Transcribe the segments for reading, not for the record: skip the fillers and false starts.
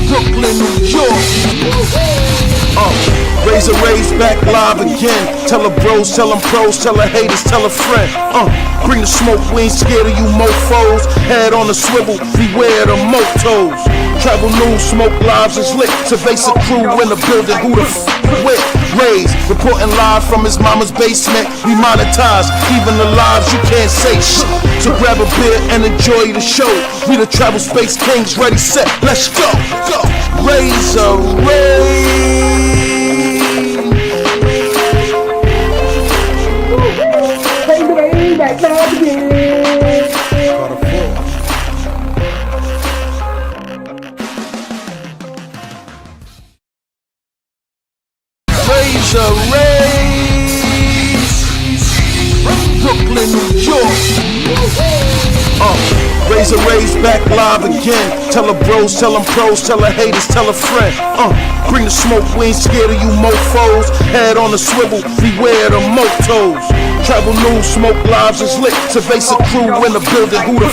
Brooklyn, New York. Raze back live again. Tell her bros, tell them pros, tell her haters, tell a friend. Bring the smoke, we ain't scared of you mofos. Head on a swivel, beware the motos. Travel news, smoke lives is lit. Cerveza crew in the building, who the with? Raze, reporting live from his mama's basement. We monetize, even the lives you can't say shit. So grab a beer and enjoy the show. We the travel space kings, ready, set, let's go, go. Raze. Back now again. Raze, Brooklyn, New York. Raze back live again. Tell her bros, tell them pros, tell her haters, tell a friend. Bring the smoke, we ain't scared of you mofos. Head on a swivel, beware the motos. Travel news, smoke lives is lit. Cerveza crew in the building, who the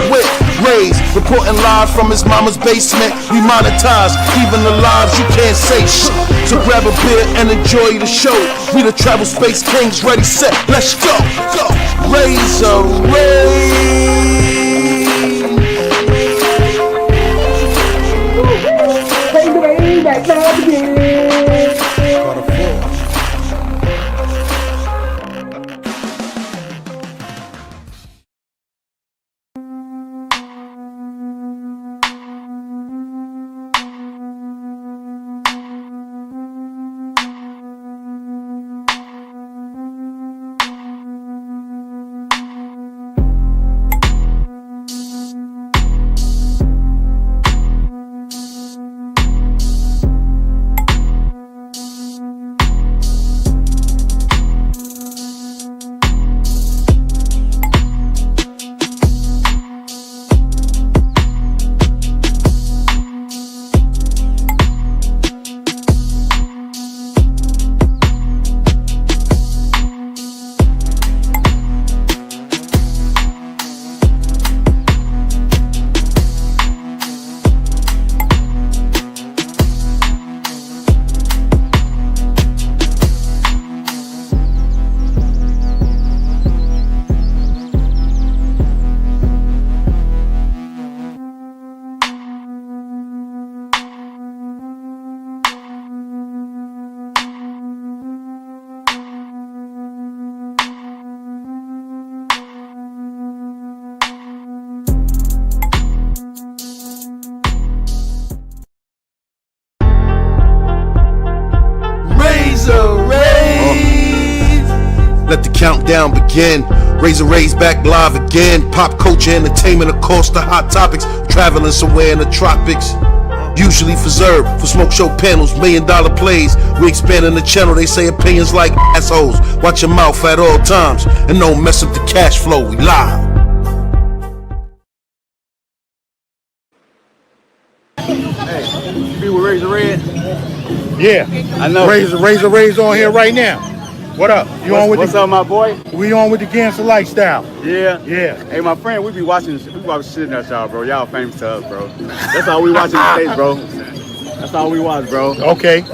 with? Raze, reporting live from his mama's basement. We monetize, even the lives you can't say shit. So grab a beer and enjoy the show. We the travel space kings, ready, set, let's go, go. Raze. Back now again. Let the countdown begin. Raze back live again. Pop culture, entertainment, of course, the hot topics. Traveling somewhere in the tropics. Usually preserved for smoke show panels, $1 million plays. We expanding the channel, they say opinions like assholes. Watch your mouth at all times and don't mess up the cash flow. We live. Hey, you be with Raze Red? Yeah, I know. Raze on here right now. What up? You on with what's up, my boy? We on with the Gangster lifestyle. Yeah. Yeah. Hey, my friend, we watch shit at y'all, bro. Y'all famous to us, bro. That's all we watch in the States, bro. That's all we watch, bro. Okay.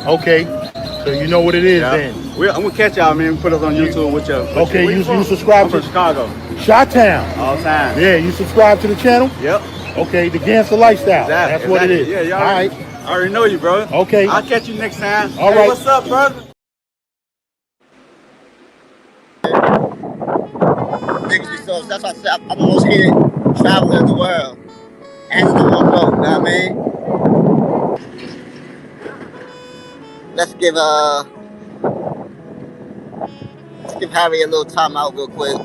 So you know what it is then. I'm gonna catch y'all, man. Put us on YouTube with you. Okay, you subscribe to Chicago. Chi-Town. All time. Yeah, you subscribe to the channel? Yep. Okay, the Gangster lifestyle. Exactly. That's what it is. Yeah, y'all all right. I already know you, bro. Okay. I'll catch you next time. All hey, right. What's up, brother? Niggas be so, that's why I said I'm the most hated traveler in the world. And the one boat, you know what I mean? Let's give Harry a little time out real quick.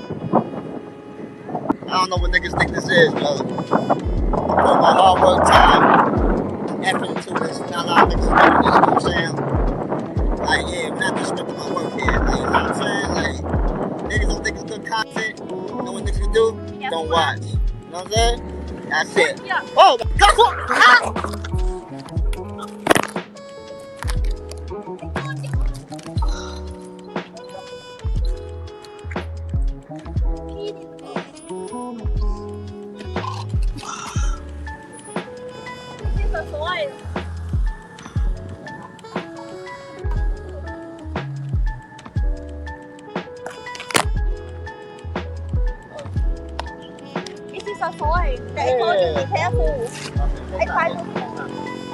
I don't know what niggas think this is, but I'm putting my hard work time and effort into this. Not a lot of niggas doing this, you know what I'm saying? Like, yeah, we're not disrespecting my work here. Like, you know what I'm saying? Like, niggas don't think it's good content. You know what niggas do? Yeah. Don't watch. You know what I'm saying? That's it. Yeah. Oh, my God. Ah! soy. This is a soy. They told you to be careful. I tried to. I told you to be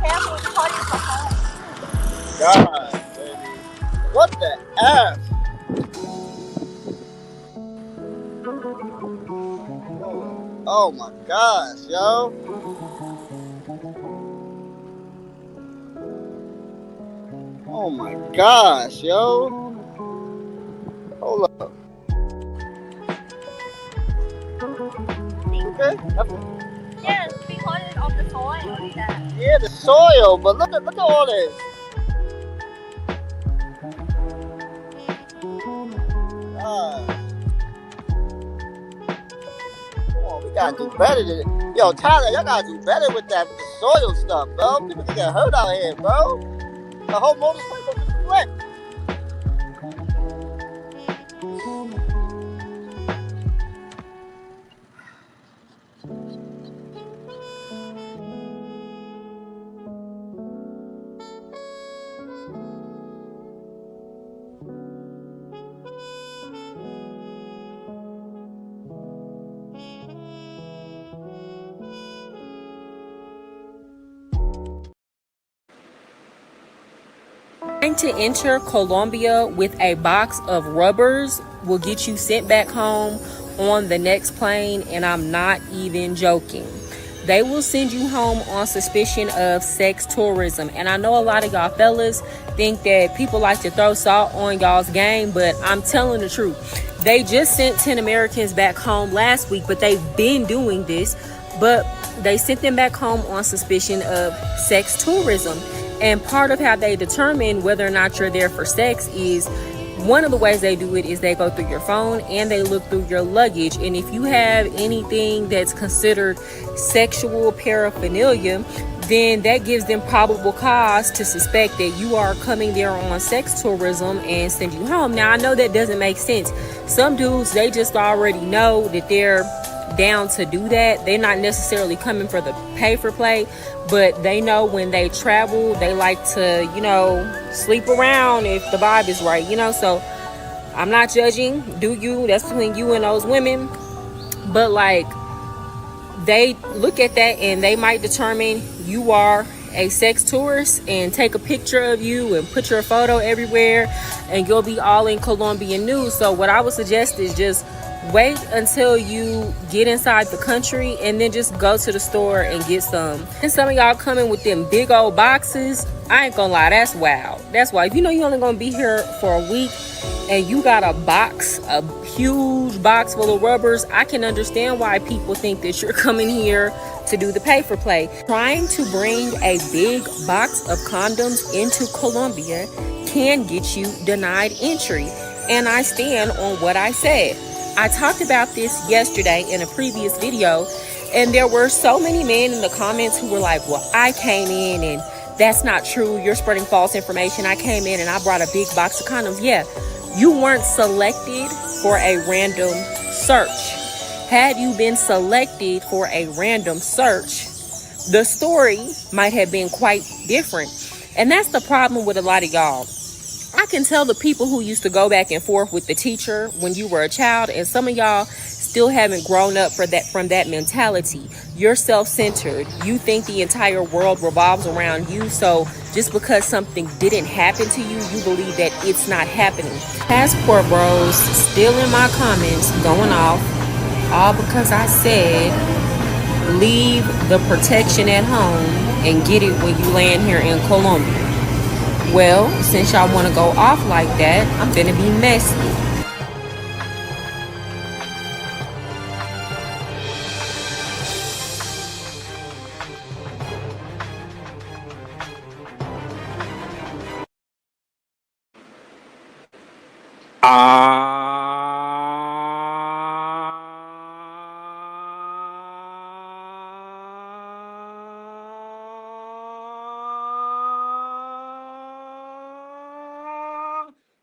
careful. They told you to soy. God, baby. What the F? Oh my gosh, yo. Oh my gosh, yo. Hold up. Okay. Yes, because of the soil. Only that. Yeah, the soil, but look at all this. Come on, we gotta do better than yo, Tyler, y'all gotta do better with that soil stuff, bro. People can get hurt out here, bro. The whole motorcycle just flipped. Trying to enter Colombia with a box of rubbers will get you sent back home on the next plane, and I'm not even joking. They will send you home on suspicion of sex tourism. And I know a lot of y'all fellas think that people like to throw salt on y'all's game, but I'm telling the truth. They just sent 10 Americans back home last week, but they've been doing this. But they sent them back home on suspicion of sex tourism. And part of how they determine whether or not you're there for sex is, one of the ways they do it is they go through your phone and they look through your luggage. And if you have anything that's considered sexual paraphernalia, then that gives them probable cause to suspect that you are coming there on sex tourism and send you home. Now, I know that doesn't make sense. Some dudes, they just already know that they're down to do that. They're not necessarily coming for the pay for play, but they know when they travel, they like to, sleep around if the vibe is right, so I'm not judging. Do you? That's between you and those women. But like, they look at that and they might determine you are a sex tourist and take a picture of you and put your photo everywhere, and you'll be all in Colombian news. So what I would suggest is just wait until you get inside the country and then just go to the store and get some. And some of y'all coming with them big old boxes, I ain't gonna lie, that's wild. That's why if you know you only gonna be here for a week and you got a box, a huge box full of rubbers, I can understand why people think that you're coming here to do the pay for play. Trying to bring a big box of condoms into Colombia can get you denied entry. And I stand on what I said. I talked about this yesterday in a previous video, and there were so many men in the comments who were like, well, I came in and that's not true. You're spreading false information. I came in and I brought a big box of condoms. Yeah, you weren't selected for a random search. Had you been selected for a random search, the story might have been quite different. And that's the problem with a lot of y'all. I can tell the people who used to go back and forth with the teacher when you were a child, and some of y'all still haven't grown up from that mentality. You're self-centered. You think the entire world revolves around you, so just because something didn't happen to you, you believe that it's not happening. Passport bros still in my comments going off, all because I said leave the protection at home and get it when you land here in Colombia. Well, since y'all want to go off like that, I'm gonna be messy.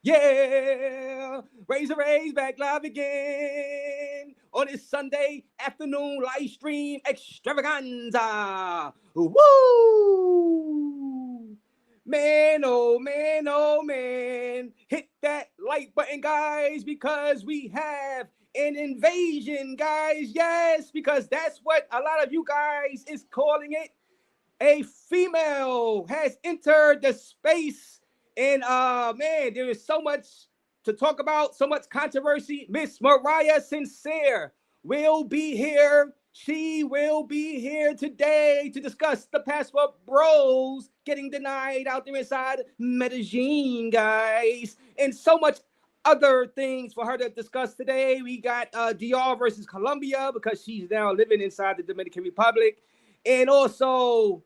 Yeah, Raze back live again on this Sunday afternoon live stream extravaganza. Woo! Man, oh man, oh man. Hit that like button, guys, because we have an invasion, guys. Yes, because that's what a lot of you guys is calling it. A female has entered the space, and man, there is so much to talk about, so much controversy. Miss Mariah Sincere will be here. She will be here today to discuss the passport bros getting denied out there inside Medellín, guys, and so much other things for her to discuss today. We got DR versus Colombia because she's now living inside the Dominican Republic. And also,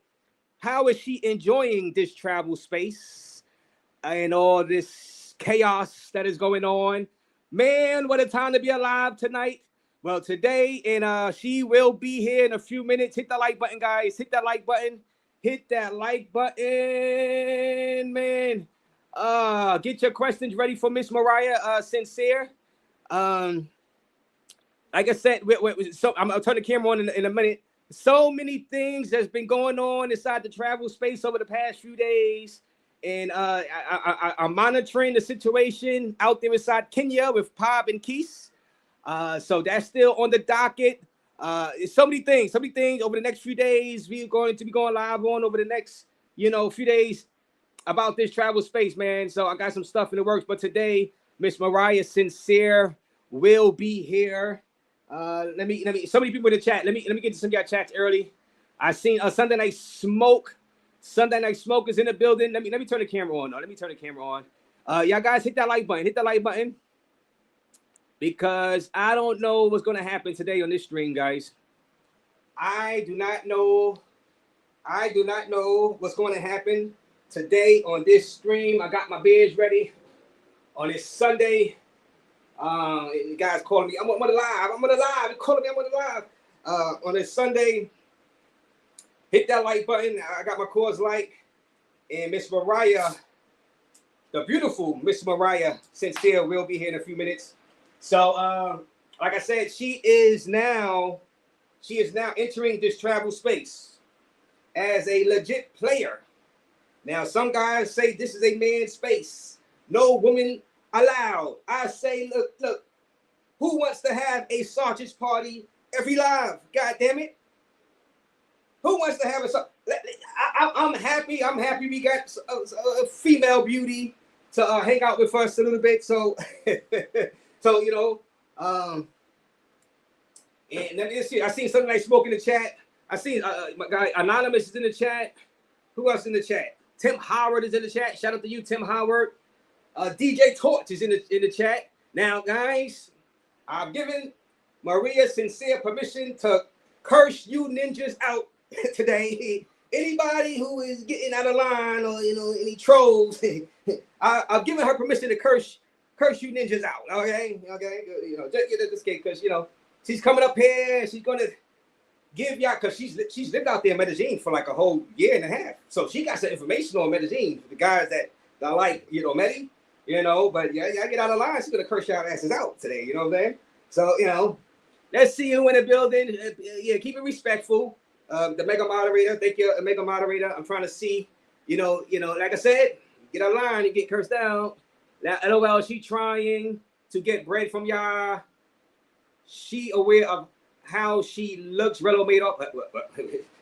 how is she enjoying this travel space and all this chaos that is going on? Man, what a time to be alive tonight. Well, today, and she will be here in a few minutes. Hit that like button, guys. Hit that like button. Hit that like button, man. Get your questions ready for Miss Mariah Sincere. Like I said, so I'll turn the camera on in a minute. So many things that's been going on inside the travel space over the past few days. And I'm monitoring the situation out there inside Kenya with Pab and Keese. So that's still on the docket. So many things over the next few days. We're going to be going live on over the next, few days about this travel space, man. So I got some stuff in the works. But today, Miss Mariah Sincere will be here. Let me so many people in the chat. Let me get to some of your chats early. I seen Sunday Night Smoke. Sunday Night Smoke is in the building. Let me turn the camera on. Let me turn the camera on. Y'all guys hit that like button. Hit that like button. Because I don't know what's gonna happen today on this stream, guys. I do not know what's going to happen today on this stream. I got my beers ready on this Sunday. The guys calling me. I'm on the live. They're calling me. I'm on the live. On this Sunday, hit that like button. I got my Coors Light, and Miss Mariah, the beautiful Miss Mariah Sincere, will be here in a few minutes. So, like I said, she is now entering this travel space as a legit player. Now, some guys say this is a man's space. No woman allowed. I say, look, who wants to have a sausage party every live? God damn it. Who wants to have a I'm happy we got a female beauty to hang out with us a little bit. So, and let me see. I seen something like Smoke in the chat. I seen my guy Anonymous is in the chat. Who else in the chat? Tim Howard is in the chat. Shout out to you, Tim Howard. DJ Torch is in the chat. Now, guys, I've given Maria Sincere permission to curse you ninjas out today. Anybody who is getting out of line or any trolls, I've given her permission to curse you ninjas out. Okay, just this case, because she's coming up here. She's gonna give y'all, because she's lived out there in Medellín for like a whole year and a half. So she got some information on Medellín for the guys that like Medellín. But yeah, get out of line. She's gonna curse y'all asses out today. You know what I'm saying? So let's see you in the building. Yeah, keep it respectful. The mega moderator, thank you, mega moderator. I'm trying to see, like I said, get out of line, you get cursed out. Now, LOL, she trying to get bread from y'all. She aware of how she looks, Relo made up.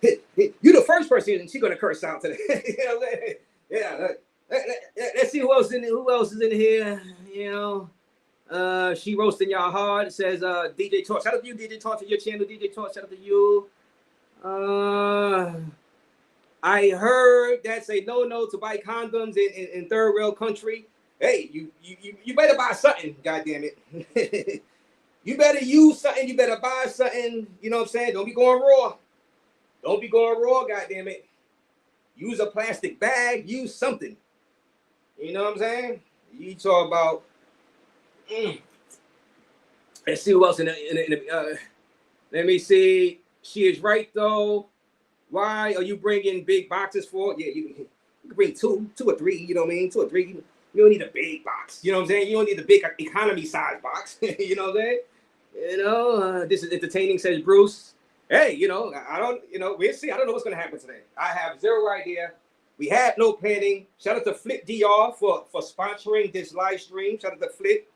You the first person, and she gonna curse out today. Yeah. Let's see who else is in here. She roasting y'all hard. It says DJ Torch. Shout out to you, DJ Torch, to your channel, DJ Torch. Shout out to you. I heard that's a no to buy condoms in third world country. Hey, you better buy something, goddamn it. You better use something, you better buy something, you know what I'm saying? Don't be going raw. Goddamn it. Use a plastic bag, use something. You know what I'm saying? You talk about let's see who else in the let me see. She is right though. Why are you bringing big boxes for? Yeah, you can bring two or three. You know what I mean? 2 or 3. You don't need a big box. You know what I'm saying? You don't need the big economy size box. You know what I'm saying? You know, this is entertaining, says Bruce. Hey, you know, I don't, you know, we'll see. I don't know what's going to happen today. I have zero idea. We had no planning. Shout out to Flip DR for sponsoring this live stream. Shout out to Flip,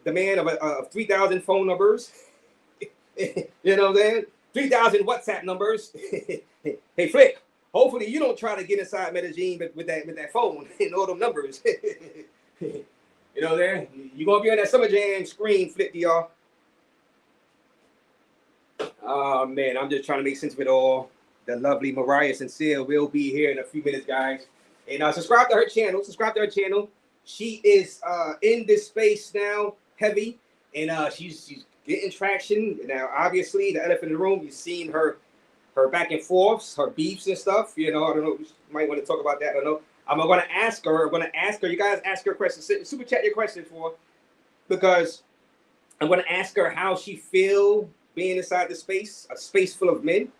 the man of 3,000 phone numbers. You know what I'm saying? 3,000 WhatsApp numbers. Hey, Flip, hopefully you don't try to get inside Medellín with that phone and all them numbers. You know what I'm saying? You're going to be on that Summer Jam screen, Flip DR. Oh, man, I'm just trying to make sense of it all. The lovely Mariah Sincere will be here in a few minutes, guys. And subscribe to her channel. She is in this space now, heavy, and she's getting traction. Now, obviously, the elephant in the room, you've seen her back and forths, her beefs and stuff. You know, I don't know. You might want to talk about that. I don't know. I'm going to ask her. You guys ask her questions. Super chat your questions for her, because I'm going to ask her how she feel being inside a space full of men.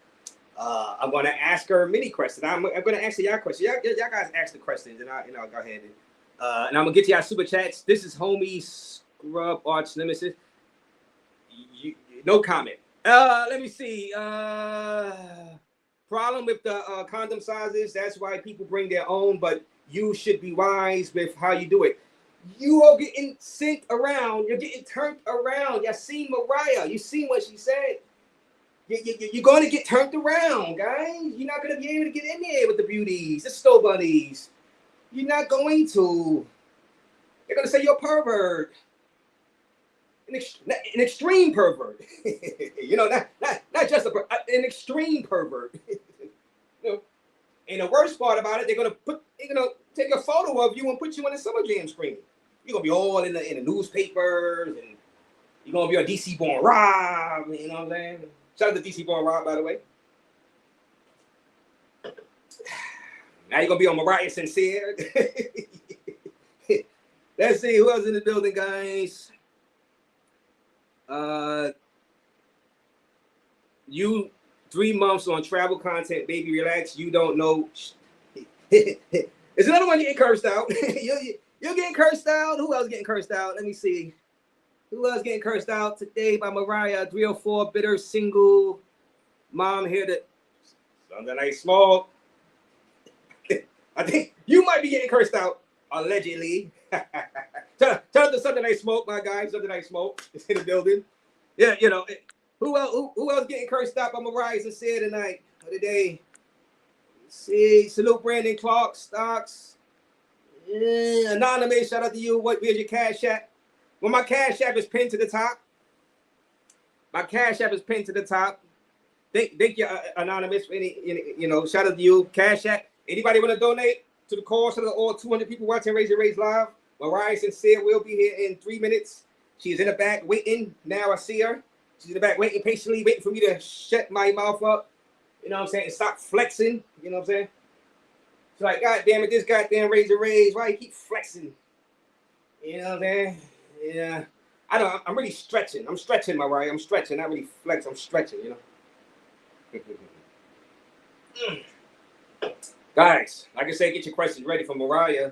I'm going to ask her many questions. I'm going to answer y'all questions. Y'all guys ask the questions, and I'll go ahead and I'm going to get to y'all super chats. This is homie Scrub Arch Nemesis. No comment. Let me see. Problem with the condom sizes. That's why people bring their own, but you should be wise with how you do it. You are getting sent around. You're getting turned around. You seen Mariah. You seen what she said. You're going to get turned around, guys. You're not going to be able to get in there with the beauties, the snow bunnies. You're not going to. They're going to say you're a pervert. An extreme pervert. You know, not just an extreme pervert. You know? And the worst part about it, they're going to take a photo of you and put you on the Summer Jam screen. You're going to be all in the newspapers, and you're going to be on DC Born Rob, you know what I'm saying? Shout out to DC Born Rob, by the way. Now you're going to be on Mariah Sincere. Let's see who else in the building, guys. You 3 months on travel content, baby, relax. You don't know. Is another one getting cursed out? You're getting cursed out. Who else getting cursed out? Let me see. Who else getting cursed out today by Mariah? 304, bitter, single, mom here to Sunday Night Smoke. I think you might be getting cursed out, allegedly. Tell the Sunday Night Smoke, my guy. Sunday Night Smoke is in the building. Yeah, you know. Who else getting cursed out by Mariah Sincere tonight or today? Let's see, salute Brandon Clark, Stocks. Yeah, Anonymous, shout out to you. Where's your Cash App? Well, my Cash App is pinned to the top. Thank you, Anonymous. Shout out to you. Cash App. Anybody want to donate to the cause of all 200 people watching Raze Live? Mariah Sincere will be here in 3 minutes. She's in the back waiting. Now I see her. She's in the back waiting patiently, waiting for me to shut my mouth up. You know what I'm saying? And stop flexing. You know what I'm saying? She's like, God damn it, this goddamn Raze. Why you keep flexing? You know what I'm saying? Yeah. I know. I'm really stretching. I'm stretching, Mariah. I'm stretching. Not really flex. I'm stretching, you know? Guys, like I said, get your questions ready for Mariah,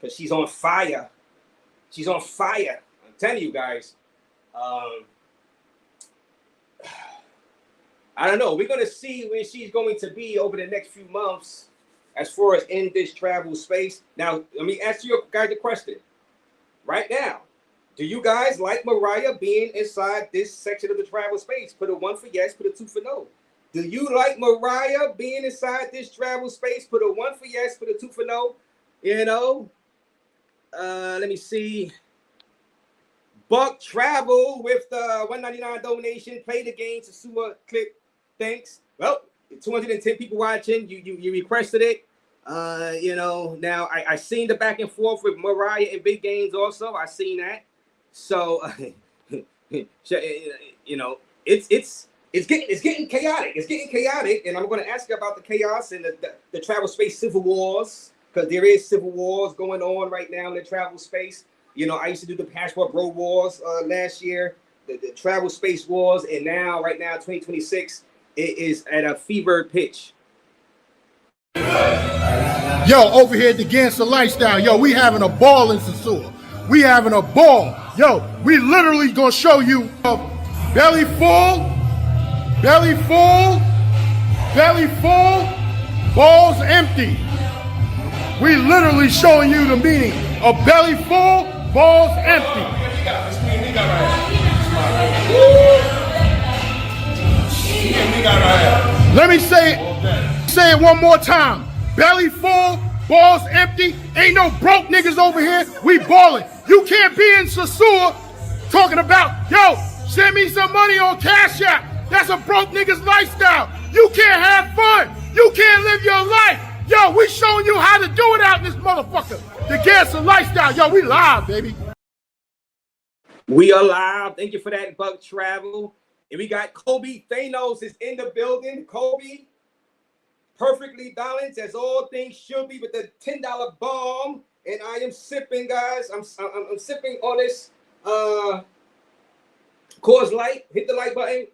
because she's on fire. She's on fire. I'm telling you guys. I don't know. We're going to see where she's going to be over the next few months as far as in this travel space. Now, let me ask you guys a question. Right now, do you guys like Mariah being inside this section of the travel space? Put a 1 for yes, put a 2 for no. Do you like Mariah being inside this travel space? Put a 1 for yes, put a 2 for no. You know, let me see. Buck Travel with the $1.99 donation. Play the game to Sua clip. Thanks. Well, 210 people watching. You requested it. You know, now I seen the back and forth with Mariah and Big Games also. I seen that. So, you know, it's getting chaotic. It's getting chaotic, and I'm going to ask you about the chaos and the travel space civil wars, because there is civil wars going on right now in the travel space. You know, I used to do the Passport Bro Wars last year, the travel space wars, and now, right now, 2026, it is at a fever pitch. Yo, over here at the Gangster Lifestyle, yo, we having a ball in Sasua. We having a ball. Yo, we literally gonna show you belly full, belly full, belly full, balls empty. We literally showing you the meaning of belly full, balls empty. Let me say it one more time. Belly full, balls empty. Ain't no broke niggas over here. We ballin'. You can't be in Sasua talking about, yo, send me some money on Cash App. That's a broke nigga's lifestyle. You can't have fun. You can't live your life. Yo, we showing you how to do it out in this motherfucker. The Gangster Lifestyle. Yo, we live, baby. We are live. Thank you for that, Buck Travel. And we got Kobe Thanos is in the building. Kobe, perfectly balanced as all things should be with the $10 bomb. And I am sipping, guys. I'm sipping on this Coors Light. Hit the like button.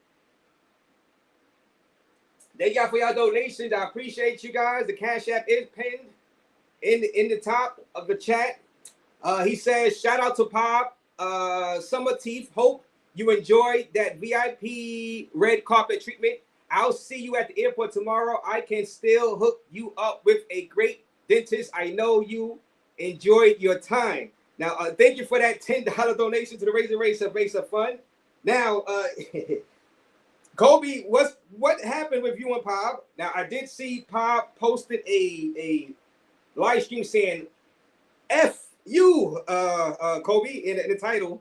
Thank y'all for y'all donations. I appreciate you guys. The Cash App is pinned in the top of the chat. He says, shout out to Pop, Summer Teeth. Hope you enjoyed that VIP red carpet treatment. I'll see you at the airport tomorrow. I can still hook you up with a great dentist. I know you enjoyed your time. Now, thank you for that $10 donation to the Raze of Fun. Now, Kobe, what happened with you and Pop? Now, I did see Pop posted a live stream saying F you, Kobe, in the title.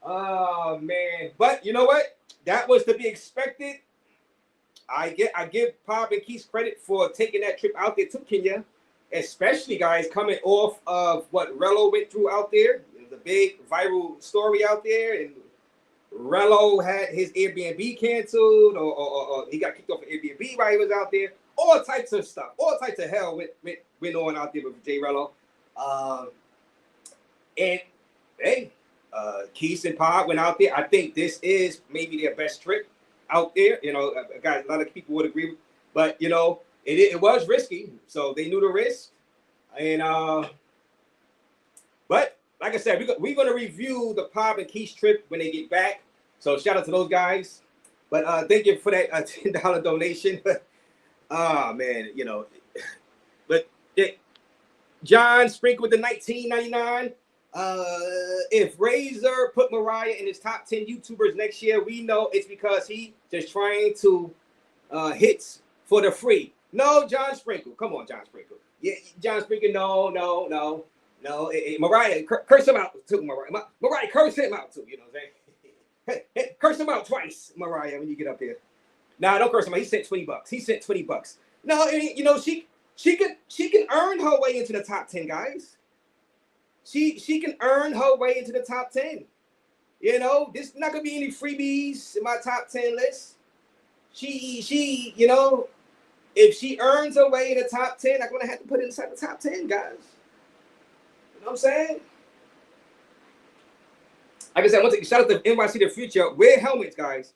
Oh, man. But you know what? That was to be expected. I give Pop and Keith credit for taking that trip out there to Kenya, especially, guys, coming off of what Rello went through out there. The big viral story out there, and Rello had his Airbnb canceled, or he got kicked off of Airbnb while he was out there. All types of stuff, all types of hell went on out there with Jay Rello. And hey, Keith and Pop went out there. I think this is maybe their best trip out there. You know, guys, a lot of people would agree, but you know, it was risky, so they knew the risk. And but like I said, we're gonna review the Pop and Keith trip when they get back. So shout out to those guys. But thank you for that $10 donation. Oh man, you know, but John Sprinkle with the 1999. If Razor put Mariah in his top 10 YouTubers next year, we know it's because he just trying to hits for the free. No, John Sprinkle. Come on, John Sprinkle. Yeah, John Sprinkle. No. Mariah, curse him out too. Mariah, curse him out too. You know what I'm saying? Hey, curse him out twice, Mariah, when you get up there. Nah, don't curse him out. He sent $20. He sent $20. No, you know she can earn her way into the top 10, guys. She can earn her way into the top 10. You know, there's not gonna be any freebies in my top 10 list. She, you know, if she earns her way in the top 10, I'm gonna have to put it inside the top 10, guys. You know what I'm saying? Like I said, I want to shout out to NYC The Future. Wear helmets, guys.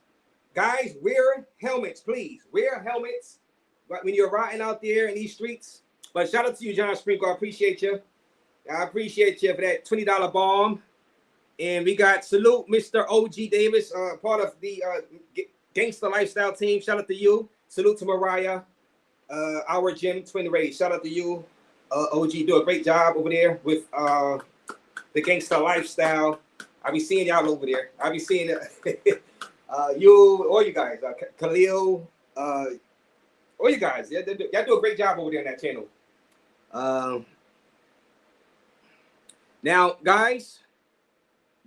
Guys, wear helmets, please. Wear helmets when you're riding out there in these streets. But shout out to you, John Sprinkle. I appreciate you. I appreciate you for that $20 bomb. And we got salute Mr. OG Davis, part of the Gangster Lifestyle team. Shout out to you. Salute to Mariah, our gym, Twin Raze. Shout out to you. OG, do a great job over there with the Gangster Lifestyle. I be seeing y'all over there. I be seeing you, all you guys, Khalil, all you guys. Y'all do a great job over there on that channel. Now, guys,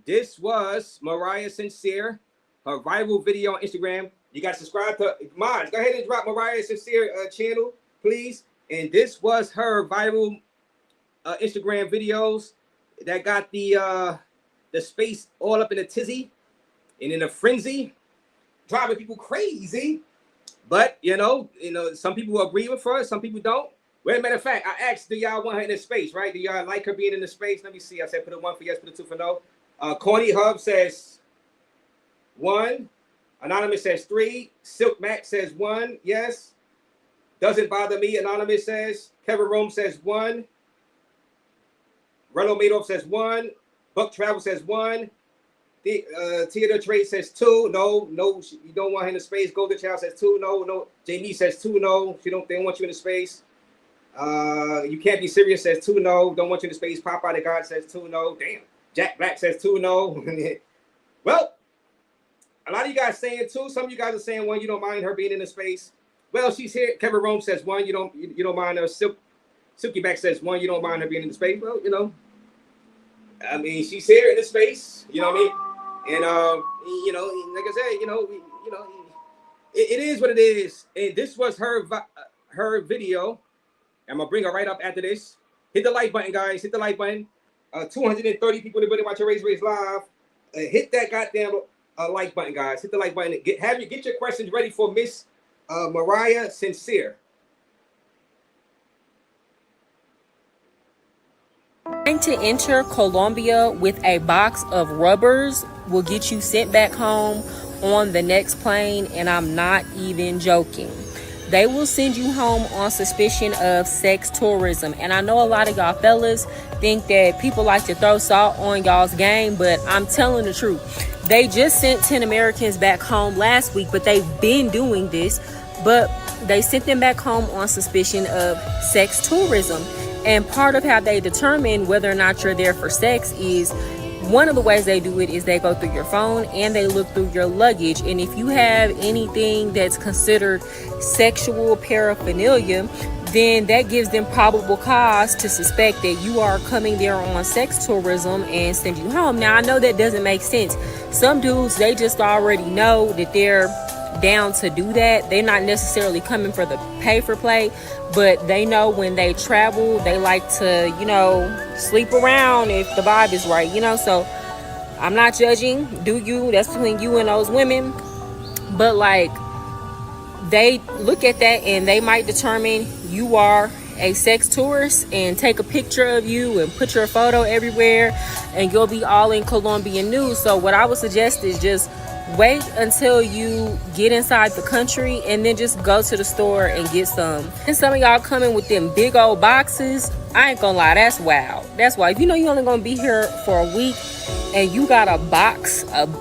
this was Mariah Sincere, her viral video on Instagram. You got to subscribe to mine. Go ahead and drop Mariah Sincere channel, please. And this was her viral Instagram videos that got the space all up in a tizzy and in a frenzy, driving people crazy. But you know, some people agree with her, some people don't. Well, as a matter of fact, I asked, do y'all want her in the space, right? Do y'all like her being in the space? Let me see. I said put a 1 for yes, put a 2 for no. Corny Hub says 1. Anonymous says 3. Silk Mac says 1, yes. Doesn't bother me. Anonymous says. Kevin Rome says 1. Reno Madoff says 1. Buck Travel says 1. Theater Trade says 2. No, you don't want him in space. Golden Child says 2. No. Jamie says 2. No, they don't want you in the space. You can't be serious says 2. No, don't want you in the space. Popeye the God says 2. No. Damn. Jack Black says 2. No. Well, a lot of you guys saying 2. Some of you guys are saying 1. You don't mind her being in the space. Well, she's here. Kevin Rome says 1. You don't mind her. Silky Back says 1. You don't mind her being in the space. Well, I mean, she's here in the space. You know what I mean? And like I said, it is what it is. And this was her video. I'm gonna bring her right up after this. Hit the like button, guys. Hit the like button. 230 people in the building watching Raze live. Hit that goddamn like button, guys. Hit the like button. Get your questions ready for Miss Mariah Sincere. Trying to enter Colombia with a box of rubbers will get you sent back home on the next plane, and I'm not even joking. They will send you home on suspicion of sex tourism. And I know a lot of y'all fellas think that people like to throw salt on y'all's game, but I'm telling the truth. They just sent 10 Americans back home last week, but they've been doing this, but they sent them back home on suspicion of sex tourism. And part of how they determine whether or not you're there for sex is, one of the ways they do it is they go through your phone and they look through your luggage. And if you have anything that's considered sexual paraphernalia, then that gives them probable cause to suspect that you are coming there on sex tourism and send you home. Now, I know that doesn't make sense. Some dudes, they just already know that they're down to do that. They're not necessarily coming for the pay for play, but they know when they travel, they like to, sleep around if the vibe is right, so I'm not judging. Do you? That's between you and those women. But they look at that and they might determine you are a sex tourist and take a picture of you and put your photo everywhere, and you'll be all in Colombian news. So what I would suggest is just wait until you get inside the country and then just go to the store and get some. And some of y'all coming with them big old boxes, I ain't gonna lie, that's wild. That's why, if you know you're only gonna be here for a week and you got a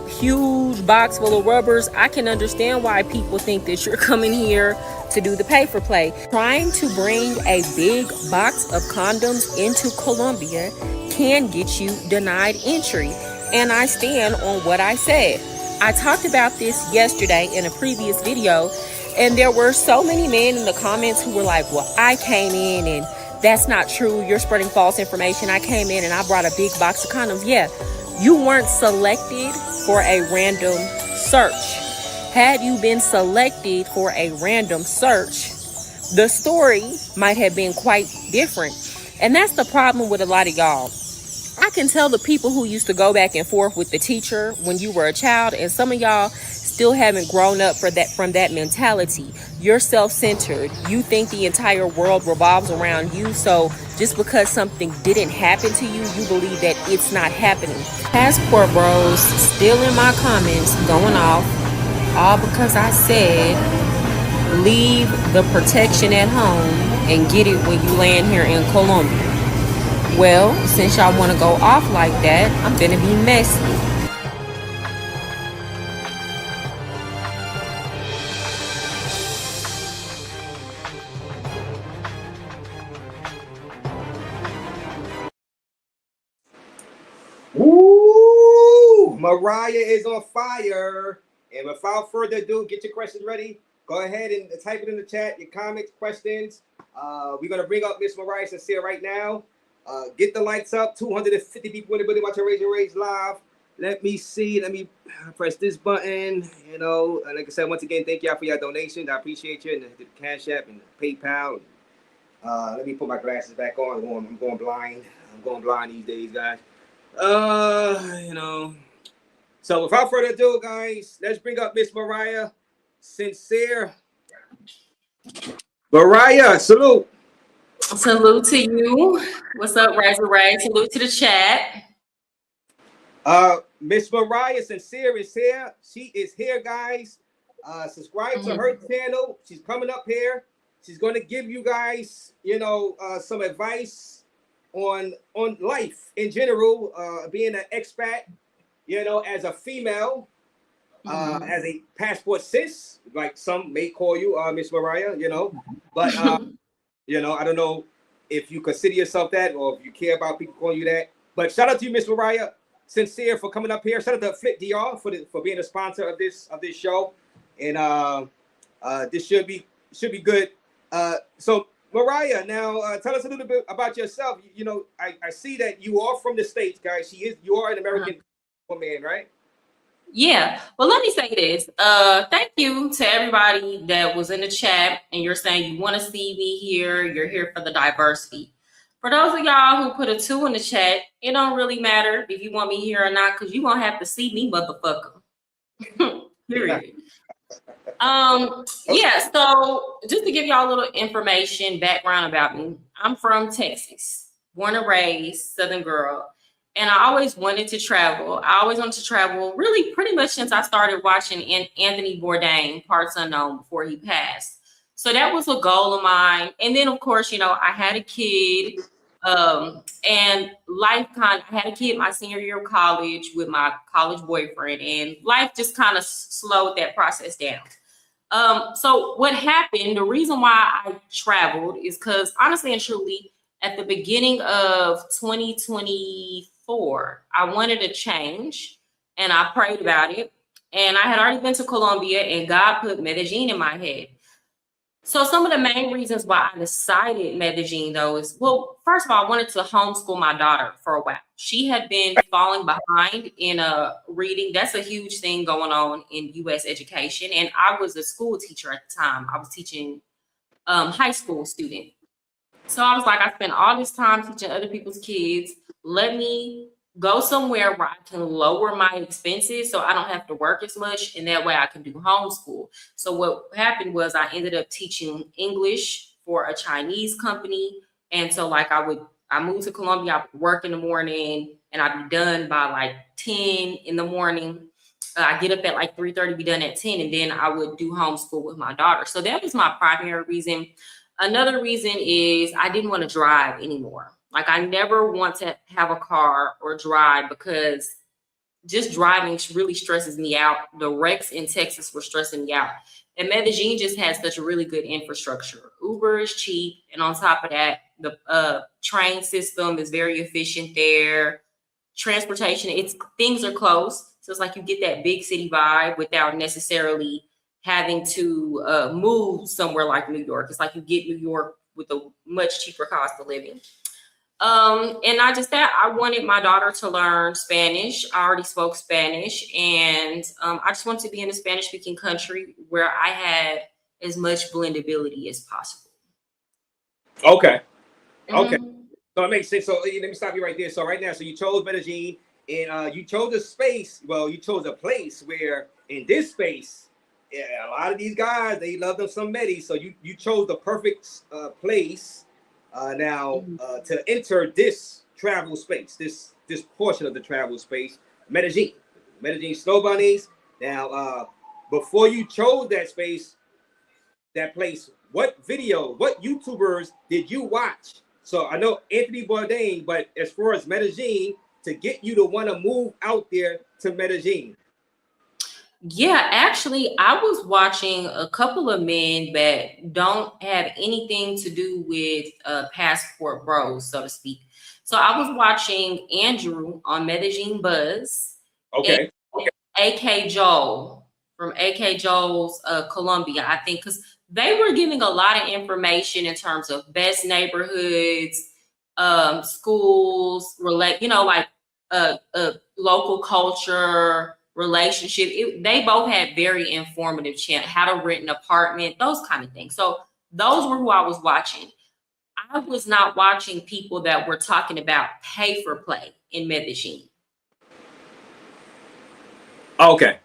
huge box full of rubbers, I can understand why people think that you're coming here to do the pay for play. Trying to bring a big box of condoms into Colombia can get you denied entry. And I stand on what I said. I talked about this yesterday in a previous video, and there were so many men in the comments who were like, well, I came in and that's not true. You're spreading false information. I came in and I brought a big box of condoms. Yeah, you weren't selected for a random search. Had you been selected for a random search, the story might have been quite different. And that's the problem with a lot of y'all. I can tell the people who used to go back and forth with the teacher when you were a child, and some of y'all still haven't grown up from that mentality. You're self-centered. You think the entire world revolves around you. So just because something didn't happen to you, you believe that it's not happening. Passport bros still in my comments going off, all because I said leave the protection at home and get it when you land here in Colombia. Well, since y'all want to go off like that, I'm gonna be messy. Woo! Mariah is on fire. And without further ado, get your questions ready. Go ahead and type it in the chat, your comments, questions. We're gonna bring up Miss Mariah Sincere right now. Get the lights up. 250 people in the building watching Raze live. Let me see. Let me press this button. Like I said, once again, thank y'all for your donations. I appreciate you, and the Cash App and the PayPal. Let me put my glasses back on. I'm going blind. I'm going blind these days, guys. So without further ado, guys, let's bring up Miss Mariah Sincere. Mariah, salute. Salute to you. What's up, Raze? Salute to the chat. Miss Mariah Sincere is here. She is here, guys. Subscribe to her channel. She's coming up here. She's going to give you guys, some advice on life in general, being an expat, as a female, as a passport cis, like some may call you, Miss Mariah, but I don't know if you consider yourself that or if you care about people calling you that. But shout out to you, Miss Mariah, sincere for coming up here. Shout out to Flip DR for being a sponsor of this show, and this should be good. So Mariah, now tell us a little bit about yourself. I see that you are from the States, guys. You are an American woman, right? Yeah. Well, let me say this. Thank you to everybody that was in the chat, and you're saying you want to see me here. You're here for the diversity. For those of y'all who put a 2 in the chat, it don't really matter if you want me here or not, because you're gonna have to see me, motherfucker. Period. Yeah, so just to give y'all a little information, background about me, I'm from Texas, born and raised, Southern girl, and I always wanted to travel. I always wanted to travel, really pretty much since I started watching Anthony Bourdain, Parts Unknown, before he passed. So that was a goal of mine. And then, of course, I had a kid, and life I had a kid my senior year of college with my college boyfriend, and life just kind of slowed that process down. So what happened, the reason why I traveled is because honestly and truly, at the beginning of 2024, I wanted a change and I prayed about it. And I had already been to Colombia and God put Medellín in my head. So some of the main reasons why I decided Medellín, though, is, well, first of all, I wanted to homeschool my daughter for a while. She had been falling behind in reading. That's a huge thing going on in U.S. education. And I was a school teacher at the time. I was teaching high school students. So I was like, I spent all this time teaching other people's kids. Let me go somewhere where I can lower my expenses so I don't have to work as much, and that way I can do homeschool. So what happened was I ended up teaching English for a Chinese company. And so I moved to Colombia, I would work in the morning and I'd be done by like 10 in the morning. I get up at like 3:30, be done at 10, and then I would do homeschool with my daughter. So that was my primary reason. Another reason is I didn't want to drive anymore. Like, I never want to have a car or drive because just driving really stresses me out. The wrecks in Texas were stressing me out. And Medellín just has such a really good infrastructure. Uber is cheap. And on top of that, the train system is very efficient there. Transportation, things are close. So it's like you get that big city vibe without necessarily having to move somewhere like New York. It's like you get New York with a much cheaper cost of living. And not just that, I wanted my daughter to learn Spanish. I already spoke Spanish, and I just wanted to be in a Spanish-speaking country where I had as much blendability as possible. Okay. Okay. So it makes sense. So let me stop you right there. So right now, so you chose Medellín, and you chose a space. Well, you chose a place where in this space, a lot of these guys, they love them some Medi. So you chose the perfect place. To enter this travel space, this portion of the travel space, Medellín Snow Bunnies. Now, before you chose that space, that place, what YouTubers did you watch? So I know Anthony Bourdain, but as far as Medellín, to get you to want to move out there to Medellín. Yeah, actually, I was watching a couple of men that don't have anything to do with passport bros, so to speak. So I was watching Andrew on Medellín Buzz. Okay. AK Joel from AK Joel's Colombia, I think, because they were giving a lot of information in terms of best neighborhoods, schools, local culture, relationship. They both had very informative channel, how to rent an apartment, those kind of things. So those were who I was watching. I was not watching people that were talking about pay for play in Medellín. Okay.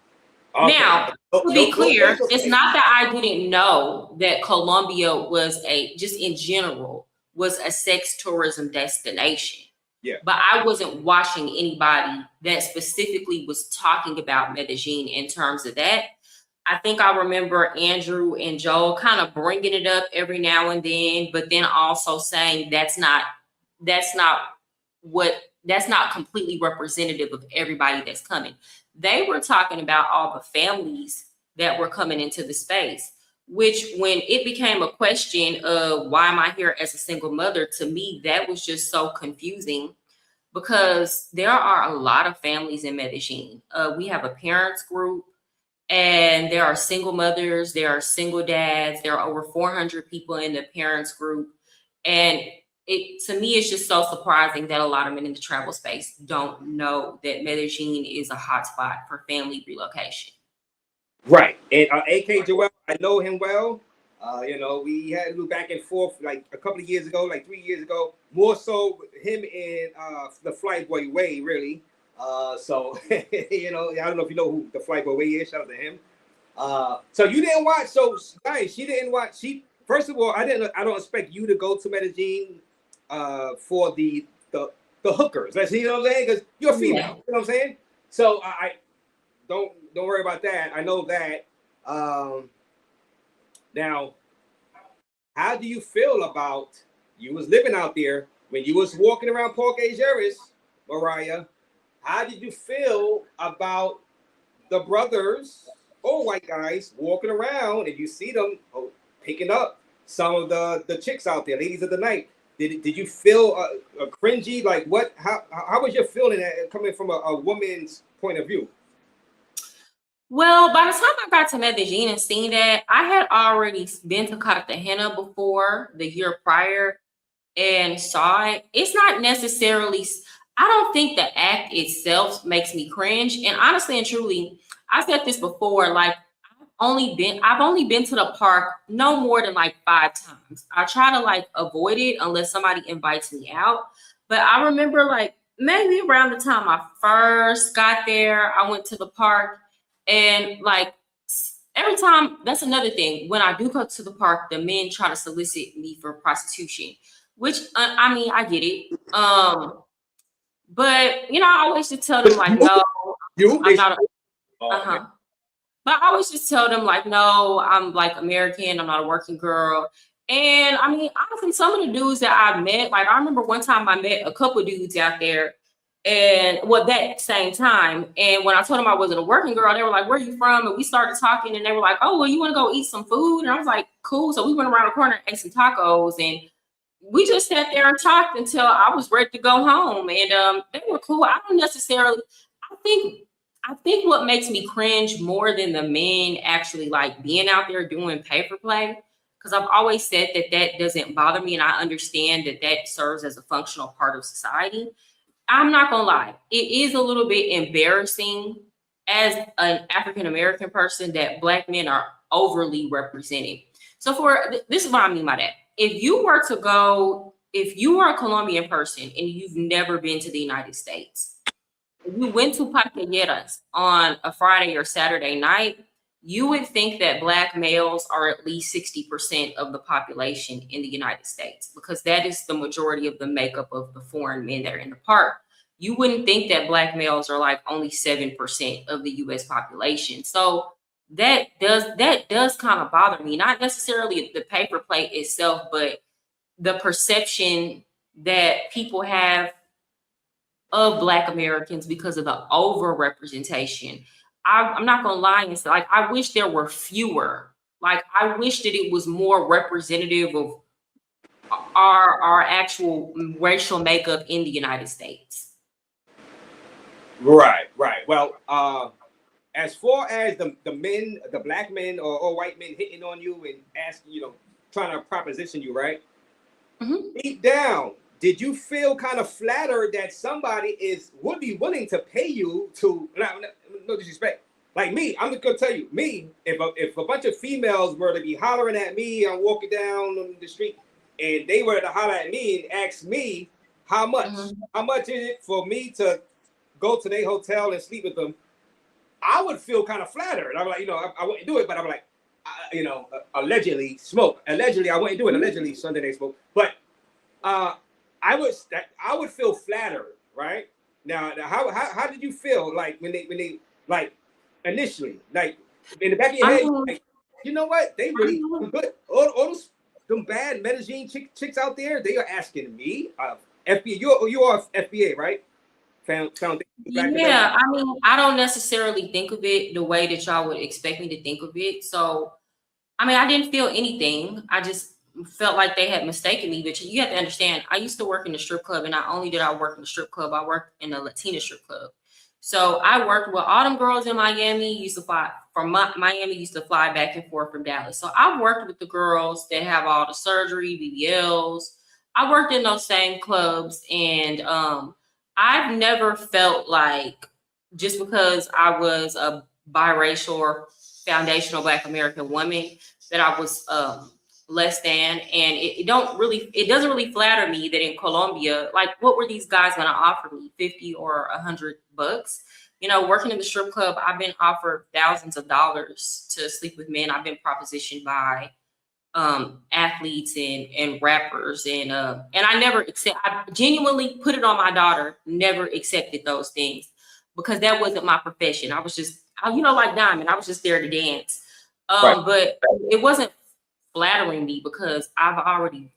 Now, to be clear, it's not that I didn't know that Colombia was just in general, was a sex tourism destination. Yeah. But I wasn't watching anybody that specifically was talking about Medellín in terms of that. I think I remember Andrew and Joel kind of bringing it up every now and then, but then also saying that's not what that's not completely representative of everybody that's coming. They were talking about all the families that were coming into the space, which when it became a question of why am I here as a single mother, to me, that was just so confusing because there are a lot of families in Medellin. We have a parents group and there are single mothers, there are single dads, there are over 400 people in the parents group. And it to me, it's just so surprising that a lot of men in the travel space don't know that Medellin is a hotspot for family relocation. Right. And AK Joel, I know him well. You know, we had a little back and forth like a couple of years ago, like 3 years ago. More so him and the flight boy Way, really. So you know, I don't know if you know who the flight boy Way is. Shout out to him. So you didn't watch. So guys, she didn't watch. She first of all, I don't expect you to go to Medellin for the hookers. That's, you know what I'm saying? Because you're female. Yeah. You know what I'm saying? So I don't worry about that. I know that. Now, how do you feel about you was living out there when you was walking around Parque Jerez, Mariah? How did you feel about the brothers, all white guys, walking around and you see them picking up some of the chicks out there, ladies of the night? Did you feel a cringy? Like what? How was your feeling coming from a woman's point of view? Well, by the time I got to Medellin and seen that, I had already been to Cartagena before the year prior and saw it. It's not necessarily, I don't think the act itself makes me cringe. And honestly and truly, I said this before, like I've only been to the park no more than like 5 times. I try to like avoid it unless somebody invites me out. But I remember like maybe around the time I first got there, I went to the park. And like every time, that's another thing. When I do go to the park, the men try to solicit me for prostitution, which I mean, I get it. But you know, I always just tell them like, no, I'm not. Uh-huh. But I always just tell them like, no, I'm like American. I'm not a working girl. And I mean, honestly, some of the dudes that I've met, like I remember one time I met a couple of dudes out there. And well, that same time, and when I told them I wasn't a working girl, they were like, "Where are you from?" And we started talking, and they were like, "Oh, well, you want to go eat some food?" And I was like, "Cool." So we went around the corner and ate some tacos, and we just sat there and talked until I was ready to go home. And they were cool. I don't necessarily. I think what makes me cringe more than the men actually like being out there doing paper play, because I've always said that that doesn't bother me, and I understand that that serves as a functional part of society. I'm not gonna lie, it is a little bit embarrassing as an African American person that Black men are overly represented. So this is what I mean by that. If you were a Colombian person and you've never been to the United States, if you went to Parquejeras on a Friday or Saturday night, you would think that Black males are at least 60% of the population in the United States, because that is the majority of the makeup of the foreign men that are in the park. You wouldn't think that Black males are like only 7% of the US population. So that does kind of bother me. Not necessarily the paper plate itself, but the perception that people have of Black Americans because of the overrepresentation. I'm not gonna lie and say, like, I wish there were fewer. Like, I wish that it was more representative of our actual racial makeup in the United States. Right. Well, as far as the men, the Black men or white men hitting on you and asking, trying to proposition you, right? Mm-hmm. Deep down, did you feel kind of flattered that somebody would be willing to pay you to? No disrespect. Like me, I'm just gonna tell you, me, if a bunch of females were to be hollering at me, I'm walking down on the street, and they were to holler at me and ask me how much, how much is it for me to go to their hotel and sleep with them, I would feel kind of flattered. I'm like, I wouldn't do it, but I'm like, allegedly smoke. Allegedly, I wouldn't do it. Allegedly, Sunday they smoke. But I would feel flattered, right? Now how did you feel like when they like initially, like In the back of your head, like, you know what? They really good. All those them bad Medellín chicks out there, they are asking me, FBA. You are FBA, right? Foundation. Yeah, I mean, I don't necessarily think of it the way that y'all would expect me to think of it. So, I mean, I didn't feel anything. I just felt like they had mistaken me. But you have to understand, I used to work in the strip club, and not only did I work in the strip club, I worked in a Latina strip club. So I worked with all them girls in Miami. Used to fly from Miami. Used to fly back and forth from Dallas. So I worked with the girls that have all the surgery, BBLs. I worked in those same clubs, and I've never felt like just because I was a biracial or foundational Black American woman that I was less than. And it doesn't really flatter me that in Colombia, like, what were these guys going to offer me, 50 or $100? You know, working in the strip club, I've been offered thousands of dollars to sleep with men. I've been propositioned by athletes and rappers, and I genuinely put it on my daughter, never accepted those things because that wasn't my profession. I was just, like Diamond, I was just there to dance. Right. But it wasn't flattering me because I've already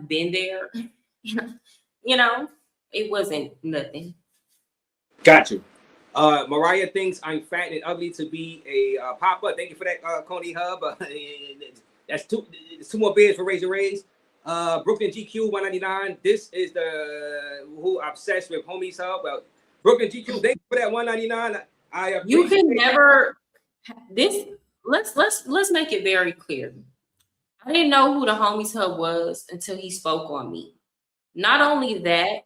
been there. You know, it wasn't nothing. Got you. Mariah thinks I'm fat and ugly to be a pop-up. Thank you for that, Coney Hub. That's two more bids for Raze. Brooklyn GQ 199. This is the who obsessed with Homies Hub. Well, Brooklyn GQ, thank you for that 199. You can never this. Let's make it very clear. I didn't know who the Homies Hub was until he spoke on me. Not only that,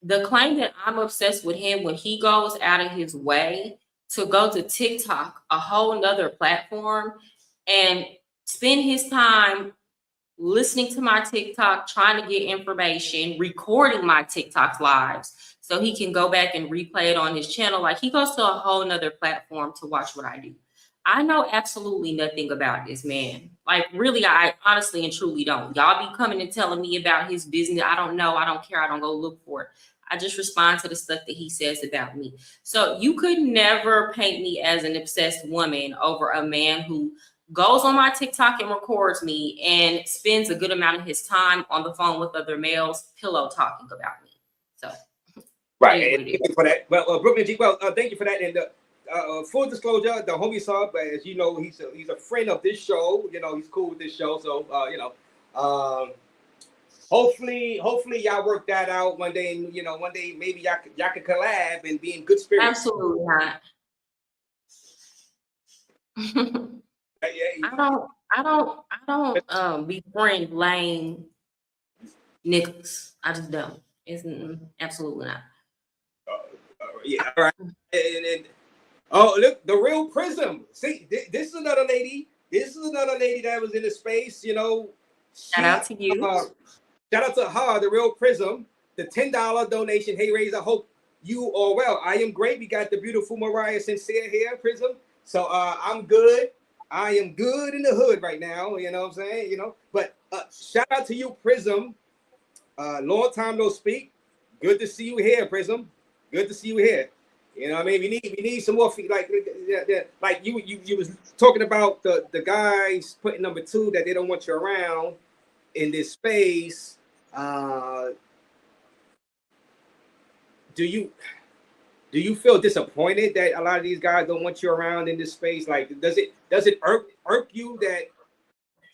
the claim that I'm obsessed with him when he goes out of his way to go to TikTok, a whole nother platform, and spend his time listening to my TikTok, trying to get information, recording my TikTok lives so he can go back and replay it on his channel. Like, he goes to a whole nother platform to watch what I do. I know absolutely nothing about this man. Like, really, I honestly and truly don't. Y'all be coming and telling me about his business. I don't know. I don't care. I don't go look for it. I just respond to the stuff that he says about me. So you could never paint me as an obsessed woman over a man who goes on my TikTok and records me and spends a good amount of his time on the phone with other males, pillow talking about me. So, right. Thank you for that. Well, Brooklyn G. Well, thank you for that. And full disclosure, the Homie Hub, as you know, he's a friend of this show. You know, he's cool with this show. So, hopefully y'all work that out one day. And, one day maybe y'all can collab and be in good spirits. Absolutely not. I don't befriend lame niggas. I just don't. It's absolutely not. Yeah, all right. And oh, look, the real Prism. See, this is another lady. This is another lady that was in the space. Shout out to you. Shout out to her, the real Prism. The $10 donation. Hey, Raze, I hope you are well. I am great. We got the beautiful Mariah Sincere here, Prism. So I'm good. I am good in the hood right now. You know what I'm saying? But shout out to you, Prism. Long time no speak. Good to see you here, Prism. Good to see you here. You know what I mean? We need some more like you was talking about the guys putting number 2 that they don't want you around in this space. Do you feel disappointed that a lot of these guys don't want you around in this space? Like, does it irk you that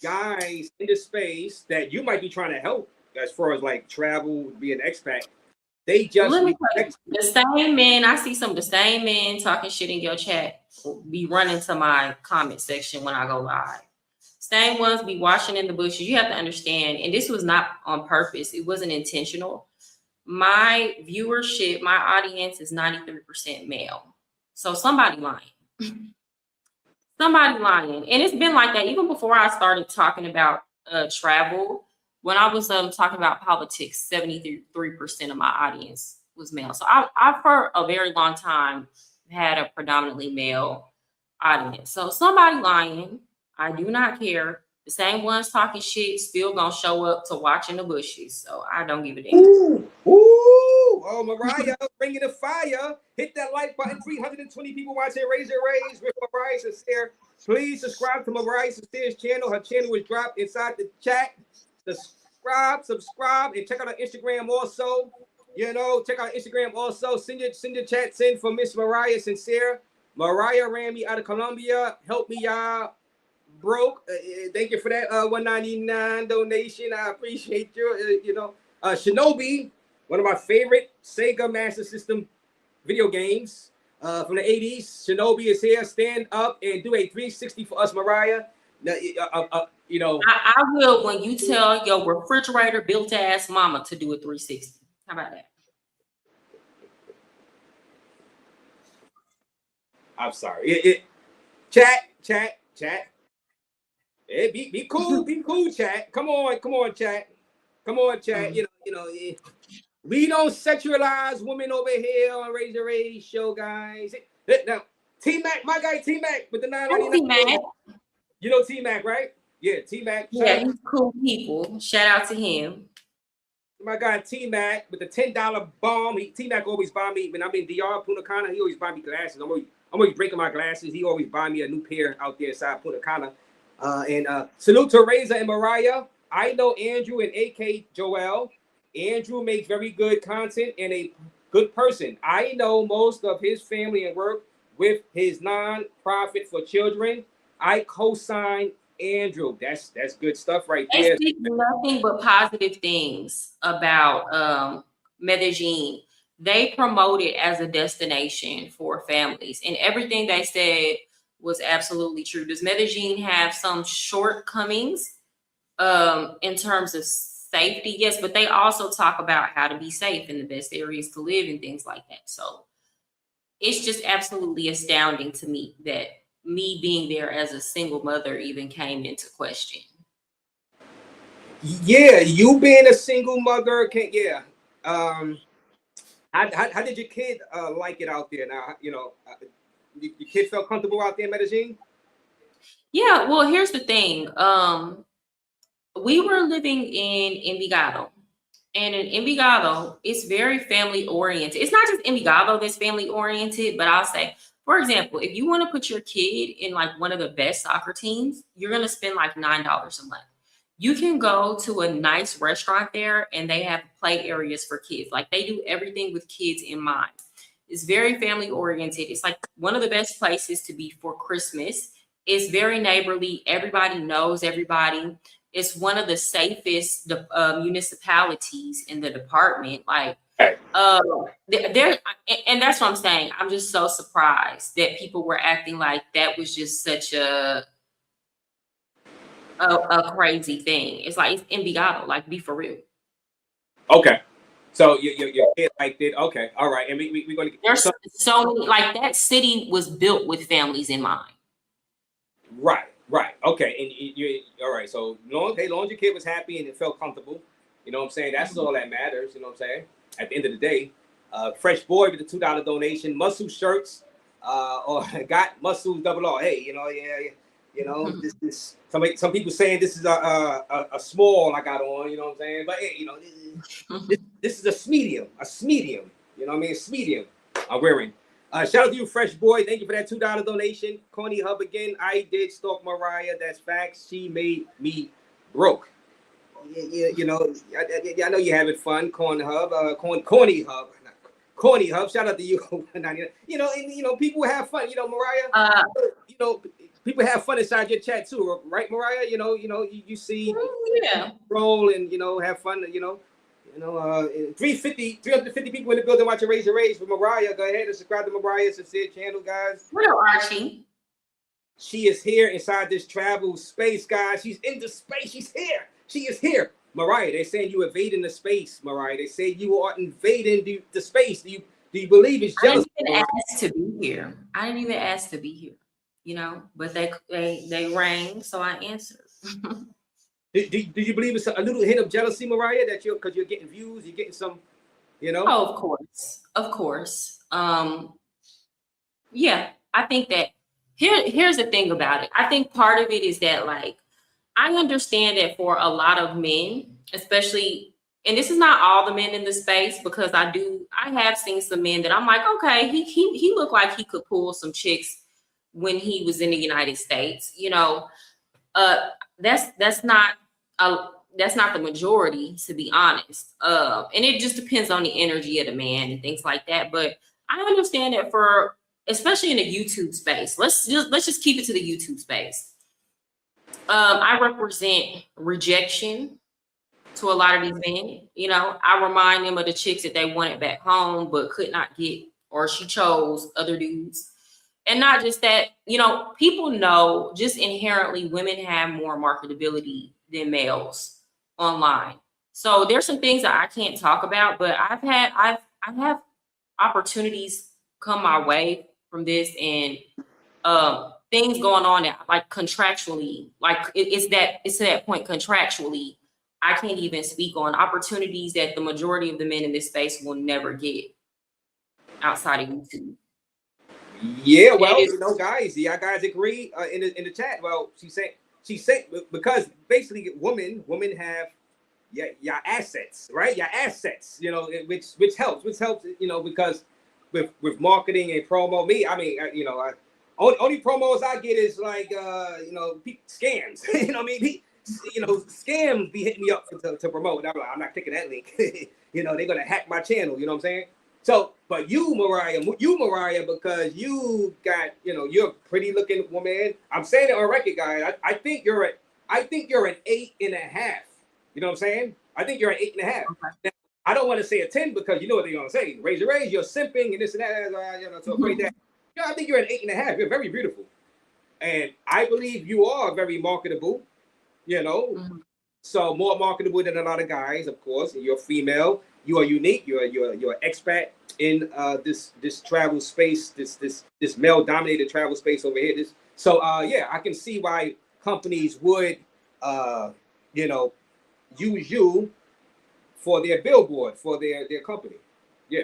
guys in this space that you might be trying to help as far as like travel, be an expat, they just the same men? I see some of the same men talking shit in your chat be running to my comment section when I go live. Same ones be washing in the bushes. You have to understand, and this was not on purpose. It wasn't intentional. My viewership, my audience is 93% male. So somebody lying. Somebody lying. And it's been like that even before I started talking about travel. When I was talking about politics, 73% of my audience was male. So I've for a very long time had a predominantly male audience. So somebody lying, I do not care. The same ones talking shit still gonna show up to watch in the bushes. So I don't give a damn. Ooh, oh, Mariah, bringing the fire. Hit that that like button. 320 people watching Raze with Mariah Sincere. Please subscribe to Mariah Sincere's channel. Her channel was dropped inside the chat. Subscribe, and check out her Instagram also. You know, check out Instagram also. Send your chats in for Miss Mariah Sincere. Mariah ran me out of Colombia. Help me, y'all. Broke. Thank you for that $1.99 donation. I appreciate you. Shinobi, one of my favorite Sega Master System video games from the 80s. Shinobi is here. Stand up and do a 360 for us, Mariah. I will when you tell your refrigerator built ass mama to do a 360. How about that? I'm sorry. Chat. Be cool, chat. Come on, chat. We don't sexualize women over here on Raze show, guys. Now, T-Mac, my guy T-Mac with the $9.99. You know T-Mac, right? Yeah, T-Mac. Yeah, he's cool people. Shout out to him. My guy T-Mac with the $10 bomb. T-Mac always buy me when I'm in DR, Punta Cana. He always buy me glasses. I'm always breaking my glasses. He always buy me a new pair out there inside Punta Cana. Salute to Raze and Mariah. I know Andrew and AK Joel. Andrew makes very good content and a good person. I know most of his family and work with his non-profit for children. I co-sign Andrew. That's good stuff right there. They speak nothing but positive things about Medellín. They promote it as a destination for families, and everything they said was absolutely true. Does Medellín have some shortcomings in terms of safety? Yes, but they also talk about how to be safe in the best areas to live and things like that. So it's just absolutely astounding to me that me being there as a single mother even came into question. Yeah, you being a single mother how did your kid like it out there? Now, your kid felt comfortable out there in Medellín? Yeah, well, here's the thing. We were living in Envigado. And in Envigado, it's very family oriented. It's not just Envigado that's family oriented, but I'll say, for example, if you want to put your kid in like one of the best soccer teams, you're going to spend like $9 a month. You can go to a nice restaurant there and they have play areas for kids. Like they do everything with kids in mind. It's very family oriented. It's like one of the best places to be for Christmas. It's very neighborly. Everybody knows everybody. It's one of the safest municipalities in the department. Like, there, and that's what I'm saying. I'm just so surprised that people were acting like that was just such a crazy thing. It's like it's Envigado. Like, be for real. Okay, so your kid liked it. Okay, all right, and we're gonna get there's so many. Like that city was built with families in mind. Right. Okay, and you all right. So long as your kid was happy and it felt comfortable, you know what I'm saying? That's all that matters. You know what I'm saying? At the end of the day, Fresh Boy with the $2 donation, Muscle shirts, or got Muscles double R. Hey, this some people saying this is a small I got on. You know what I'm saying? But hey, this is a medium. You know what I mean? It's medium. I'm wearing. Shout out to you, Fresh Boy. Thank you for that $2 donation. Coney Hub again. I did stalk Mariah. That's facts. She made me broke. Yeah, I know you're having fun, Coney Hub. Coney Hub. Shout out to you. People have fun. Mariah. People have fun inside your chat too, right, Mariah? You see, roll and have fun. 350 people in the building watching Raze with Mariah. Go ahead and subscribe to Mariah's Sincere channel, guys. Where Archie? She is here inside this travel space, guys. She's in the space. She's here. She is here. Mariah, they're saying you invading the space, Mariah. They say you are invading the space. Do you believe it's jealous? I didn't even ask to be here. But they rang, so I answered. Do you believe it's a little hint of jealousy, Mariah, that because you're getting views, you're getting some, Oh, of course. Yeah, I think that here's the thing about it. I think part of it is that, like, I understand that for a lot of men, especially and this is not all the men in the space, because I have seen some men that I'm like, okay, he looked like he could pull some chicks when he was in the United States, you know. That's not the majority, to be honest. And it just depends on the energy of the man and things like that. But I understand that for, especially in the YouTube space, let's just keep it to the YouTube space. I represent rejection to a lot of these men. You know, I remind them of the chicks that they wanted back home but could not get, or she chose other dudes. And not just that, you know, people know just inherently women have more marketability than males online. So there's some things that I can't talk about, but I have opportunities come my way from this, and things going on that, like, contractually, like it's to that point contractually, I can't even speak on opportunities that the majority of the men in this space will never get outside of YouTube. Yeah, well, you know, guys, y'all guys agree in the chat. Well, she said because basically women have your assets, right? Your assets, you know, which helps, you know, because with marketing and promo, you know, only promos I get is like you know, scams. You know what I mean? You know, scams be hitting me up to promote. I'm like, I'm not clicking that link. You know, they're gonna hack my channel. You know what I'm saying? So, but you, Mariah, because you got, you know, you're a pretty looking woman. I'm saying it on record, guys. I think you're an 8.5. You know what I'm saying? I think you're an 8.5. Now, I don't want to say a 10 because you know what they're gonna say. Raise, you're simping and this and that. You know, so afraid that. Yeah, I think you're an 8.5. You're very beautiful, and I believe you are very marketable. You know, so more marketable than a lot of guys, of course. And you're female. You are unique. You're an expat in this travel space, this male dominated travel space over here. Yeah, I can see why companies would you know, use you for their billboard, for their company. Yeah.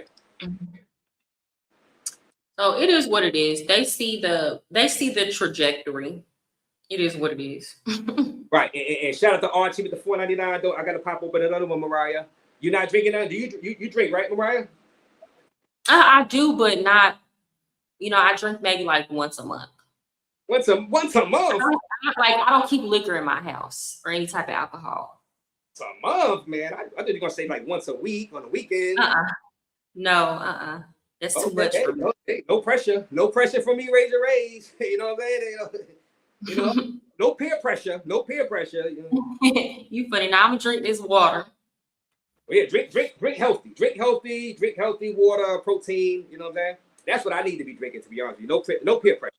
So it is what it is. They see the trajectory. It is what it is. Right. And shout out to Archie with the $4.99. Though I gotta pop open another one, Mariah. You're not drinking that? Do you drink, right, Mariah? I do, but not, you know, I drink maybe like once a month. Once a month? I don't keep liquor in my house or any type of alcohol. It's a month, man. I thought you were gonna say like once a week on the weekend. No, that's too much for me. No pressure. No pressure for me, Raze. You know what I'm saying? You know, no peer pressure. No peer pressure. You know? You funny. Now I'm gonna drink this water. Well, yeah, drink healthy. Drink healthy water, protein. You know what I'm saying? That's what I need to be drinking, to be honest with you. No peer pressure.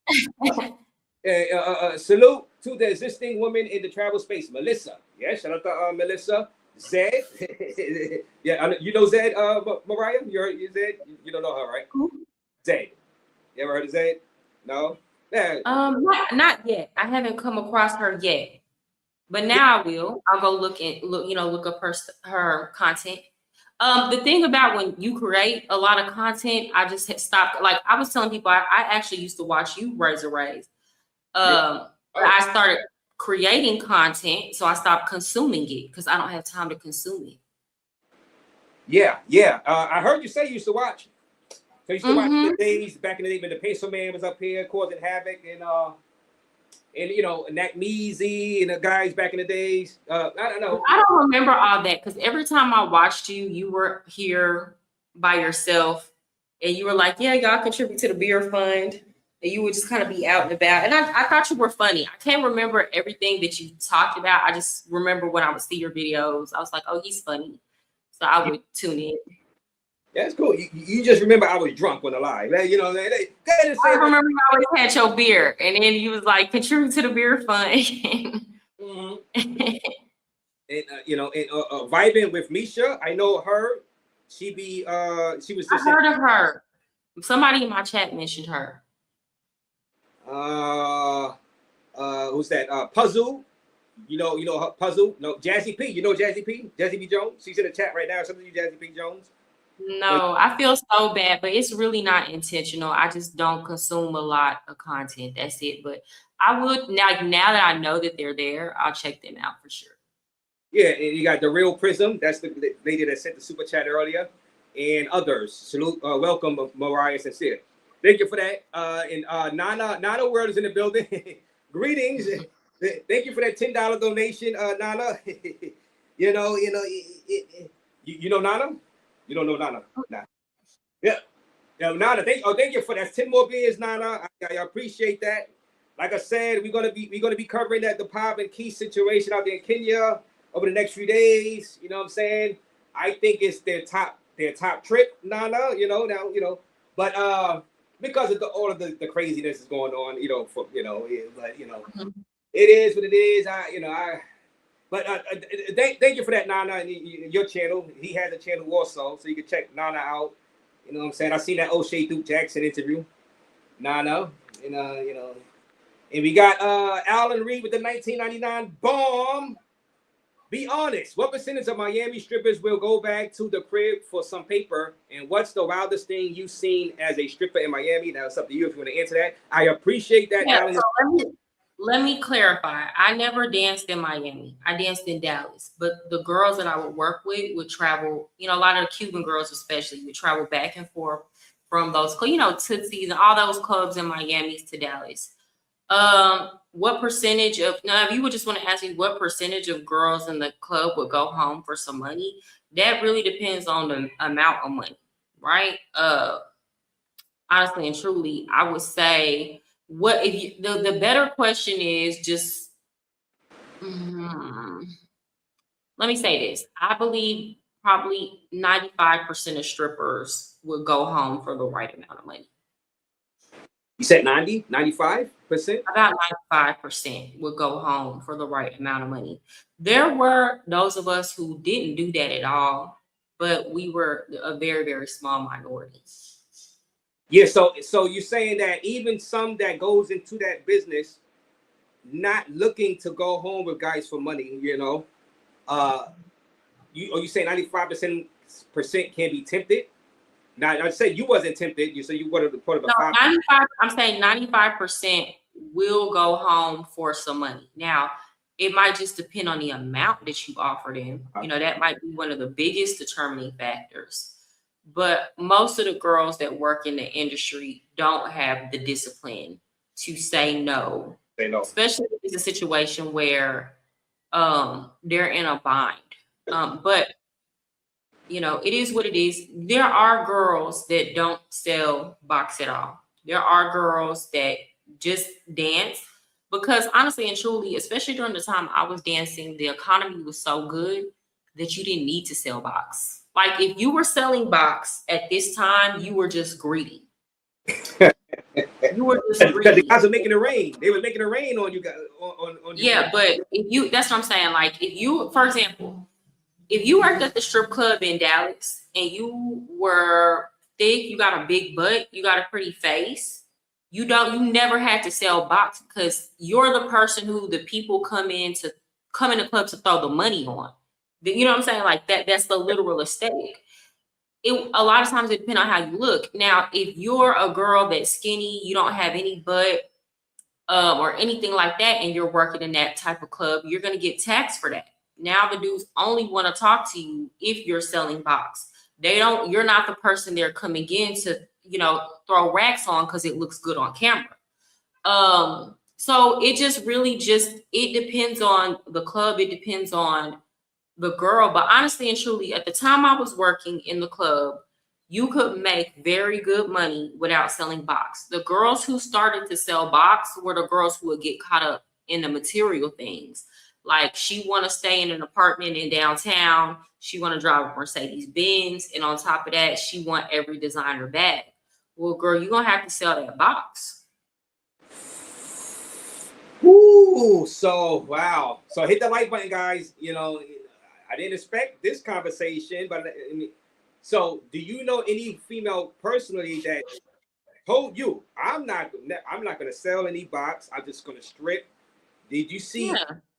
Salute to the existing women in the travel space. Melissa. Yeah, shout out to Melissa. Zed. Yeah, you know Zed, Mariah? You Zed? You don't know her, right? Zed. You ever heard of Zed? No? Yeah. Not yet. I haven't come across her yet. But now I will. I'll go look up her content. The thing about when you create a lot of content, I just had stopped. Like I was telling people, I actually used to watch you, Raze. I started creating content, so I stopped consuming it because I don't have time to consume it. Yeah. I heard you say you used to watch. So you used to watch the days back in the day when the Peso Man was up here causing havoc, and you know, Nat Measy and the guys back in the days. I don't know. I don't remember all that because every time I watched you, you were here by yourself, and you were like, "Yeah, y'all contribute to the beer fund." And you would just kind of be out and about. And I thought you were funny. I can't remember everything that you talked about. I just remember when I would see your videos, I was like, "Oh, he's funny," so I would tune in. That's cool. You just remember I was drunk when alive. You know, they I remember you always had your beer, and then you was like, "Contribute to the beer fund." And you know, and vibing with Misha, I know her. She was just. I heard of her. Somebody in my chat mentioned her. Who's that? Puzzle. You know her, Puzzle. No, Jazzy P. You know Jazzy P. Jazzy P Jones. She's in the chat right now. Something you, Jazzy P Jones. No, I feel so bad, but it's really not intentional. I just don't consume a lot of content. That's it. But I would now that I know that they're there, I'll check them out for sure. Yeah, and you got the Real Prism. That's the lady that sent the super chat earlier, and others. Salute, welcome, Mariah Sincere. Thank you for that. And Nana World is in the building. Greetings. Thank you for that $10 donation, Nana. you know, you know Nana. You don't know Nana. Nah. Yeah. Nana, thank you for that. 10 more beers, Nana. I appreciate that. Like I said, we're gonna be covering that the Pop and Key situation out there in Kenya over the next few days. You know what I'm saying? I think it's their top trip, Nana. But because of all of the craziness is going on, it is what it is. Thank you for that, Nana, and your channel. He has a channel also, so you can check Nana out. You know what I'm saying? I seen that O'Shea Duke Jackson interview. Nana, and we got Alan Reed with the 1999 bomb. Be honest, what percentage of Miami strippers will go back to the crib for some paper? And what's the wildest thing you've seen as a stripper in Miami? Now it's up to you if you want to answer that. I appreciate that, Yeah, Alan. so let me clarify. I never danced in Miami. I danced in Dallas. But the girls that I would work with would travel, a lot of the Cuban girls especially would travel back and forth from those, Tootsie's and all those clubs in Miami to Dallas. What percentage of, now if you would just want to ask me what percentage of girls in the club would go home for some money, that really depends on the amount of money, right? Honestly and truly, I would say the better question is just, let me say this. I believe probably 95% of strippers would go home for the right amount of money. You said 90, 95%? About 95% would go home for the right amount of money. There were those of us who didn't do that at all, but we were a very, very small minority. Yeah, so you're saying that even some that goes into that business, not looking to go home with guys for money, are you saying 95% can be tempted? Now, I said you wasn't tempted. You said you wanted to put up a 95. I'm saying 95% will go home for some money. Now, it might just depend on the amount that you offer them. That might be one of the biggest determining factors. But most of the girls that work in the industry don't have the discipline to say no. Especially if it's a situation where they're in a bind. But it is what it is. There are girls that don't sell box at all. There are girls that just dance because honestly and truly, especially during the time I was dancing, the economy was so good that you didn't need to sell box. Like if you were selling box at this time, you were just greedy. You were just greedy. Because the guys were making it rain. They were making it rain on you guys. On you. Yeah, but that's what I'm saying. Like if you, for example, if you worked at the strip club in Dallas and you were thick, you got a big butt, you got a pretty face, you never had to sell box because you're the person who the people come in the club to throw the money on. You know what I'm saying? Like that's the literal aesthetic. A lot of times it depends on how you look. Now, if you're a girl that's skinny, you don't have any butt or anything like that, and you're working in that type of club, you're going to get taxed for that. Now the dudes only want to talk to you if you're selling box. You're not the person they're coming in to, throw racks on because it looks good on camera. So it just really it depends on the club. It depends on the girl. But honestly and truly, at the time I was working in the club, you could make very good money without selling box. The girls who started to sell box were the girls who would get caught up in the material things. Like she want to stay in an apartment in downtown. She want to drive a Mercedes Benz. And on top of that, she want every designer bag. Well, girl, you're going to have to sell that box. Ooh, so wow. So hit the like button, guys. I didn't expect this conversation, but so do you know any female personally that told you, I'm not going to sell any box. I'm just going to strip? Did you see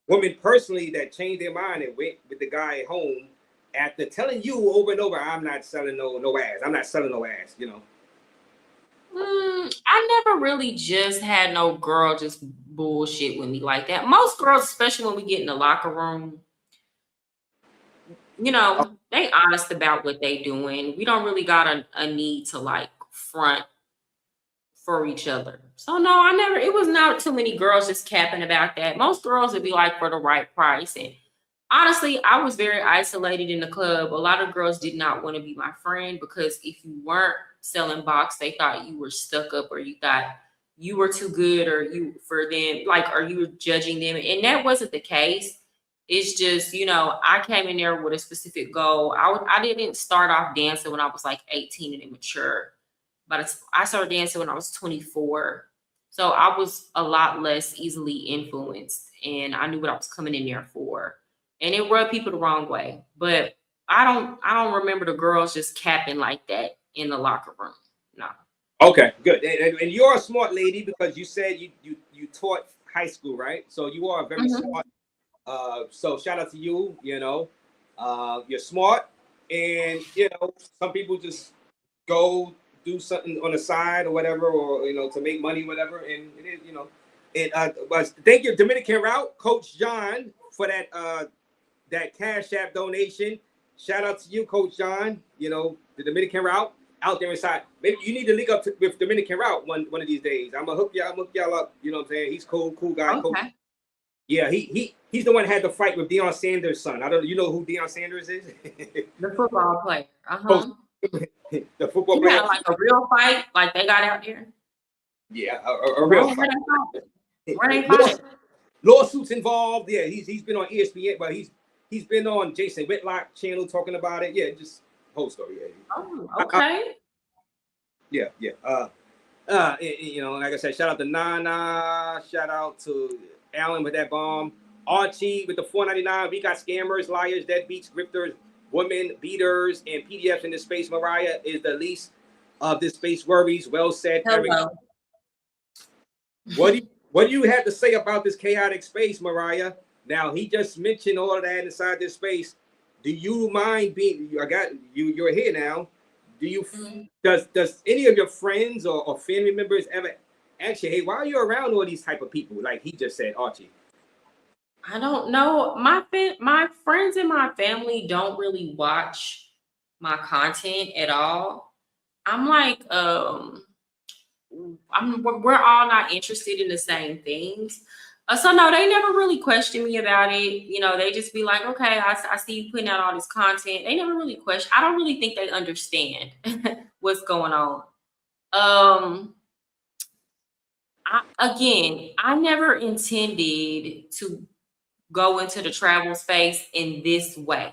women personally that changed their mind and went with the guy home after telling you over and over, I'm not selling no ass. I'm not selling no ass, I never really just had no girl just bullshit with me like that. Most girls, especially when we get in the locker room, you know, they honest about what they doing. We don't really got a need to like front for each other. So no, it was not too many girls just capping about that. Most girls would be like for the right price. And honestly, I was very isolated in the club. A lot of girls did not want to be my friend because if you weren't selling box, they thought you were stuck up or you thought you were too good or you for them, like, or you were judging them. And that wasn't the case. It's just, you know, I came in there with a specific goal. I didn't start off dancing when I was like 18 and immature, but I started dancing when I was 24. So I was a lot less easily influenced and I knew what I was coming in there for. And it rubbed people the wrong way. But I don't remember the girls just capping like that in the locker room. No. Okay, good. And you're a smart lady because you said you taught high school, right? So you are very smart. So shout out to you. You know, you're smart, and you know some people just go do something on the side or whatever, or you know to make money, whatever. And it is, you know, it. But thank you, Dominican Route, Coach John, for that Cash App donation. Shout out to you, Coach John. You know the Dominican Route out there inside. Maybe you need to link up with Dominican Route one of these days. I'm gonna hook y'all up. You know what I'm saying? He's cool guy. Okay. Coach. Yeah, he's the one who had the fight with Deion Sanders' son. I don't know. You know who Deion Sanders is? The football player. The football you player. had like a real fight, like they got out there. Yeah, a real fight. Where they fight? Lawsuits involved. Yeah, he's been on ESPN, but he's been on Jason Whitlock channel talking about it. Yeah, just whole story. Yeah. Oh, okay. Yeah. You know, like I said, shout out to Nana. Shout out to Alan with that bomb. Archie with the $4.99. We got scammers, liars, deadbeats, grifters, women, beaters, and PDFs in this space. Mariah is the least of this space worries. Well said, Eric. What do you have to say about this chaotic space, Mariah? Now he just mentioned all of that inside this space. Do you mind being? I got you. You're here now. Do you? Does any of your friends or family members ever ask you, hey, why are you around all these type of people? Like he just said, Archie. I don't know. My friends and my family don't really watch my content at all. I'm like, we're all not interested in the same things. So no, they never really question me about it. You know, they just be like, okay, I see you putting out all this content. They never really question. I don't really think they understand what's going on. I never intended to go into the travel space in this way,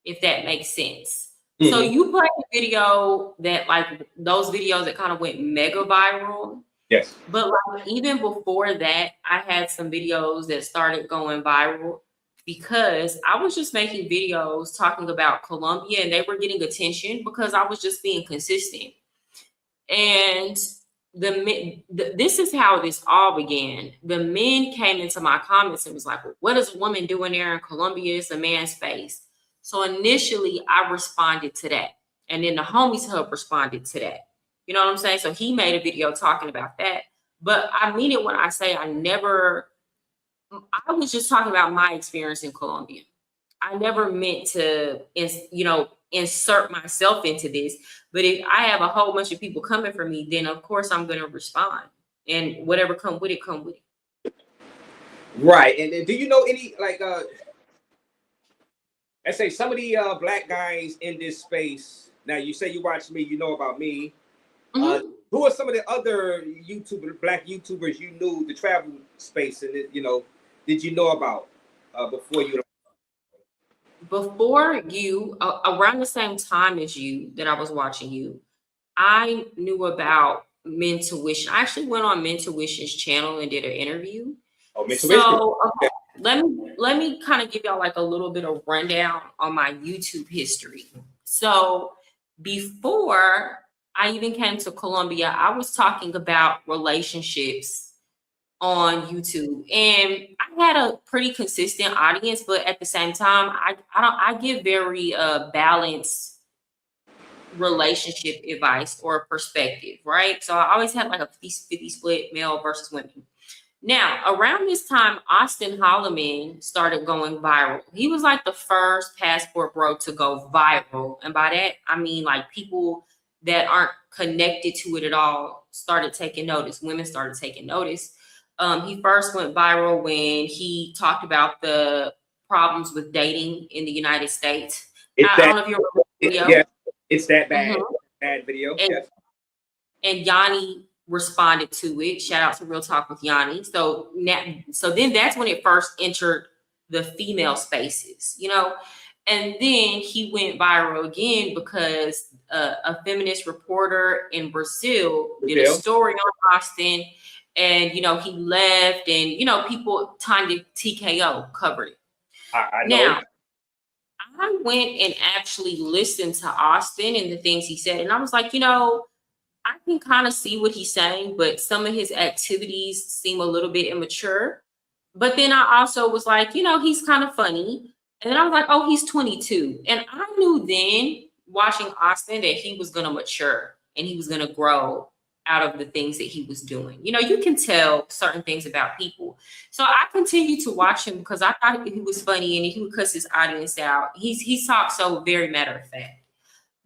if that makes sense. Mm-hmm. So you played a video that like those videos that kind of went mega viral. Yes. But like even before that, I had some videos that started going viral because I was just making videos talking about Colombia and they were getting attention because I was just being consistent. And this is how this all began. The men came into my comments and was like, well, what is a woman doing there in Colombia? It's a man's face. So initially I responded to that. And then the homies hub responded to that. You know what I'm saying? So he made a video talking about that. But I mean it when I say I was just talking about my experience in Colombia. I never meant to, insert myself into this. But if I have a whole bunch of people coming for me, then of course I'm going to respond. And whatever come with it. Right. And do you know any, like, let's say some of the black guys in this space, now you say you watch me, you know about me. Mm-hmm. Who are some of the other black YouTubers you knew the travel space and did you know about before you? Before you, around the same time as you that I was watching you, I knew about Mentuition. I actually went on Mentuition's channel and did an interview. Oh, Mentuition. So let me kind of give y'all like a little bit of rundown on my YouTube history. So before I even came to Colombia, I was talking about relationships on YouTube, and I had a pretty consistent audience, but at the same time, I give very balanced relationship advice or perspective, right? So I always had like a 50-50 split, male versus women. Now, around this time, Austin Holloman started going viral. He was like the first passport bro to go viral. And by that, I mean like people that aren't connected to it at all started taking notice. Women started taking notice. He first went viral when he talked about the problems with dating in the United States. I don't know if you remember the video. Yeah, it's that bad. Mhm. Bad video. And, Yes. and Yanni responded to it. Shout out to Real Talk with Yanni. So then that's when it first entered the female spaces, you know. And then he went viral again because a feminist reporter in Brazil did a story on Austin, and you know he left, and you know people timed it. TKO covered it. I know. Now, I went and actually listened to Austin and the things he said, and I was like, you know, I can kind of see what he's saying, but some of his activities seem a little bit immature. But then I also was like, you know, he's kind of funny. And then I was like, oh, he's 22. And I knew then watching Austin that he was going to mature and he was going to grow out of the things that he was doing. You know, you can tell certain things about people. So I continued to watch him because I thought he was funny and he would cuss his audience out. He talked so very matter of fact.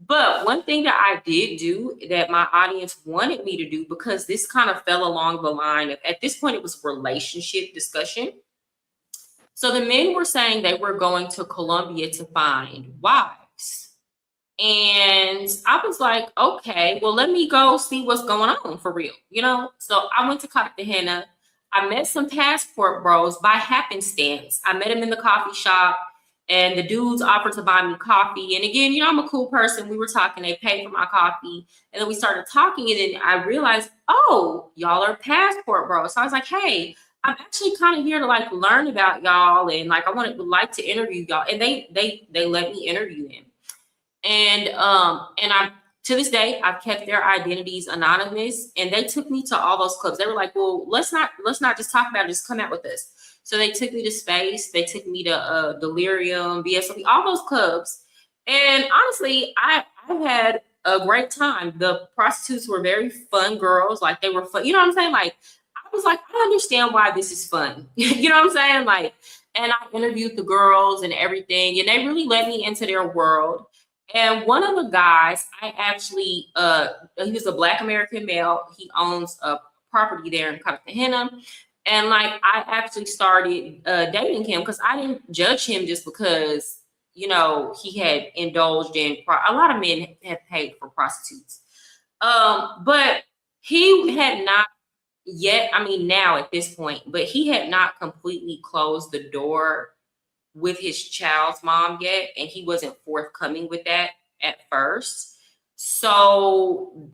But one thing that I did do that my audience wanted me to do, because this kind of fell along the line of, at this point, it was relationship discussion. So the men were saying they were going to Colombia to find wives. And I was like, okay, well, let me go see what's going on for real, you know? So I went to Cartagena. I met some passport bros by happenstance. I met him in the coffee shop. And the dudes offered to buy me coffee. And again, you know, I'm a cool person. We were talking, they paid for my coffee. And then we started talking. And then I realized, oh, y'all are passport bros. So I was like, hey, I'm actually kind of here to like learn about y'all. And like, would like to interview y'all. And they let me interview them. And I, to this day, I've kept their identities anonymous. And they took me to all those clubs. They were like, well, let's not just talk about it. Just come out with us. So they took me to Space. They took me to Delirium, BSOP, all those clubs. And honestly, I had a great time. The prostitutes were very fun girls. Like they were fun. You know what I'm saying? Like I was like, I understand why this is fun. You know what I'm saying? Like, and I interviewed the girls and everything, and they really let me into their world. And one of the guys, I actually, he was a Black American male. He owns a property there in Cartagena. And like, I actually started dating him because I didn't judge him just because, you know, he had indulged in, a lot of men have paid for prostitutes. But he had not yet, I mean, now at this point, but he had not completely closed the door with his child's mom yet. And he wasn't forthcoming with that at first. So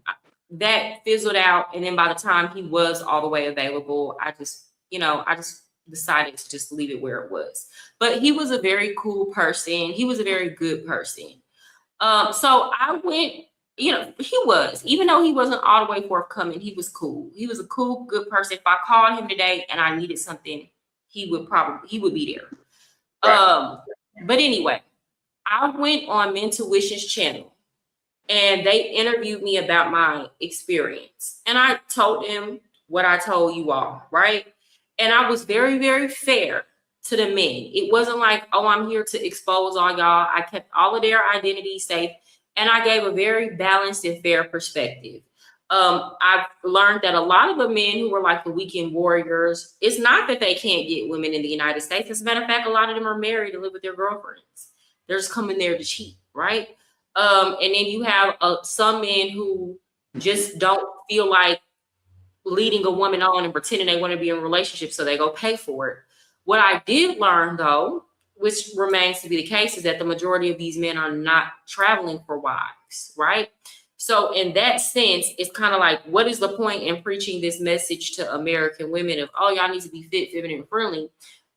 that fizzled out. And then by the time he was all the way available, I just decided to just leave it where it was. But he was a very cool person. He was a very good person. So I went, you know, he was, even though he wasn't all the way forthcoming, he was cool. He was a cool, good person. If I called him today and I needed something, he would be there. Right. But anyway, I went on Mentuition's channel. And they interviewed me about my experience. And I told them what I told you all, right? And I was very, very fair to the men. It wasn't like, oh, I'm here to expose all y'all. I kept all of their identities safe. And I gave a very balanced and fair perspective. I've learned that a lot of the men who were like the weekend warriors, it's not that they can't get women in the United States. As a matter of fact, a lot of them are married and live with their girlfriends. They're just coming there to cheat, right? And then you have some men who just don't feel like leading a woman on and pretending they want to be in a relationship, so they go pay for it. What I did learn, though, which remains to be the case, is that the majority of these men are not traveling for wives, right? So in that sense, it's kind of like, what is the point in preaching this message to American women of, oh, y'all need to be fit, feminine, and friendly,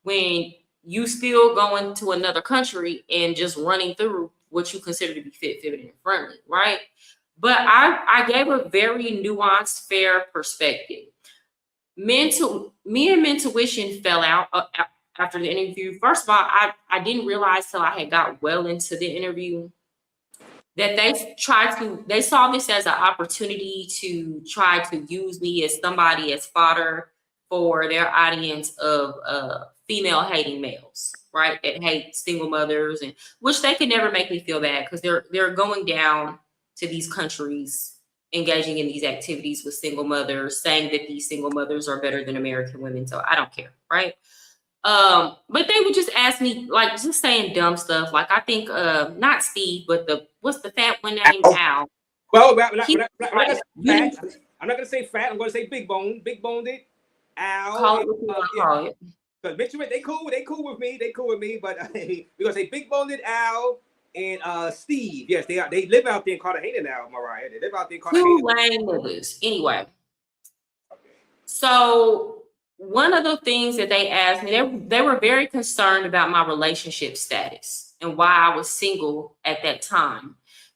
when you still going to another country and just running through what you consider to be fit, feminine, and friendly, right? But I gave a very nuanced, fair perspective. Me and Mentuition fell out after the interview. First of all, I didn't realize till I had got well into the interview that they saw this as an opportunity to try to use me as somebody as fodder for their audience of female hating males, right? That hate single mothers, and which they could never make me feel bad because they're going down to these countries, engaging in these activities with single mothers, saying that these single mothers are better than American women. So I don't care, right? But they would just ask me, like, just saying dumb stuff. Like, I think not Steve, but what's the fat one named Al? Well, I'm not gonna say fat. I'm gonna say big bone. Big boned it. Al. Call it what you want to call it. Because Mitchell, they cool with me. They cool with me. But we're gonna say big boned Al and Steve. Yes, they are. They live out there in Cartagena now, Mariah. They live out there in Cartagena. Two lame mothers. Anyway. So one of the things that they asked me, they were very concerned about my relationship status and why I was single at that time.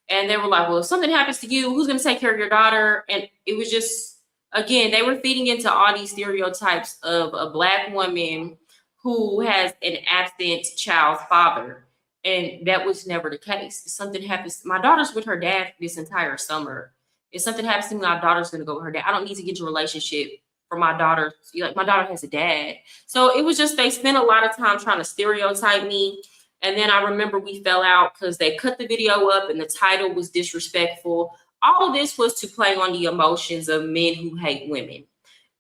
And they were like, well, if something happens to you, who's going to take care of your daughter? And it was just, again, they were feeding into all these stereotypes of a Black woman who has an absent child's father. And that was never the case. If something happens, my daughter's with her dad this entire summer. If something happens to me, my daughter's going to go with her dad. I don't need to get into a relationship for my daughter. Like, my daughter has a dad. So it was just, they spent a lot of time trying to stereotype me. And then I remember we fell out because they cut the video up and the title was disrespectful. All of this was to play on the emotions of men who hate women.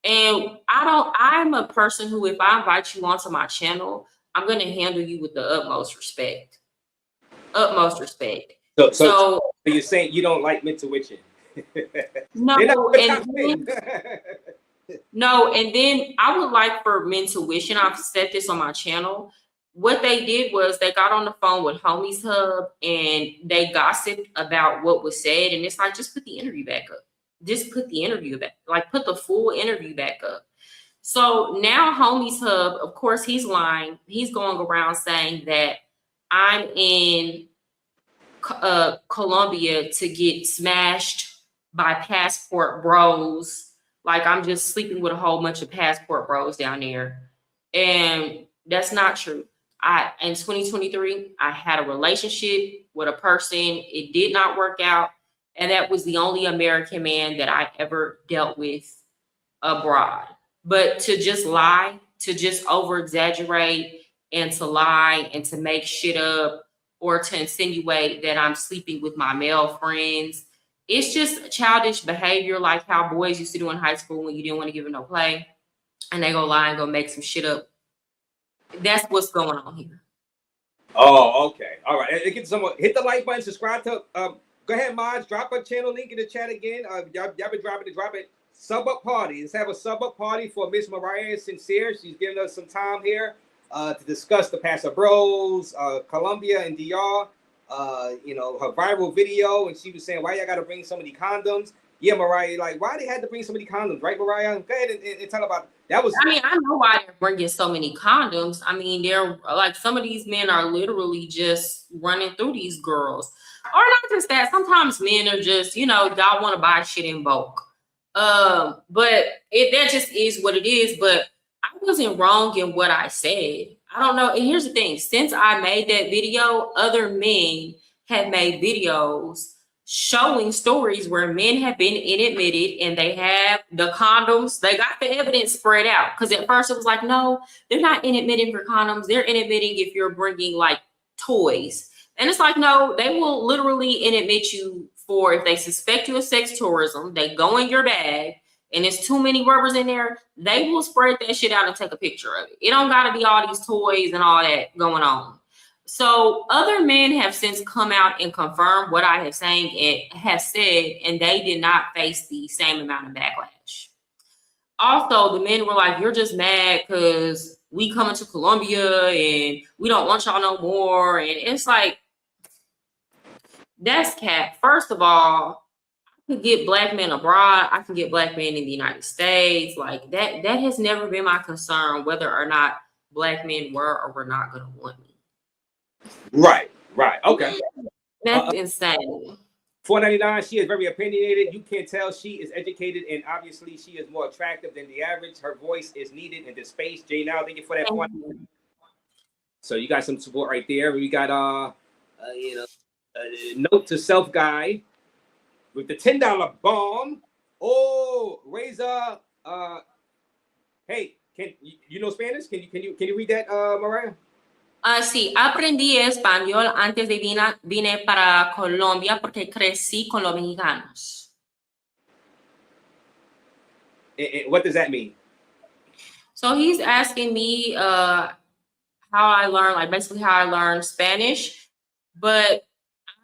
And I'm a person who, if I invite you onto my channel, I'm going to handle you with the utmost respect. Utmost respect. So you're saying you don't like mental witching? No, and then I would like for men to wish, and I've said this on my channel. What they did was they got on the phone with Homies Hub and they gossiped about what was said. And it's like, just put the interview back up. Just put the interview back, like put the full interview back up. So now Homies Hub, of course, he's lying. He's going around saying that I'm in Colombia to get smashed by passport bros. Like, I'm just sleeping with a whole bunch of passport bros down there. And that's not true. In 2023, I had a relationship with a person. It did not work out. And that was the only American man that I ever dealt with abroad. But to just lie, to just over exaggerate and to lie and to make shit up or to insinuate that I'm sleeping with my male friends, it's just childish behavior, like how boys used to do in high school when you didn't want to give them no play and they go lie and go make some shit up. That's what's going on here. Oh, okay. All right. Hit the like button, subscribe to go ahead, Mods, drop a channel link in the chat again. Y'all been drop it. Sub up party. Let's have a sub up party for Miss Mariah Sincere. She's giving us some time here to discuss the Paso Bros, Colombia and DR. Her viral video, and she was saying, why y'all got to bring so many condoms? Yeah, Mariah, like, why they had to bring so many condoms, right, Mariah? Go ahead and tell about that. I know why they're bringing so many condoms. I mean, they're like, some of these men are literally just running through these girls. Or not just that, sometimes men are just, y'all want to buy shit in bulk. But that just is what it is. But I wasn't wrong in what I said. I don't know. And here's the thing. Since I made that video, other men have made videos showing stories where men have been inadmitted and they have the condoms. They got the evidence spread out. Because at first it was like, no, they're not inadmitting for condoms. They're inadmitting if you're bringing like toys. And it's like, no, they will literally inadmit you for if they suspect you of sex tourism. They go in your bag and there's too many rubbers in there, they will spread that shit out and take a picture of it. It don't gotta be all these toys and all that going on. So other men have since come out and confirmed what I have said, and they did not face the same amount of backlash. Also, the men were like, you're just mad because we coming to Colombia and we don't want y'all no more. And it's like, that's cap. First of all, I can get Black men abroad. I can get Black men in the United States. Like that has never been my concern, whether or not Black men were or were not going to want me. Right. Okay. That's insane. $4.99. She is very opinionated. You can tell she is educated, and obviously she is more attractive than the average. Her voice is needed in this space. Jay, now thank you for that point. So you got some support right there. We got a note to self guy with the $10 bomb. Oh, Raze Hey, can you know Spanish? Can you read that, Mariah? Sí, aprendí español antes de vine para Colombia porque crecí con los mexicanos. What does that mean? So he's asking me how I learned, like basically how I learned Spanish. But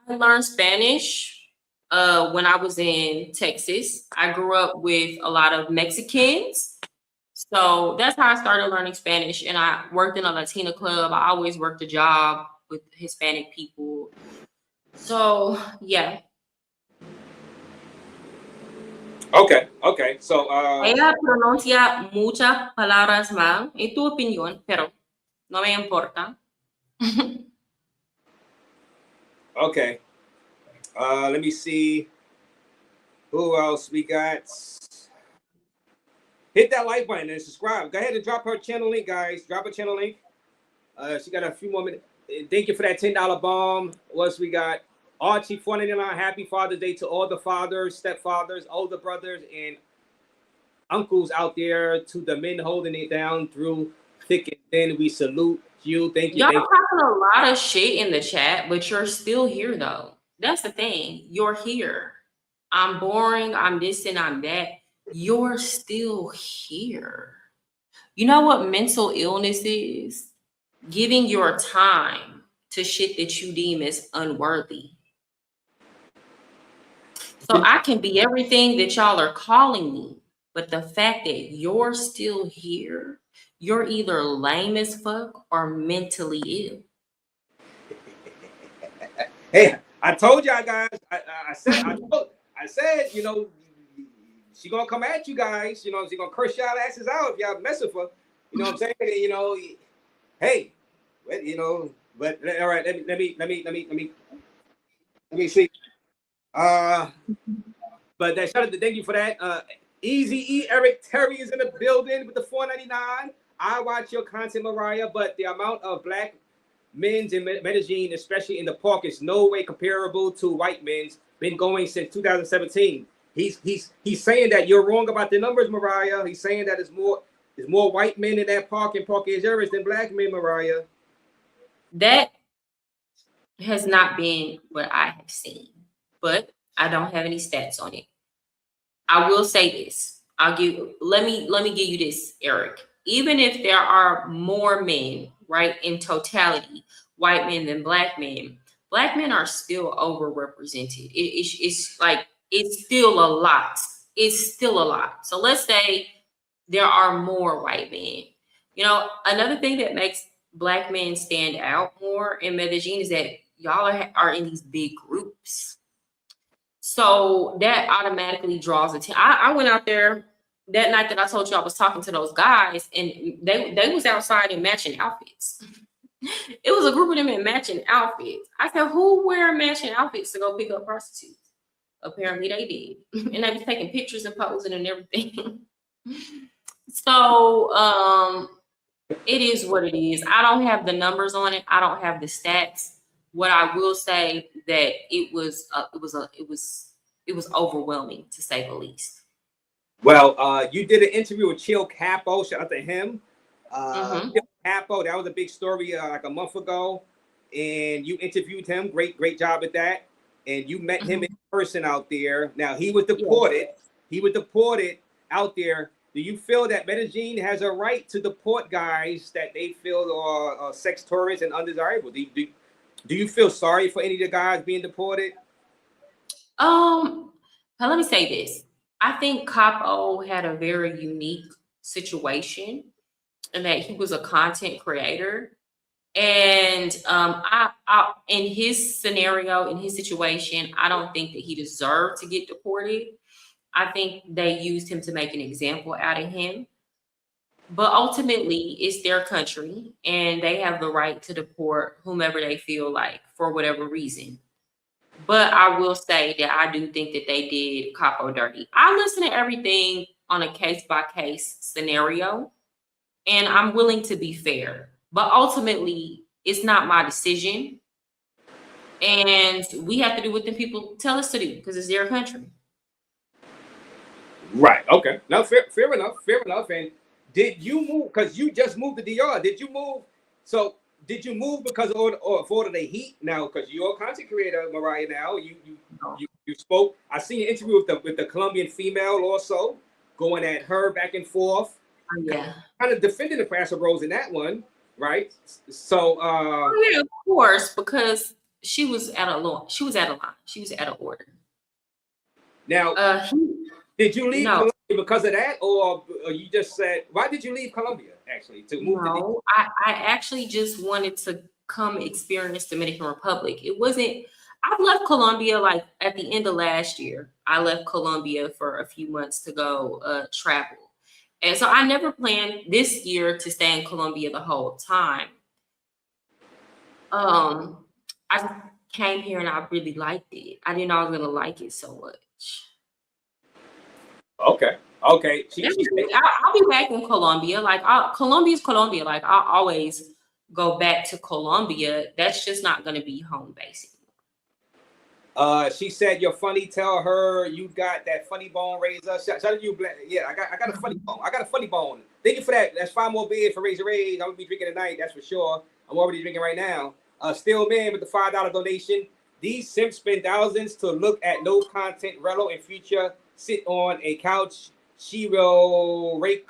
I learned Spanish when I was in Texas. I grew up with a lot of Mexicans. So that's how I started learning Spanish. And I worked in a Latina club. I always worked a job with Hispanic people. So yeah. Okay. So Ella pronuncia muchas palabras mal, en tu opinión, pero no me importa. okay. Let me see who else we got. Hit that like button and subscribe. Go ahead and drop her channel link, guys. Drop her channel link. She got a few more minutes. Thank you for that $10 bomb. What else we got? Archie 499. Happy Father's Day to all the fathers, stepfathers, older brothers, and uncles out there. To the men holding it down through thick and thin, we salute you. Thank you. Y'all Thank you. talking a lot of shit in the chat, but you're still here though. That's the thing. You're here. I'm boring. I'm this and I'm that. You're still here. You know what mental illness is? Giving your time to shit that you deem as unworthy. So I can be everything that y'all are calling me, but the fact that you're still here, you're either lame as fuck or mentally ill. Hey, I told y'all guys. I said, you know, she gonna come at you guys. You know, she gonna curse y'all asses out if y'all mess with her. You know what I'm saying? You know, hey, you know. But all right, let me see. But that shout out to thank you for that. Easy E Eric Terry is in the building with the $4.99. I watch your content, Mariah, but the amount of black men's in Medellín, especially in the park, is no way comparable to white men's. Been going since 2017. He's saying that you're wrong about the numbers, Mariah. He's saying that there's more white men in that park and parkage areas than black men, Mariah. That has not been what I have seen, but I don't have any stats on it. I will say this. Let me give you this, Eric. Even if there are more men, right, in totality, white men than black men are still overrepresented. It's like, it's still a lot. It's still a lot. So let's say there are more white men. You know, another thing that makes black men stand out more in Medellín is that y'all are in these big groups. So that automatically draws attention. I went out there that night that I told you I was talking to those guys, and they was outside in matching outfits. It was a group of them in matching outfits. I said, who wear matching outfits to go pick up prostitutes? Apparently they did. And they was taking pictures and posing and everything. So it is what it is. I don't have the numbers on it. I don't have the stats. What I will say that it was overwhelming, to say the least. Well, you did an interview with Chill Capo. Shout out to him. Chill Capo, that was a big story like a month ago, and you interviewed him. Great job at that. And you met him in person out there. Now he was deported. Yeah. He was deported out there. Do you feel that Medellín has a right to deport guys that they feel are sex tourists and undesirable? Do you feel sorry for any of the guys being deported? Now let me say this. I think Capo had a very unique situation in that he was a content creator. And I in his scenario, in his situation, I don't think that he deserved to get deported. I think they used him to make an example out of him. But ultimately, it's their country, and they have the right to deport whomever they feel like for whatever reason. But I will say that I do think that they did Capo dirty. I listen to everything on a case-by-case scenario, and I'm willing to be fair. But ultimately, it's not my decision. And we have to do what the people tell us to do because it's their country. Right. Okay. No, fair enough. And Did you move? Because you just moved to DR. Did you move? So did you move because of all of the heat now? Because you're a content creator, Mariah. Now you spoke. I seen an interview with the Colombian female also going at her back and forth. Yeah. Kind of defending the Pastor Rose in that one, right? So yeah, of course, because she was at a line. She was at an order. Now, did you leave no. Colombia because of that, or you just said, why did you leave Colombia actually to move No, I actually just wanted to come experience Dominican Republic. It wasn't. I've left Colombia like at the end of last year. I left Colombia for a few months to go travel. And so I never planned this year to stay in Colombia the whole time. I came here and I really liked it. I didn't know I was gonna like it so much. Okay. I'll be back in Colombia. Like Colombia's Colombia. Like I'll always go back to Colombia. That's just not gonna be home base. She said you're funny. Tell her you got that funny bone, Razor. Shout out to you, Black. Yeah, I got a funny bone. I got a funny bone. Thank you for that. That's 5 more beers for Raze. I'm gonna be drinking tonight. That's for sure. I'm already drinking right now. Still man with the $5 donation. These simps spend thousands to look at no content Rello in future. Sit on a couch. She will rake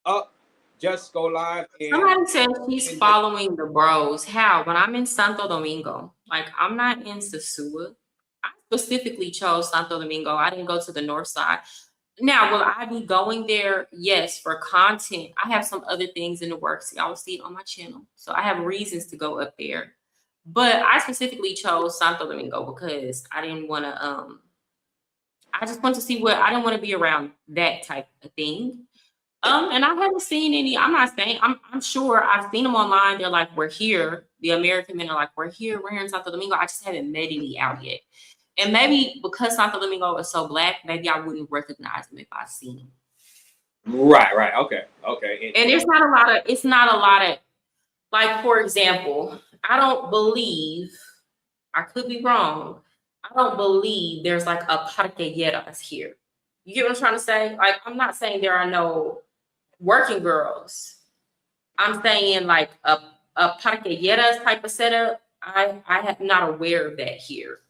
up. Just go live. Somebody said she's following the bros. How? When I'm in Santo Domingo, like I'm not in Sosúa. I specifically chose Santo Domingo. I didn't go to the north side. Now, will I be going there? Yes, for content. I have some other things in the works. Y'all will see it on my channel. So I have reasons to go up there. But I specifically chose Santo Domingo because I didn't want to, I just want to see I didn't want to be around that type of thing. And I haven't seen any, I'm not saying, I'm sure I've seen them online. They're like, we're here. The American men are like, we're here in Santo Domingo. I just haven't met any out yet. And maybe because Santo Domingo is so black, maybe I wouldn't recognize them if I seen them. Right. Okay. And it's not a lot of, like, for example, I don't believe, I could be wrong, I don't believe there's like a parquilleras here. You get what I'm trying to say? Like, I'm not saying there are no working girls. I'm saying like a parquilleras type of setup. I am not aware of that here.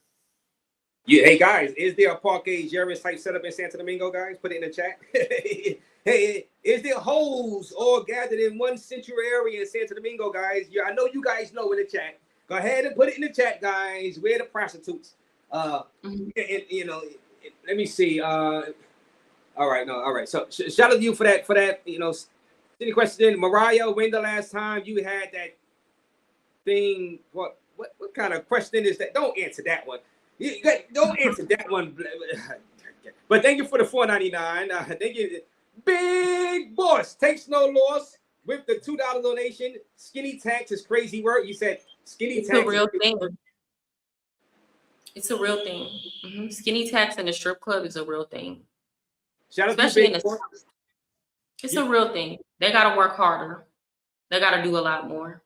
Yeah, hey guys, is there a parquilleras type setup in Santo Domingo, guys? Put it in the chat. Hey, is there hoes all gathered in one central area in Santo Domingo, guys? Yeah, I know you guys know in the chat. Go ahead and put it in the chat, guys. Where the prostitutes? Let me see. All right. So shout out to you for that. Any question, Mariah? When the last time you had that thing? What kind of question is that? Don't answer that one. Don't answer that one. But thank you for the $4.99. Thank you, Big Boss. Takes no loss with the $2 donation. Skinny tax is crazy work. You said skinny tax. It's a real thing. It's a real thing. Mm-hmm. Skinny tax in the strip club is a real thing. Shout out especially to Big Boss. It's a real thing. They gotta work harder. They gotta do a lot more.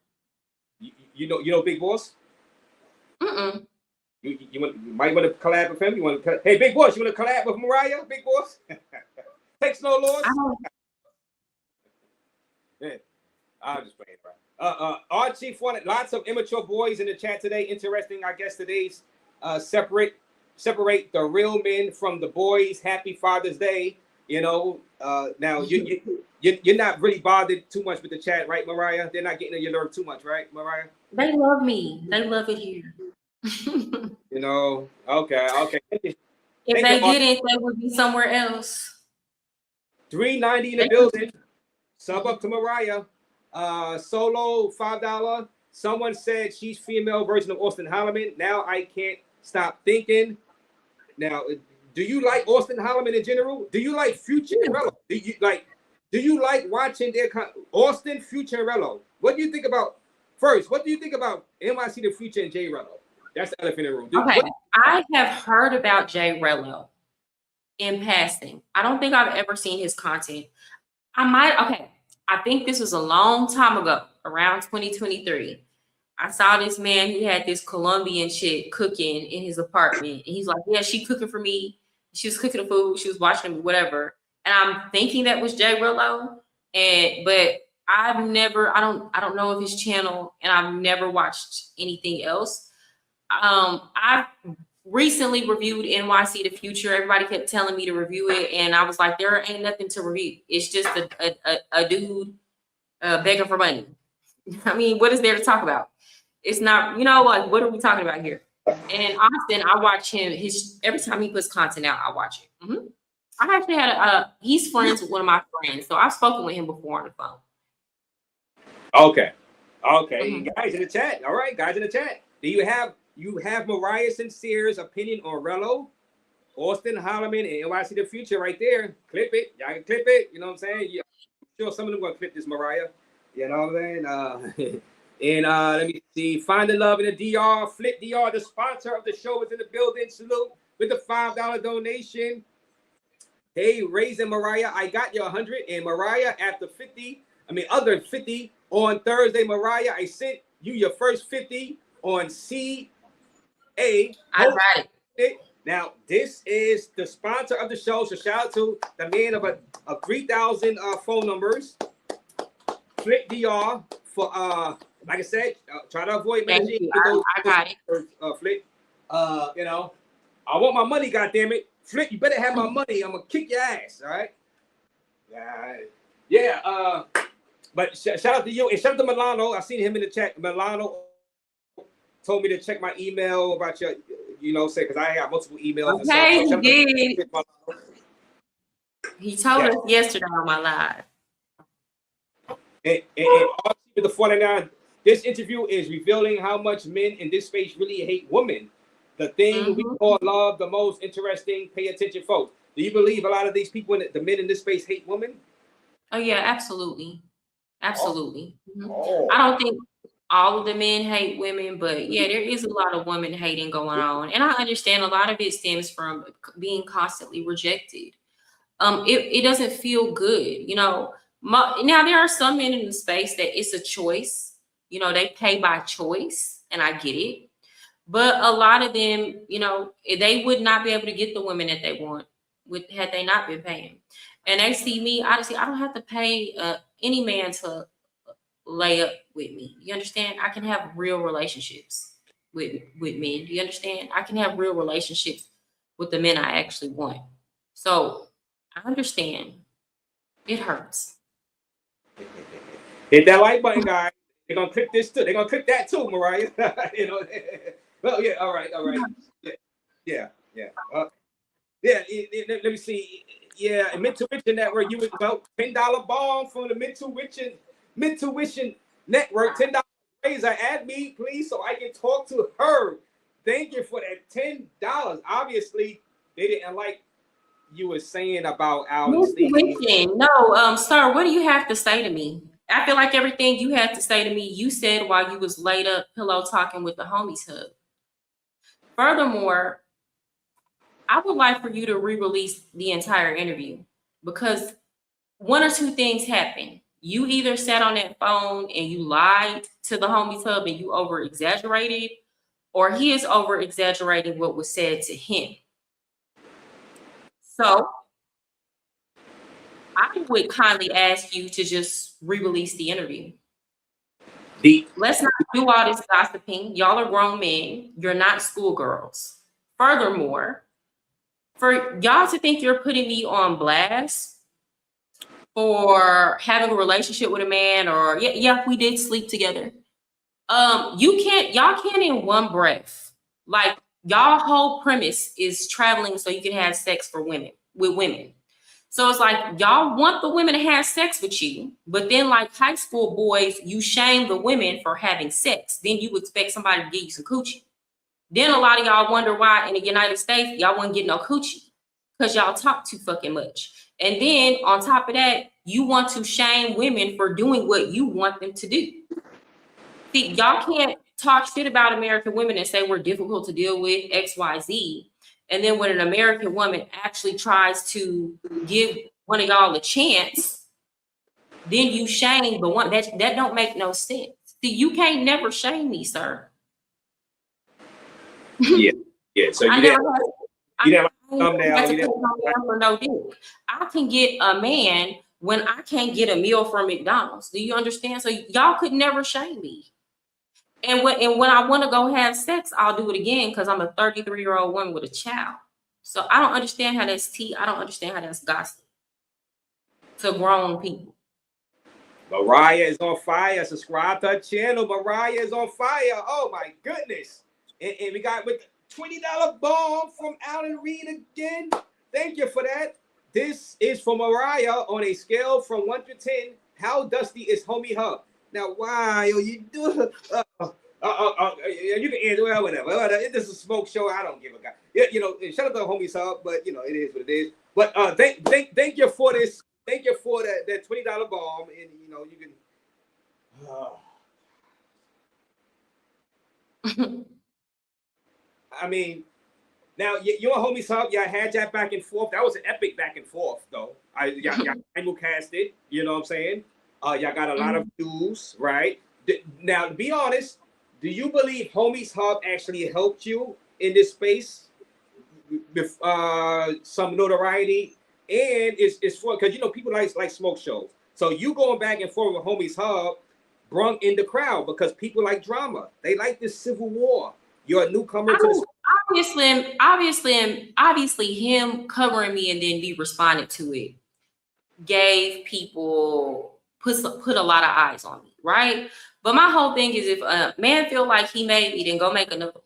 You know Big Boss? Mm-mm. You might want to collab with him. Hey, Big Boss, you want to collab with Mariah? Big Boss? Takes no loss. Yeah, I'll just play it, bro. Archie wanted lots of immature boys in the chat today. Interesting, I guess today's separate the real men from the boys. Happy Father's Day. Now you're not really bothered too much with the chat, right, Mariah? They're not getting on your nerve too much, right, Mariah? They love me. They love it here. Okay. If they didn't, they would be somewhere else. $3.90 in the building. Sub up to Mariah. Solo $5. Someone said she's female version of Austin Holloman. Now I can't stop thinking. Now, do you like Austin Holloman in general? Do you like Future and Rello? Do you like watching their Austin, Future, and Rello? What do you think about NYC, the Future, and J Rello? That's the elephant in the room. Okay, I have heard about J Rello in passing. I don't think I've ever seen his content. I think this was a long time ago, around 2023. I saw this man, he had this Colombian chick cooking in his apartment. And he's like, yeah, she cooking for me. She was cooking the food. She was watching me, whatever. And I'm thinking that was J Rello. but I don't know of his channel, and I've never watched anything else. I've recently reviewed NYC The Future. Everybody kept telling me to review it, and I was like, there ain't nothing to review. It's just a dude begging for money. I mean, what is there to talk about? It's not, like, what are we talking about here? And Austin, I watch him. Every time he puts content out, I watch it. Mm-hmm. I actually had he's friends with one of my friends, so I've spoken with him before on the phone. Okay. Mm-hmm. Guys in the chat. All right, guys in the chat. Do you have Mariah Sincere's opinion on Rello, Austin Holloman, and NYC The Future right there? Clip it. Y'all can clip it. You know what I'm saying? Yeah, I'm sure some of them gonna clip this, Mariah. You know what I'm saying? And let me see. Find the love in the DR. Flip DR, the sponsor of the show, is in the building. Salute with the $5 donation. Hey, Raze and Mariah, I got you 100. And Mariah, after 50, other 50 on Thursday, Mariah, I sent you your first 50 on CA. I got it. Now, this is the sponsor of the show. So shout out to the man of 3,000 phone numbers. Flip DR for like I said, try to avoid messaging. I got it. Flip. I want my money, goddammit. Flip, you better have my money. I'm gonna kick your ass, all right? Yeah. But shout out to you and shout out to Milano. I seen him in the chat. Milano told me to check my email about your, say because I got multiple emails. Okay, and stuff. So he did. He told us yesterday on my live. And with the 49, this interview is revealing how much men in this space really hate women. The thing we call love, the most interesting. Pay attention, folks. Do you believe a lot of these people, the men in this space, hate women? Oh yeah, absolutely. Mm-hmm. I don't think all of the men hate women, but yeah, there is a lot of women hating going on, and I understand a lot of it stems from being constantly rejected. It doesn't feel good, now there are some men in the space that it's a choice, they pay by choice, and I get it. But a lot of them, they would not be able to get the women that they want had they not been paying. And they see me, honestly, I don't have to pay any man to lay up with me. You understand? I can have real relationships with men. Do you understand? I can have real relationships with the men I actually want. So I understand. It hurts. Hit that like button, guys. They're gonna click this too. They're gonna click that too, Mariah. Well, yeah, all right. Yeah. Let me see. Yeah, Mid-Tuition Network. You was about $10 bomb from the Mid-Tuition Network. $10 Raze. Add me, please, so I can talk to her. Thank you for that $10. Obviously, they didn't like you were saying about our Mid-Tuition. No, sir. What do you have to say to me? I feel like everything you had to say to me, you said while you was laid up, pillow talking with the homies hub. Furthermore, I would like for you to re-release the entire interview because one or two things happen. You either sat on that phone and you lied to the homies hub and you over-exaggerated, or he is over-exaggerating what was said to him. So I would kindly ask you to just re-release the interview. Let's not do all this gossiping. Y'all are grown men. You're not schoolgirls. Furthermore, for y'all to think you're putting me on blast for having a relationship with a man, or yeah, we did sleep together. Y'all can't in one breath. Like, y'all whole premise is traveling so you can have sex with women. So it's like y'all want the women to have sex with you, but then like high school boys, you shame the women for having sex. Then you expect somebody to give you some coochie. Then a lot of y'all wonder why in the United States, y'all wouldn't get no coochie because y'all talk too fucking much. And then on top of that, you want to shame women for doing what you want them to do. See, y'all can't talk shit about American women and say we're difficult to deal with, X, Y, Z. And then when an American woman actually tries to give one of y'all a chance, then you shame the one. That don't make no sense. See, you can't never shame me, sir. Yeah. So you didn't for no dick. I can get a man when I can't get a meal from McDonald's. Do you understand? So y'all could never shame me. And when I want to go have sex, I'll do it again because I'm a 33-year-old woman with a child. So I don't understand how that's tea. I don't understand how that's gossip to grown people. Mariah is on fire. Subscribe to her channel. Mariah is on fire. Oh my goodness. And we got with $20 bomb from Alan Reed again. Thank you for that. This is for Mariah on a scale from 1 to 10. How dusty is Homie Hub? Now, why you do? You can answer well, whatever. This is a smoke show. I don't give a god. You know, shout out to Homie Hub, but you know it is what it is. But thank you for this. Thank you for that $20 bomb, and you know you can. I mean, now you and Homie Hub, y'all had that back and forth. That was an epic back and forth, though. Y'all cast it. You know what I'm saying? Y'all got a lot of views, right? Now, to be honest, do you believe Homie's Hub actually helped you in this space with some notoriety? And it's for because you know people like smoke shows. So you going back and forth with Homie's Hub brung in the crowd because people like drama. They like this civil war. You're a newcomer to the obviously him covering me and then me responding to it gave people put a lot of eyes on me, right? But my whole thing is if a man feel like he made me, then go make another one.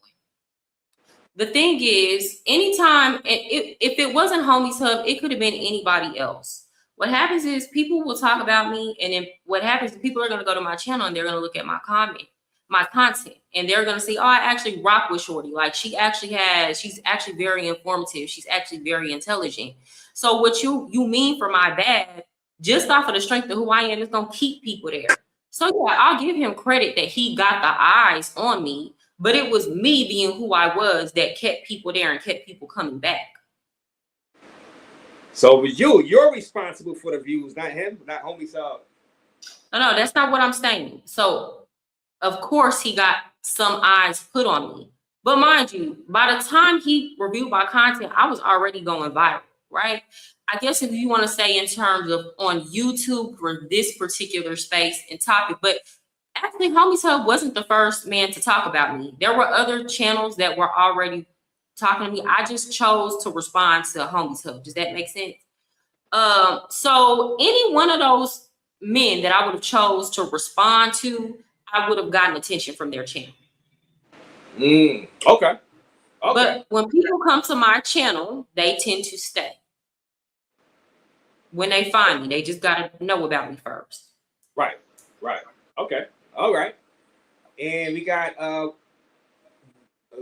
The thing is, anytime, if it wasn't Homie's Hub, it could have been anybody else. What happens is people will talk about me, and then what happens is people are going to go to my channel and they're going to look at my content, and they're going to say, oh, I actually rock with Shorty. Like she's actually very informative. She's actually very intelligent. So what you mean for my bad, just off of the strength of who I am, is going to keep people there. So yeah, I'll give him credit that he got the eyes on me, but it was me being who I was that kept people there and kept people coming back. So it was you're responsible for the views, not him, not Homie's Hub. No, that's not what I'm saying. So of course he got some eyes put on me. But mind you, by the time he reviewed my content, I was already going viral, right? I guess if you want to say in terms of on YouTube for this particular space and topic, but actually Homie's Hub wasn't the first man to talk about me. There were other channels that were already talking to me. I just chose to respond to Homie's Hub. Does that make sense? So any one of those men that I would have chose to respond to, I would have gotten attention from their channel. Okay. But when people come to my channel, they tend to stay. When they find me, they just got to know about me first. Right. Okay. All right. And we got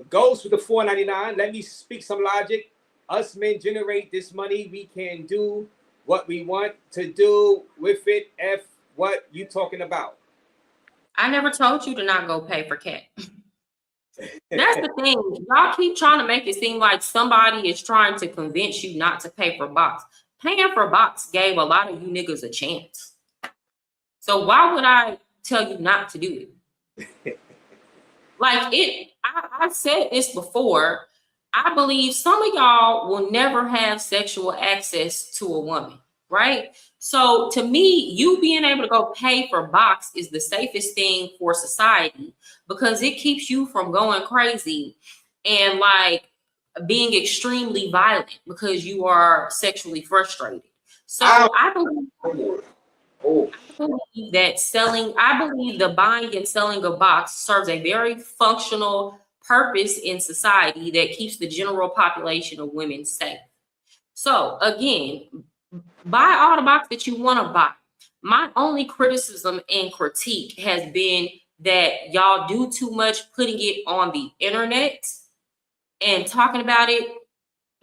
Ghost with the $4.99. Let me speak some logic. Us men generate this money. We can do what we want to do with it. F what you talking about? I never told you to not go pay for cat. That's the thing. Y'all keep trying to make it seem like somebody is trying to convince you not to pay for box. Paying for box gave a lot of you niggas a chance. So why would I tell you not to do it? I said this before. I believe some of y'all will never have sexual access to a woman, right? So to me, you being able to go pay for box is the safest thing for society because it keeps you from going crazy and like being extremely violent because you are sexually frustrated. So I believe the buying and selling of box serves a very functional purpose in society that keeps the general population of women safe. So again, buy all the box that you want to buy. My only criticism and critique has been that y'all do too much putting it on the internet and talking about it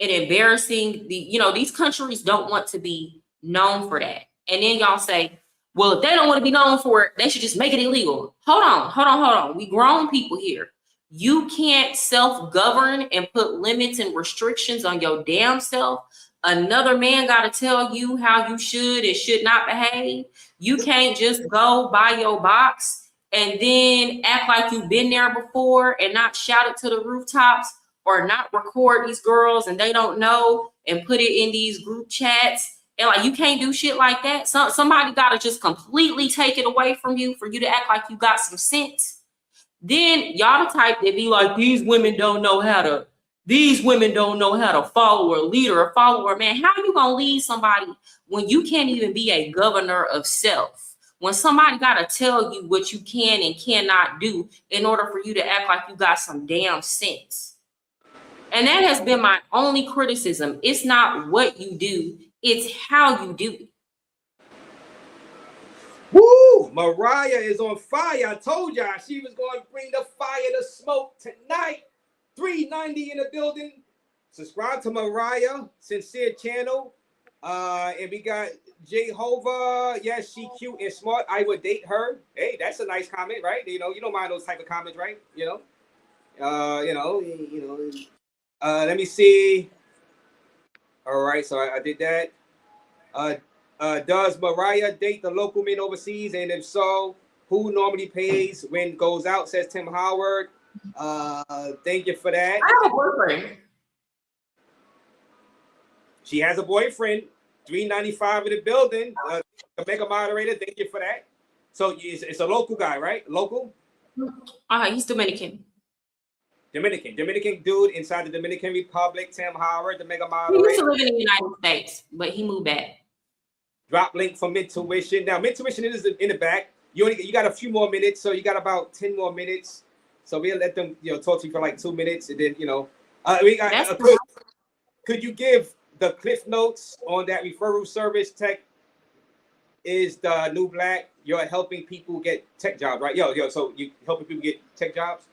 and embarrassing these countries don't want to be known for that. And then y'all say, well, if they don't want to be known for it, they should just make it illegal. Hold on. We grown people here. You can't self-govern and put limits and restrictions on your damn self. Another man got to tell you how you should and should not behave. You can't just go buy your box and then act like you've been there before and not shout it to the rooftops or not record these girls and they don't know and put it in these group chats and like you can't do shit like that. Somebody gotta just completely take it away from you for you to act like you got some sense. Then y'all the type that be like, these women don't know how to follow a leader or follower. Man, how you gonna lead somebody when you can't even be a governor of self? When somebody gotta tell you what you can and cannot do in order for you to act like you got some damn sense. And that has been my only criticism. It's not what you do, it's how you do it. Woo! Mariah is on fire. I told y'all she was going to bring the fire to smoke tonight. 390 in the building. Subscribe to Mariah Sincere channel. And we got Jehovah. Yes, she cute and smart. I would date her. Hey, that's a nice comment, right? You don't mind those type of comments, right? Let me see. All right, so I did that. Does Mariah date the local men overseas? And if so, who normally pays when goes out? Says Tim Howard. Thank you for that. I have a boyfriend. She has a boyfriend. 395 in the building. The mega moderator. Thank you for that. So it's a local guy, right? Local. He's Dominican. Dominican dude inside the Dominican Republic. Tim Howard, the mega He moderator. used to live in the United States, but he moved back. Drop link for Mentuition. Now, Mentuition is in the back. You got a few more minutes, so you got about 10 more minutes. So we'll let them, talk to you for like 2 minutes, and then, we got. Could you give the cliff notes on that referral service? Tech is the new black. You're helping people get tech jobs, right? So you helping people get tech jobs?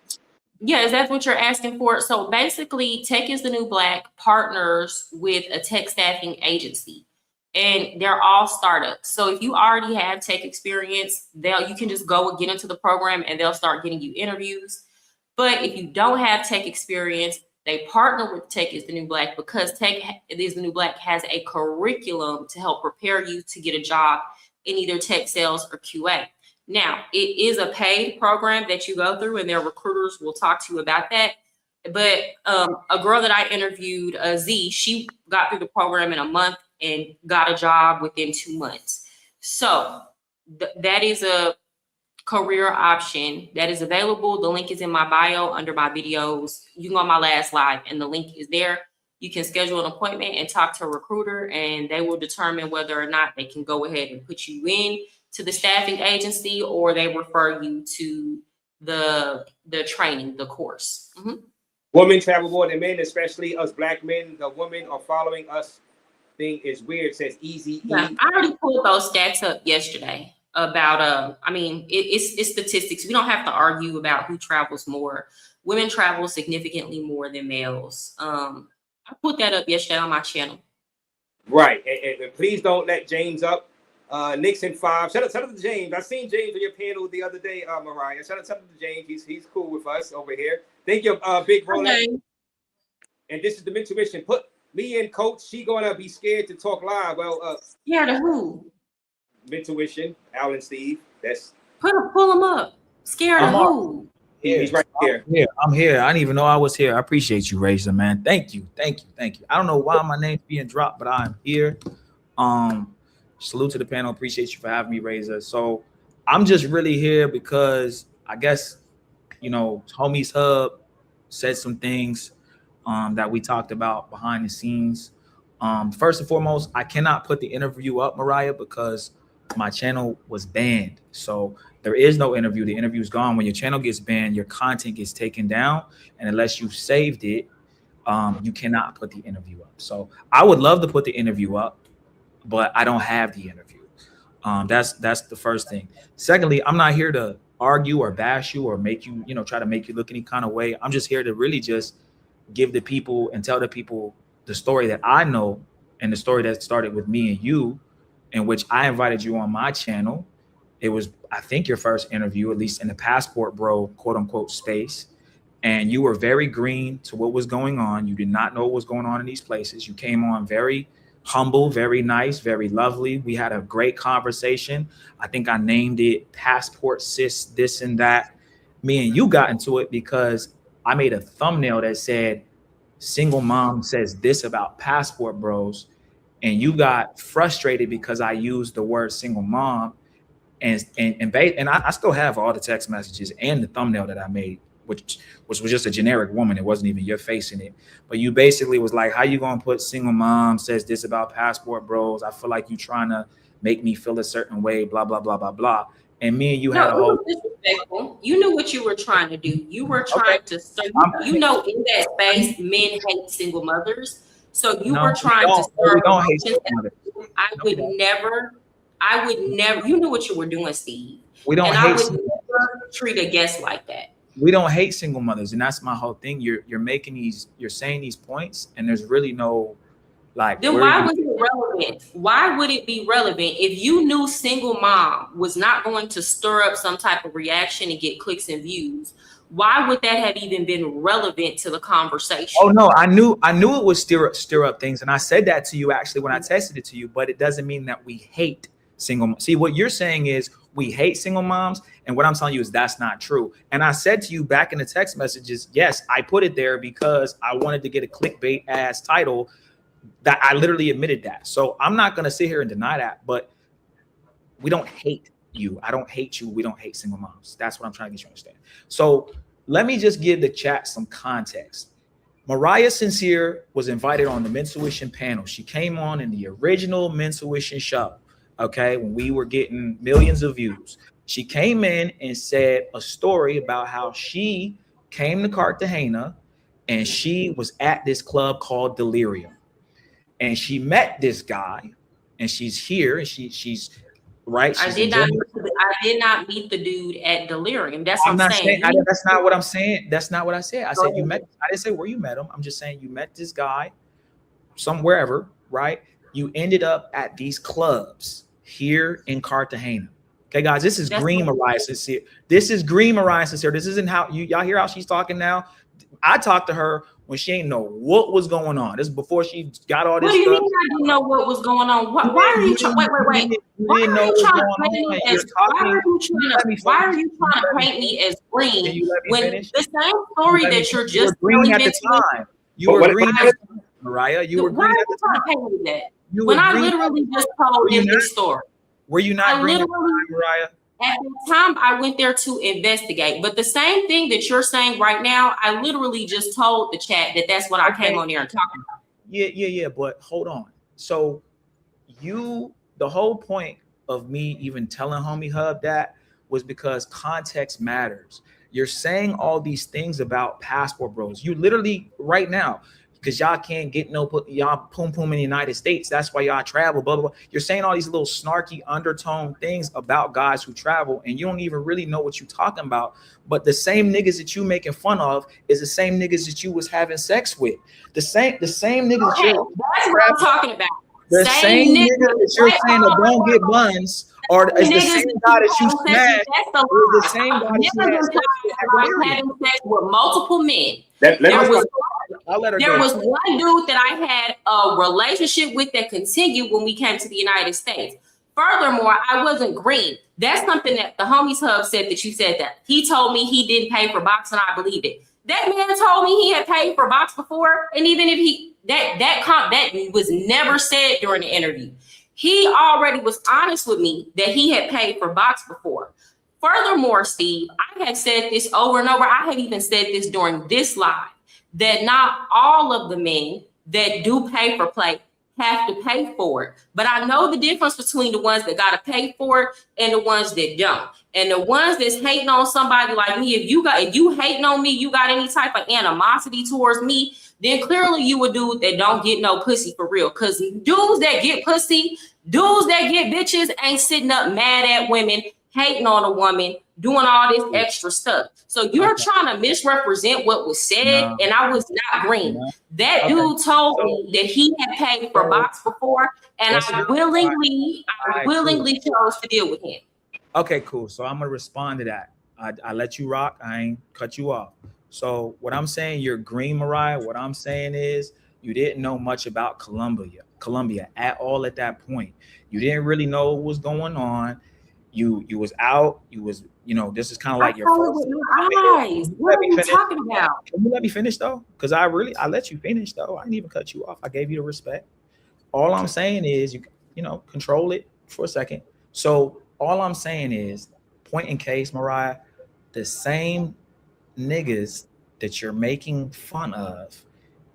Yeah, is that what you're asking for? So basically, Tech is the New Black partners with a tech staffing agency. And they're all startups. So if you already have tech experience, you can just go and get into the program and they'll start getting you interviews. But if you don't have tech experience, they partner with Tech is the New Black because Tech is the New Black has a curriculum to help prepare you to get a job in either tech sales or QA. Now, it is a paid program that you go through and their recruiters will talk to you about that. But a girl that I interviewed, Z, she got through the program in a month and got a job within 2 months. So that is a career option that is available. The link is in my bio under my videos. You can go on my last live and the link is there. You can schedule an appointment and talk to a recruiter and they will determine whether or not they can go ahead and put you in to the staffing agency or they refer you to the training, the course. Mm-hmm. Women travel more than men, especially us black men. The women are following us. Thing is weird. It says easy. Yeah, I already pulled those stats up yesterday about it's statistics. We don't have to argue about who travels more. Women travel significantly more than males. I put that up yesterday on my channel. Right. And please don't let James up. Nixon 5. Shout out to James. I seen James on your panel the other day, Mariah. Shout out to James. He's cool with us over here. Thank you, Big Rolex. Okay. And this is the Mentuition. Put me and Coach. She gonna be scared to talk live. Well, scared of who? Mentuition, Alan Steve. That's pull him up. Scared of who? He's right here. I'm here. I didn't even know I was here. I appreciate you, Raze, man. Thank you. I don't know why my name's being dropped, but I'm here. Salute to the panel. Appreciate you for having me, Razer. So I'm just really here because I guess, Homies Hub said some things that we talked about behind the scenes. First and foremost, I cannot put the interview up, Mariah, because my channel was banned. So there is no interview. The interview is gone. When your channel gets banned, your content gets taken down. And unless you saved it, you cannot put the interview up. So I would love to put the interview up, but I don't have the interview. That's the first thing. Secondly, I'm not here to argue or bash you or make you, try to make you look any kind of way. I'm just here to really just give the people and tell the people the story that I know and the story that started with me and you, in which I invited you on my channel. It was, I think, your first interview, at least in the Passport Bro, quote unquote, space. And you were very green to what was going on. You did not know what was going on in these places. You came on very humble, very nice, very lovely. We had a great conversation. I think I named it Passport Sis, this and that. Me and you got into it because I made a thumbnail that said, single mom says this about Passport Bros. and you got frustrated because I used the word single mom, and I still have all the text messages and the thumbnail that I made, which was just a generic woman. It wasn't even your face in it. But you basically was like, how you gonna put single mom says this about passport bros? I feel like you trying to make me feel a certain way, blah, blah, blah, blah, blah. And me and you had a whole... disrespectful. You knew what you were trying to do. You were trying to serve, you know, in that space, men hate single mothers. So you were trying to serve. I would never, you knew what you were doing, Steve. We don't and hate I would never treat a guest like that. We don't hate single mothers, and that's my whole thing. You're making these, you're saying these points, and there's really no, like. Then why was it relevant? Why would it be relevant if you knew single mom was not going to stir up some type of reaction and get clicks and views? Why would that have even been relevant to the conversation? Oh no, I knew it would stir up things, and I said that to you actually when I texted it to you. But it doesn't mean that we hate single. See, what you're saying is we hate single moms, and what I'm telling you is that's not true. And I said to you back in the text messages, yes, I put it there because I wanted to get a clickbait ass title. That I literally admitted that. So I'm not gonna sit here and deny that, but we don't hate you. I don't hate you. We don't hate single moms. That's what I'm trying to get you to understand. So let me just give the chat some context. Mariah Sincere was invited on the Mentuition panel. She came on in the original Mentuition show, okay, when we were getting millions of views. She came in and said a story about how she came to Cartagena and she was at this club called Delirium. And she met this guy, and she's here, and she's right. I did not meet the dude at Delirium. That's what I'm saying. That's not what I'm saying. That's not what I said. I said you met. I didn't say where you met him. I'm just saying you met this guy somewhere, right? You ended up at these clubs here in Cartagena. Okay, guys, this is Green Mariah Sincere. This is Green Mariah Sincere. This isn't how y'all hear how she's talking now. I talked to her when she ain't know what was going on. This is before she got all this stuff. What do you mean I didn't know what was going on? Why are you trying? Wait. Why are you trying to paint me as? Why are you trying to paint me as green when the same story that you're just green at the time? You were green at the time, Mariah. You were green at the time. Why are you trying to paint me that? When I literally just told him this story. Were you not green at the time, Mariah? At the time, I went there to investigate. But the same thing that you're saying right now, I literally just told the chat that that's what I came on there and talking about. Yeah. But hold on. So the whole point of me even telling Homie Hub that was because context matters. You're saying all these things about passport bros. You literally right now, because y'all can't get y'all poom in the United States. That's why y'all travel, blah, blah, blah. You're saying all these little snarky undertone things about guys who travel, and you don't even really know what you're talking about. But the same niggas that you making fun of is the same niggas that you was having sex with. The same niggas okay, that's what I'm talking about. The same niggas that you're saying that don't get buns, or it's the same guy that you smashed. That's the same guy that you having sex with multiple men. There was one dude that I had a relationship with that continued when we came to the United States. Furthermore, I wasn't green. That's something that the Homies Hub said that you said that. He told me he didn't pay for box, and I believed it. That man told me he had paid for box before, and even if that was never said during the interview. He already was honest with me that he had paid for box before. Furthermore, Steve, I had said this over and over. I had even said this during this live, that not all of the men that do pay for play have to pay for it. But I know the difference between the ones that got to pay for it and the ones that don't. And the ones that's hating on somebody like me, if you hating on me, you got any type of animosity towards me, then clearly you a dude that don't get no pussy for real. Because dudes that get pussy, dudes that get bitches ain't sitting up mad at women, hating on a woman, doing all this extra stuff. So you're trying to misrepresent what was said, and I was not green. That dude told me that he had paid for box before, and I willingly chose to deal with him. Okay, cool. So I'm gonna respond to that. I let you rock. I ain't cut you off. So what I'm saying, you're green, Mariah. What I'm saying is you didn't know much about Colombia at all at that point. You didn't really know what was going on. You was out. You was, this is kind of like your first. What are you talking about? Can you let me finish though? Because I let you finish though. I didn't even cut you off. I gave you the respect. all I'm saying is you know, control it for a second. So all I'm saying is, point in case, Mariah, the same niggas that you're making fun of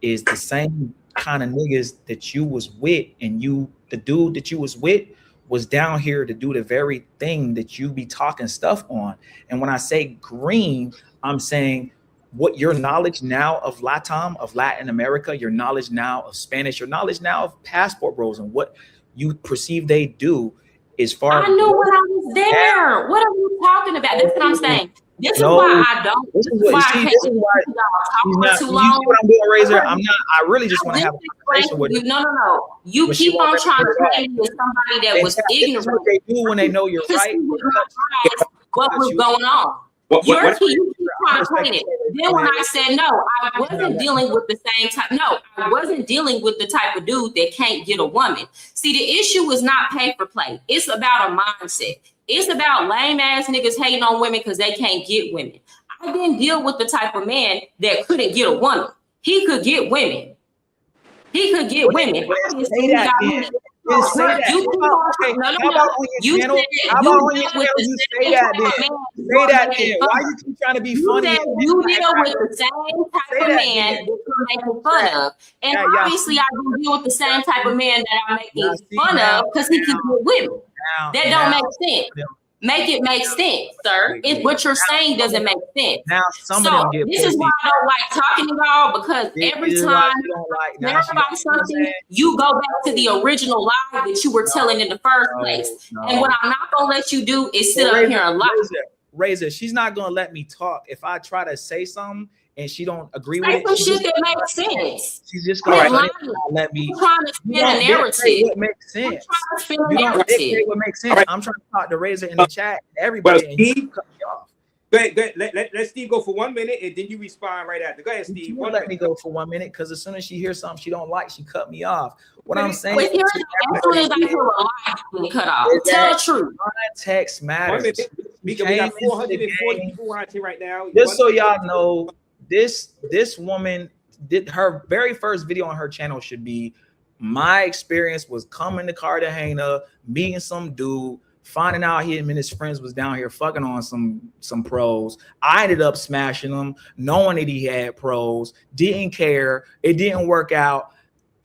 is the same kind of niggas that you was with, and the dude that you was with was down here to do the very thing that you be talking stuff on. And when I say green, I'm saying what your knowledge now of LATAM, of Latin America, your knowledge now of Spanish, your knowledge now of passport bros and what you perceive they do is far. I knew when I was there. What are you talking about? That's what I'm saying. This is why I don't. This is why she's not. You see what I'm doing, Razor? I'm not. I really just want to have a conversation with you. No. You keep on trying to claim me as somebody that was ignorant. What they do when they know you're right. What was going on? You keep trying to claim it. Then when I said no, I wasn't dealing with the same type. No, I wasn't dealing with the type of dude that can't get a woman. See, the issue is not pay for play. It's about a mindset. It's about lame ass niggas hating on women because they can't get women. I didn't deal with the type of man that couldn't get a woman. He could get women. He could get women. Say that. Why you keep trying to be funny? You deal with the same type of man that you're making fun of. And obviously I do deal with the same type of man that I'm making fun of because he can get women. That don't make sense. Make it make sense, sir. What you're saying doesn't make sense. Now some of them get this is why I don't like talking to y'all, because every time everybody something, you go back to the original lie that you were telling in the first place. And what I'm not gonna let you do is sit up here and lie. Razor, she's not gonna let me talk if I try to say something and she don't agree with it. Some shit that makes sense. She's just gonna let me. I'm trying to spin a narrative. What makes sense? You don't dictate what makes sense. I'm trying to talk to Razor in the chat. Everybody, and you cut me off. Go ahead. Let Steve go for 1 minute, and then you respond right after. Go ahead, Steve. You won't let me go for 1 minute because as soon as she hears something she don't like, she cut me off. What I'm saying is, as soon as I hear a lie, you cut off. Tell the truth. Context matters. We got 440 people watching right now. Just so y'all know, this woman did her very first video on her channel should be my experience was coming to Cartagena, meeting some dude, finding out him and his friends was down here fucking on some pros. I ended up smashing them, knowing that he had pros, didn't care, it didn't work out.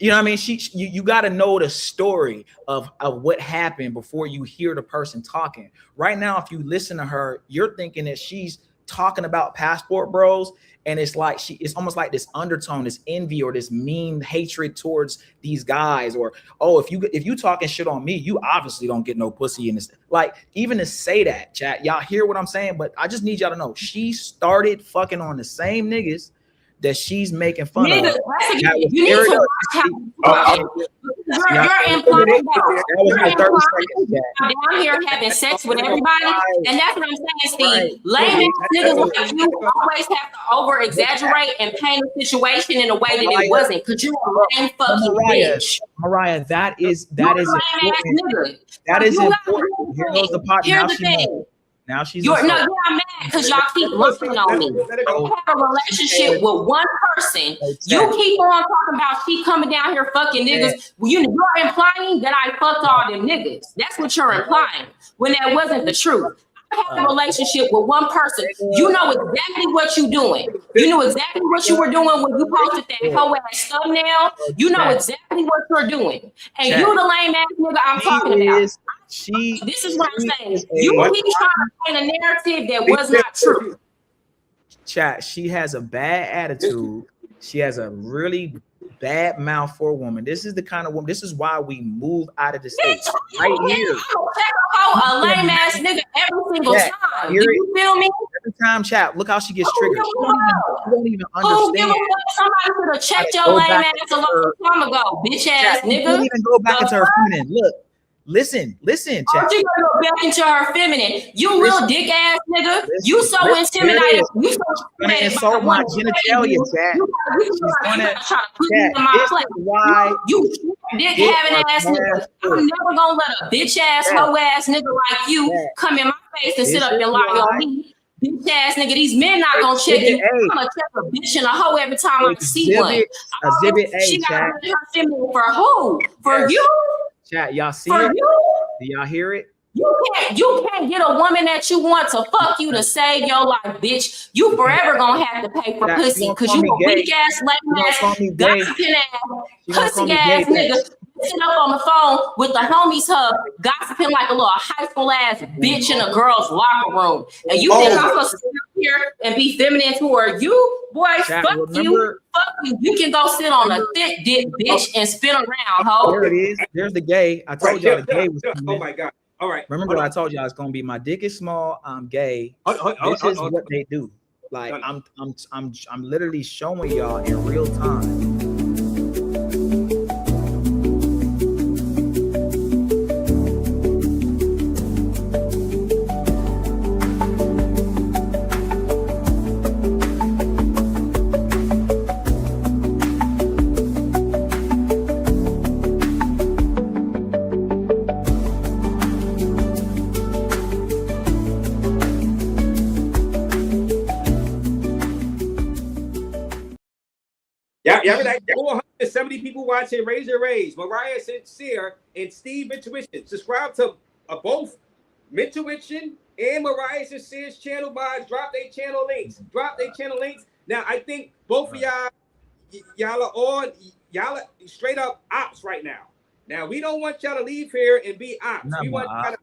You know what I mean? You got to know the story of what happened before you hear the person talking. Right now, if you listen to her, you're thinking that she's talking about passport bros, and it's like it's almost like this undertone, this envy or this mean hatred towards these guys, or if you talking shit on me, you obviously don't get no pussy in this. Like, even to say that, chat, y'all hear what I'm saying? But I just need y'all to know she started fucking on the same niggas that she's making fun of. You need to watch you're implying down here having sex with everybody, and that's what I'm saying, Steve. Lame niggas like you always have to over exaggerate and paint a situation in a way that it wasn't, because you're a lame fucking bitch. Mariah, that is important. That is important. Here goes the pot. Here's the thing. Now she's you're mad because y'all keep looking on me. You have a relationship with one person. You keep on talking about she coming down here fucking niggas. You're implying that I fucked all them niggas. That's what you're implying, when that wasn't the truth. I have a relationship with one person. You know exactly what you're doing. You know exactly what you were doing when you posted that hoe ass thumbnail. You know exactly what you're doing. And you the lame ass nigga I'm talking about. This is what I'm saying. You keep trying to paint a narrative that was not true. Chat, she has a bad attitude. She has a really bad mouth for a woman. This is the kind of woman. This is why we move out of the States right here. A lame ass nigga every single time. You feel me? Every time, chat. Look how she gets triggered. She don't even understand. Somebody could have checked your lame ass a long time ago, bitch ass nigga. Don't even go back into her feminine. Look. Listen, chat. You gonna go back into her feminine? You real dick ass nigga. You so intimidated. You so gonna insult my genitalia, chat. She's gonna try to put me in my place. Why you dick having ass nigga? I'm never gonna let a bitch ass hoe ass nigga like you come in my face and sit up and lie on me. Bitch ass nigga, these men not gonna check you. I'm gonna check a bitch and a hoe every time I see one. Exhibit A, she chat. got her feminine for who? For Yes. you? Chat, y'all see For it? you? Do y'all hear it? You can't get a woman that you want to fuck you to save your life, bitch. You forever gonna have to pay for pussy because you a weak ass, lame ass, gossiping ass, pussy ass nigga sitting up on the phone with the homies hub, gossiping like a little high school ass bitch in a girl's locker room. And you think I'm supposed to sit up here and be feminine to her? You, boy, fuck you. Fuck you. You can go sit on a thick dick bitch and spin around, ho. There it is. There's the gay. I told y'all the gay was coming. Oh my god. All right. Remember I told y'all it's gonna be my dick is small, I'm gay. This is what they do. Like I'm literally showing y'all in real time. Yeah, like 470 people watching. Raise your Raze. Mariah Sincere and Steve Intuition. Subscribe to both Intuition and Mariah Sincere's channel by drop their channel links. Now I think both of y'all are on. Y'all are straight up ops right now. Now we don't want y'all to leave here and be ops. We want y'all to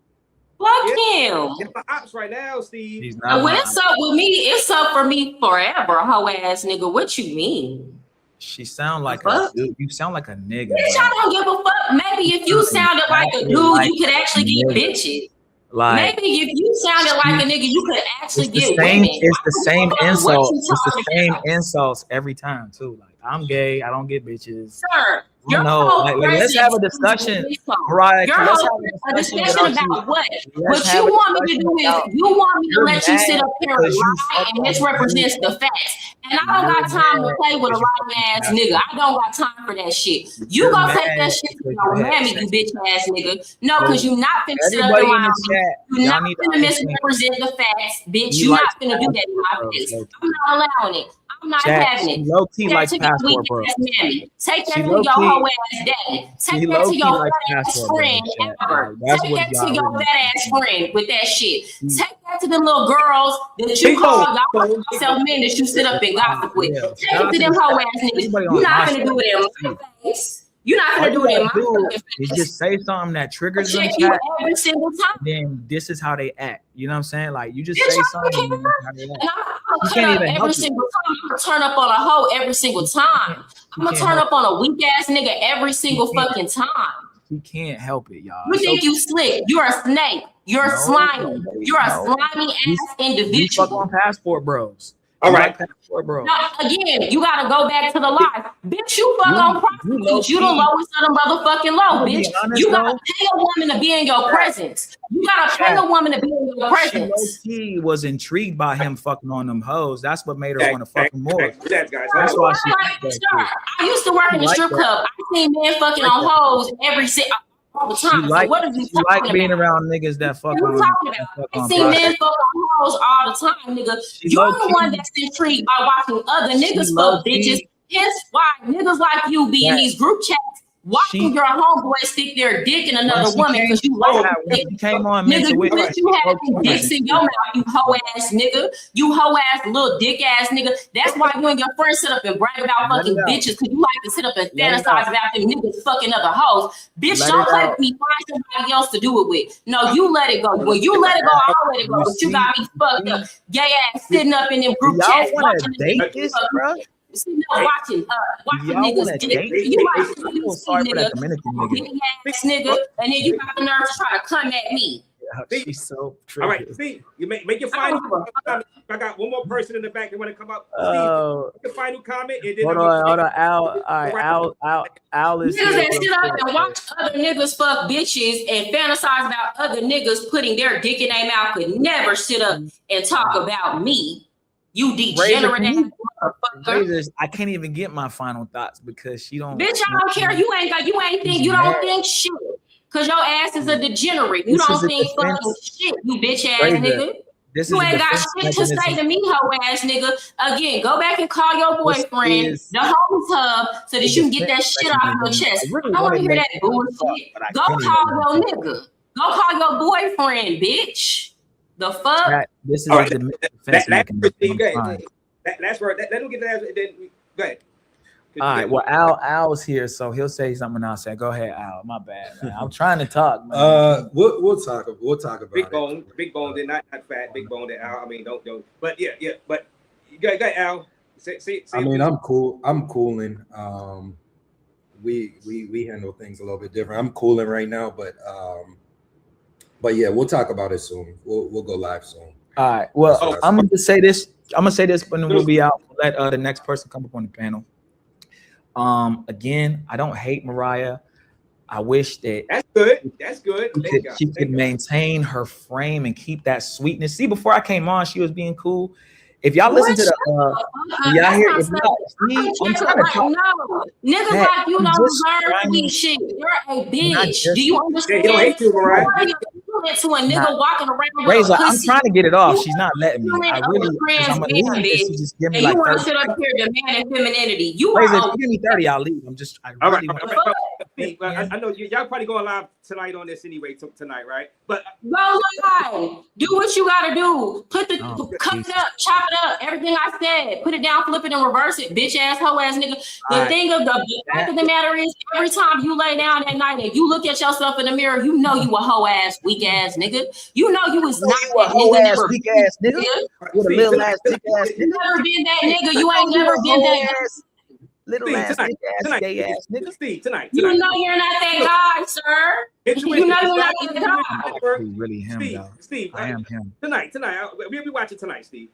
fuck him. You're ops right now, Steve. When it's up with me, it's up for me forever, hoe ass nigga. What you mean? She sound like a dude. You sound like a nigga. Bitch, I don't give a fuck. Maybe if you sounded like a dude, you could actually get bitches. Like, maybe if you sounded like a nigga, you could actually get women. women. It's the same insults. It's the same insults every time too. Like, I'm gay. I don't get bitches. Sir, like, let's have a discussion. Mariah, let's have a discussion about what? What you want me to do is you want me to let you sit up here and lie and misrepresent the facts. And I don't got time to play with a lying ass nigga. I don't got time for that shit. You gonna take that shit to your mammy, you bitch ass nigga. No, because you not finna sit up around me. You not finna misrepresent the facts, bitch. You not finna do that in my face. I'm not allowing it. I'm not having it. Low key like passport, bro. Take that to your whole ass daddy. Take that to your fat ass friend ever. Take that to your fat ass friend with that shit. Take that to the little girls that you call yourself men that you sit up and gossip with. Take it to them whole ass niggas. You're not gonna do it in my face. You're not gonna do it in my face. You just say something that triggers them. You every single time. Then this is how they act. You know what I'm saying? Like you just say something. You can't even every single time. I'm gonna turn up on a hoe every single time. I'm gonna turn up on a weak ass nigga every single fucking time. You can't help it, y'all. You think you slick? You're a snake. You're slimy. You're a slimy ass individual. You fuck on passport bros. All right. Now, again, you gotta go back to the life. Bitch, you fuck on prostitutes. You the lowest of the motherfucking low, bitch. You gotta pay a woman to be in your presence. You gotta pay a woman to be in your presence. She was intrigued by him fucking on them hoes. That's what made her want to fuck him more. That's why she. I used to work in the strip club. I seen men fucking on hoes all the time. Like, so what is you like being around niggas that fuck on. I see men fuck on hoes all the time, nigga. You're the one that's intrigued by watching other niggas fuck bitches. Hence why niggas like you be in these group chats watching your homeboy stick their dick in another woman because you like it. Nigga, you having dicks in your mouth, you hoe ass nigga. You hoe ass little dick ass nigga. That's why you and your friends sit up and brag about fucking bitches because you like to sit up and fantasize about them niggas fucking other hoes. Bitch, don't play with me. Find somebody else to do it with. No, you let it go. When you let it go, I'll let it go. But you got me fucked up. Gay ass sitting up in them group chats watching this, bro. Watching niggas dick. You might sorry for that Dominican nigga, and then you got the nerve to try to come at me. She's so tricky. All right, Steve, you make your final comment. I got one more person in the back that want to come up. Steve, make your final comment. And then hold on, Al. All right, Al is niggas that sit up and watch other niggas fuck bitches and fantasize about other niggas putting their dick in their mouth could never sit up and talk about me. You degenerate motherfucker. I can't even get my final thoughts because she don't. Bitch, I don't care. You don't think shit. Cause your ass is a degenerate. You don't think fucking shit, you bitch ass nigga. This You is a ain't got defense shit to say mechanism. to me, hoe ass nigga. Again, go back and call your boyfriend, the homie tub, so that you can get that shit off your chest. I don't want to hear that bullshit. Go call your nigga. Go call your boyfriend, bitch. The fuck? This is All a right, defense mechanism. Last word. Let him get the last. Then go ahead. All right. Well, Al's here, so he'll say something. I'll say, "Go ahead, Al." My bad, man. I'm trying to talk, man. We'll talk about Big Bone, Big Bone did not fat. Big Bone did Al. I mean, don't. But yeah. But go ahead, Al. Say I mean, I'm cool. I'm cooling. We handle things a little bit different. I'm cooling right now, but yeah, we'll talk about it soon. We'll go live soon. All right. Well, I'm gonna say this. I'm gonna say this, but then we'll be out. Let the next person come up on the panel. Again, I don't hate Mariah. I wish that that's good. That's good. She could maintain her frame and keep that sweetness. See, before I came on, she was being cool. If y'all listen to the, y'all hear, if y'all, I'm trying to talk. No, niggas like you don't deserve sweet shit. You're a bitch. Do you understand? They don't hate you, Mariah. To a nigga walking around with Raze, a I'm pussy. trying to get it off. She's not letting me. I really, I'm gonna leave this. She just give me and like you want 30 to sit up here demanding femininity. You Raze, are if you give me 30, I'll leave. I'm just, I really want to. I know y'all probably going live tonight on this anyway. Tonight, right? But go live. Do what you gotta do. Cut it up, chop it up. Everything I said. Put it down, flip it, and reverse it. Bitch ass, hoe ass nigga. The fact of the matter is, every time you lay down at night and you look at yourself in the mirror, you know you a hoe ass, weak ass nigga. You know you was not that hoe nigga. ass, weak ass nigga. With a little ass, thick ass nigga. You never been that nigga. You ain't never been that. Little ass, thick ass, gay ass nigga. Tonight. You know you're not that guy, sir. You know you're not that guy. I'm really him, though. Steve, I am him. Tonight. We'll be watching tonight, Steve.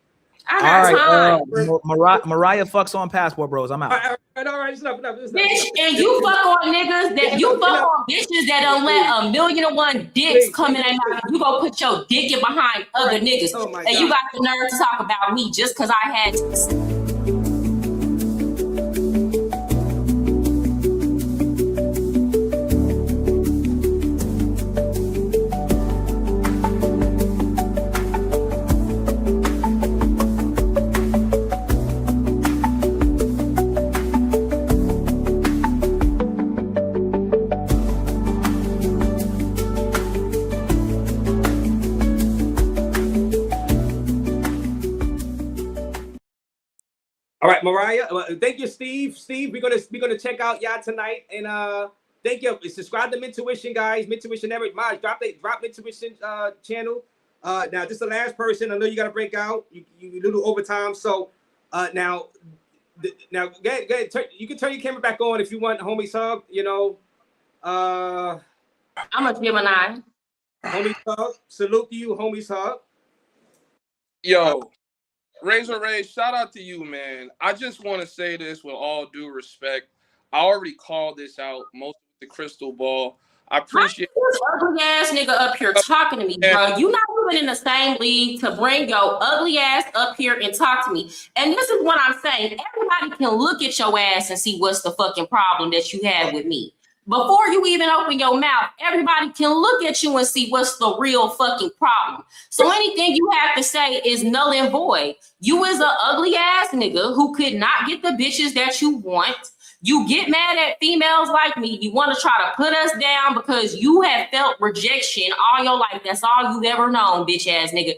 I got time. Mariah fucks on Passport Bros. I'm out. All right. Enough. Bitch, and you fuck on niggas that you fuck on bitches that don't let 1,000,001 dicks come in and out. You go put your dick in behind other niggas, and you got the nerve to talk about me just because I had to. All right, Mariah. Thank you, Steve. We're gonna check out y'all tonight, and thank you. Subscribe to Mintuition, guys. Mintuition never mind. Drop Mintuition channel. Now this is the last person. I know you got to break out. You little overtime. So now go ahead. You can turn your camera back on if you want. Homies hug. You know. I'm a Gemini. Homies hug. Salute to you, homies hug. Yo. Raze, shout out to you, man. I just want to say this with all due respect. I already called this out, most of the crystal ball. I appreciate this ugly ass nigga up here talking to me, bro. You not even in the same league to bring your ugly ass up here and talk to me. And this is what I'm saying. Everybody can look at your ass and see what's the fucking problem that you have with me. Before you even open your mouth, everybody can look at you and see what's the real fucking problem. So anything you have to say is null and void. You is an ugly ass nigga who could not get the bitches that you want. You get mad at females like me. You want to try to put us down because you have felt rejection all your life. That's all you've ever known, bitch ass nigga.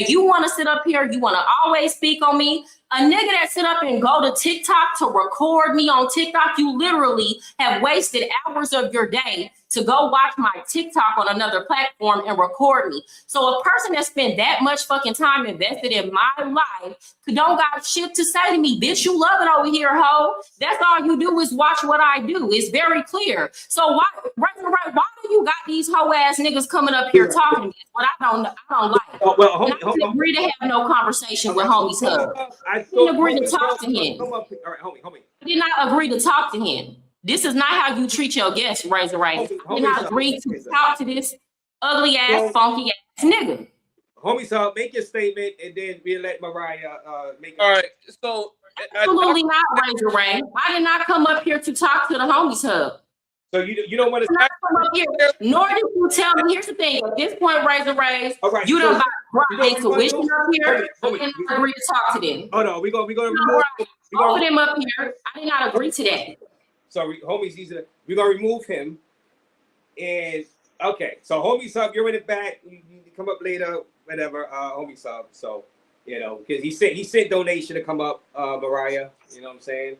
You want to sit up here. You want to always speak on me. A nigga that sit up and go to TikTok to record me on TikTok, you literally have wasted hours of your day to go watch my TikTok on another platform and record me. So a person that spent that much fucking time invested in my life don't got shit to say to me. Bitch, you love it over here, ho. That's all you do is watch what I do. It's very clear. So why do you got these hoe ass niggas coming up here talking to me? What I don't like. Well, I didn't agree to have no conversation with homies hub. I didn't agree to talk to him. All right, homie. I did not agree to talk to him. This is not how you treat your guests, Raze. I did not agree to talk to this ugly ass, funky ass nigga. Homies hub, make your statement, and then we'll let Mariah make it. All right, so absolutely not, Raze. I did not come up here to talk to the homies hub. So you don't want to come up here, nor did you tell me. Here's the thing: at this point, Raze, all right, you so, done brought intuition up here. I did not agree to talk to them. Oh no, we're gonna remove both of them up here. I did not agree to that. So homies, we're gonna remove him. And okay, so homie sub, you're in the back. You come up later, whatever. Homie sub. So because he sent donation to come up, Mariah. You know what I'm saying?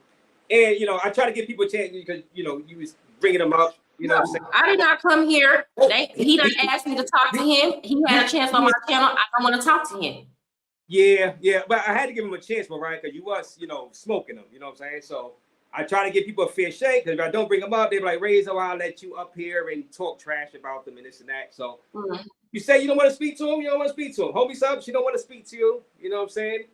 And I try to give people a chance because you was bringing them up. You know what I'm saying? I did not come here. He done asked me to talk to him. He had a chance on my channel. I don't want to talk to him. Yeah, but I had to give him a chance, Mariah, because you was, smoking him. You know what I'm saying? So I try to give people a fair shake, because if I don't bring them up, they be like, Raze, I'll let you up here and talk trash about them and this and that. So you say you don't want to speak to him, you don't want to speak to him. Homie sub, she don't want to speak to you. You know what I'm saying?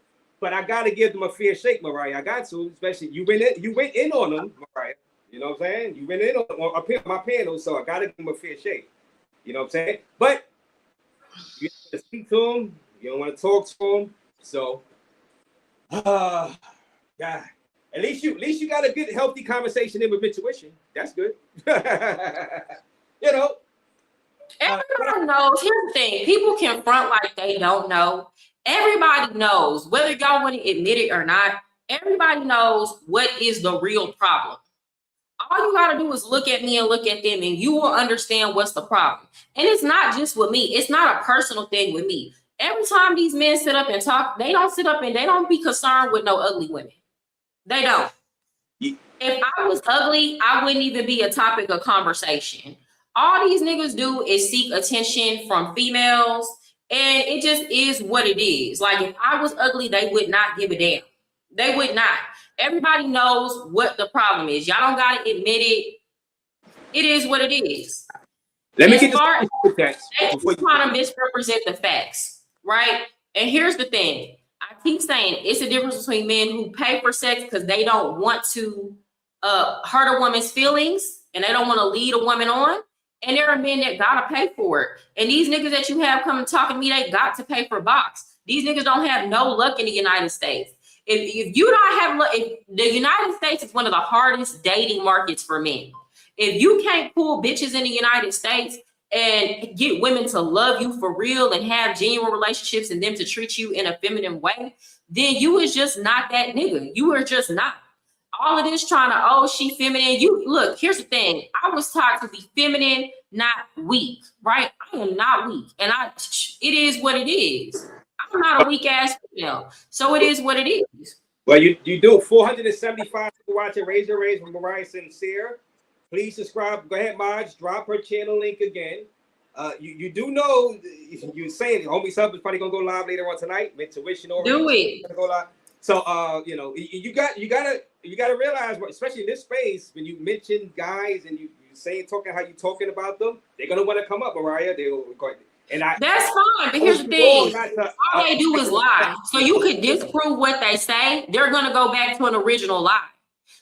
But I got to give them a fair shake, Mariah. I got to, especially you went in on them, Mariah. You know what I'm saying? You went in on my panel, so I got to give them a fair shake. You know what I'm saying? But you don't want to speak to him. You don't want to talk to him. So, God, at least you got a good, healthy conversation in with intuition. That's good. Everybody knows. Here's the thing: people can front like they don't know. Everybody knows, whether y'all want to admit it or not. Everybody knows what is the real problem. All you gotta do is look at me and look at them, and you will understand what's the problem. And it's not just with me. It's not a personal thing with me. Every time these men sit up and talk, they don't sit up and they don't be concerned with no ugly women. They don't. If I was ugly, I wouldn't even be a topic of conversation. All these niggas do is seek attention from females, and it just is what it is. Like, if I was ugly, they would not give a damn. They would not. Everybody knows what the problem is. Y'all don't gotta admit it. It is what it is. Let me get this. They trying to misrepresent the facts, right? And here's the thing: I keep saying it's a difference between men who pay for sex because they don't want to hurt a woman's feelings and they don't want to lead a woman on, and there are men that gotta pay for it. And these niggas that you have coming talking to me, they got to pay for box. These niggas don't have no luck in the United States. If you don't have luck, the United States is one of the hardest dating markets for men. If you can't pull bitches in the United States and get women to love you for real and have genuine relationships and them to treat you in a feminine way, then you is just not that nigga. You are just not. All of this trying to, she feminine. You look, here's the thing. I was taught to be feminine, not weak, right? I am not weak. And it is what it is. I'm not a weak ass female. So it is what it is. Well, you do 475 people watching Raze with Mariah Sincere. Please subscribe. Go ahead, Marge. Drop her channel link again. You do know you're saying homie sub is probably gonna go live later on tonight. Intuition already. Do it. Gonna go live. So you gotta realize, especially in this space, when you mention guys and you talking how you talking about them, they're gonna want to come up, Mariah. That's fine, but here's the thing: all they do is lie. So you could disprove what they say. They're gonna go back to an original lie.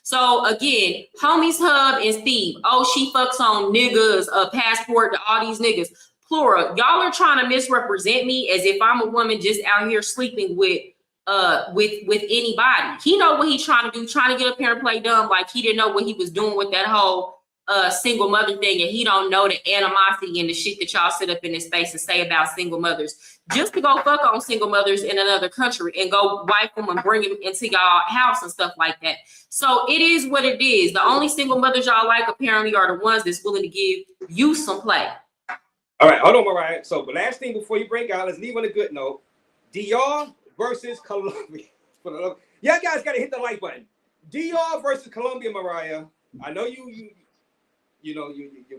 So again, homies Hub and Steve. She fucks on niggas, a passport to all these niggas. Plural. Y'all are trying to misrepresent me as if I'm a woman just out here sleeping with anybody. He know what he's trying to do, trying to get up here and play dumb, like he didn't know what he was doing with that whole single mother thing, and he don't know the animosity and the shit that y'all sit up in this space and say about single mothers, just to go fuck on single mothers in another country and go wife them and bring them into y'all house and stuff like that. So it is what it is. The only single mothers y'all like apparently are the ones that's willing to give you some play. All right, hold on, Mariah. So the last thing before you break out, let's leave on a good note. DR versus Colombia. Y'all guys gotta hit the like button. DR versus Colombia, Mariah. I know you're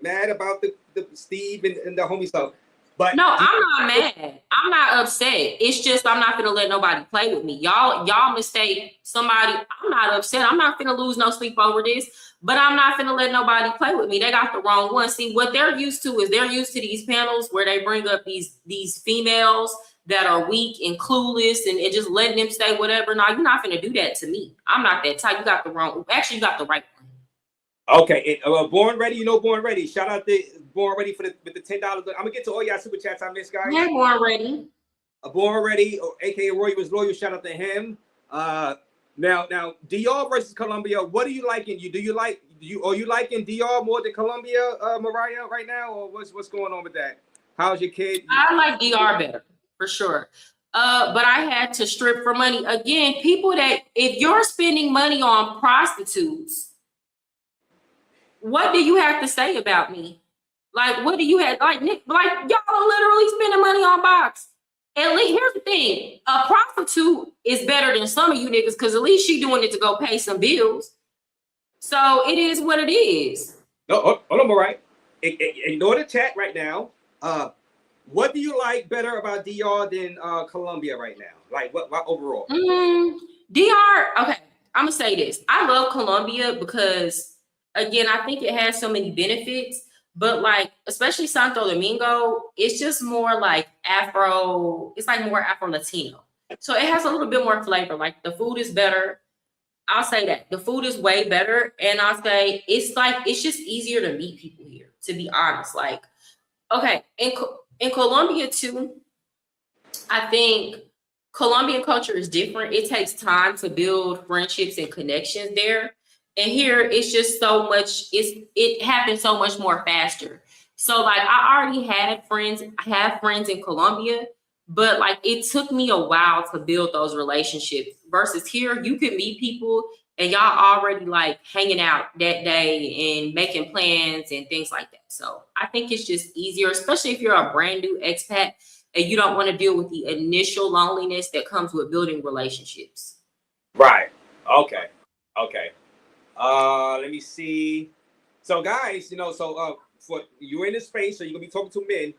mad about the Steve and the homie stuff. But no, I'm not mad. I'm not upset. It's just I'm not gonna let nobody play with me. Y'all mistake somebody. I'm not upset. I'm not gonna lose no sleep over this, but I'm not gonna let nobody play with me. They got the wrong one. See, what they're used to is they're used to these panels where they bring up these females that are weak and clueless and just letting them say whatever. No, you're not gonna do that to me. I'm not that type. You got the wrong. Actually, you got the right one. Okay, Born Ready, Born Ready. Shout out to Born Ready with the $10. I'm gonna get to all y'all super chats I missed, guys. Yeah, Born Ready. Born Ready, aka Roy was loyal. Shout out to him. Now, DR versus Colombia. What do you like? Do you you liking DR more than Colombia, Mariah, right now, or what's going on with that? How's your kid? I like DR better for sure. But I had to strip for money again. People that if you're spending money on prostitutes, what do you have to say about me? Like, what do you have? Like y'all are literally spending money on box. At least here's the thing: a prostitute is better than some of you niggas because at least she doing it to go pay some bills. So it is what it is. No, hold on, Mariah. Ignore the chat right now. What do you like better about DR than Colombia right now? Like what overall? DR. Okay, I'm gonna say this. I love Colombia because again, I think it has so many benefits. But like, especially Santo Domingo, it's just more like Afro. It's like more Afro Latino. So it has a little bit more flavor. Like the food is better. I'll say that the food is way better, and I'll say it's just easier to meet people here. To be honest, like okay, in Colombia too, I think Colombian culture is different. It takes time to build friendships and connections there. And here it's just so much, it happens so much more faster. So like I already had friends, I have friends in Colombia, but like it took me a while to build those relationships versus here you can meet people and y'all already like hanging out that day and making plans and things like that. So I think it's just easier, especially if you're a brand new expat and you don't want to deal with the initial loneliness that comes with building relationships. Right. Okay. Let me see. So guys, for you're in this space, so you're gonna be talking to men.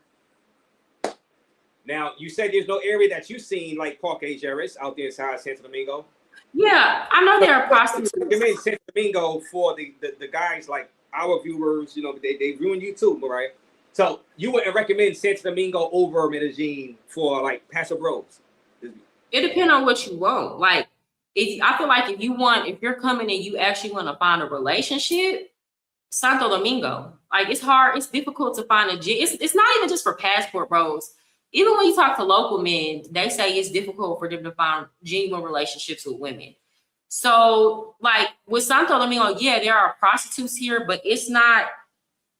Now, you said there's no area that you've seen like Parque Jerez out there inside Santo Domingo. Yeah, I know there are prostitutes. Recommend Santo Domingo for the guys like our viewers. They ruin you too, right? So you would recommend Santo Domingo over Medellín for like Paso Bros? It depends on what you want. Like, I feel like if you're coming and you actually want to find a relationship, Santo Domingo. Like it's hard, it's difficult to find it's not even just for passport bros. Even when you talk to local men, they say it's difficult for them to find genuine relationships with women. So like with Santo Domingo, yeah, there are prostitutes here, but it's not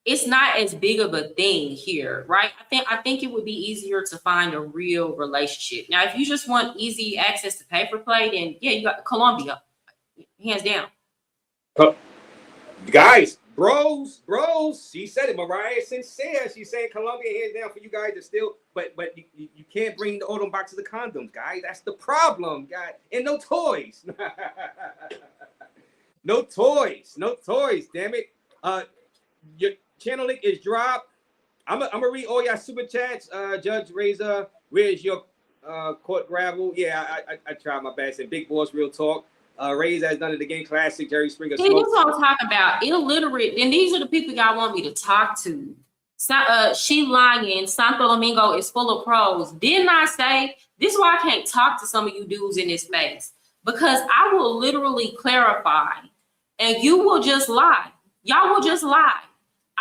as big of a thing here, right? I think it would be easier to find a real relationship. Now, if you just want easy access to pay for play, then yeah, you got Colombia, hands down. Guys, bros, she said it. Mariah sincere. She's saying Colombia hands down for you guys to still, but you can't bring all them boxes of condoms, guys. That's the problem, guys. And no toys. No toys, damn it. Your channel link is dropped. I'm gonna read all y'all super chats. Judge Razor, where's your court gravel? Yeah, I tried my best. And Big Boss Real Talk. Raze has done it again. Classic. Jerry Springer. Hey, this is what I'm talking about. Illiterate, and these are the people y'all want me to talk to. She lying. Santo Domingo is full of pros. Didn't I say this is why I can't talk to some of you dudes in this space? Because I will literally clarify, and you will just lie. Y'all will just lie.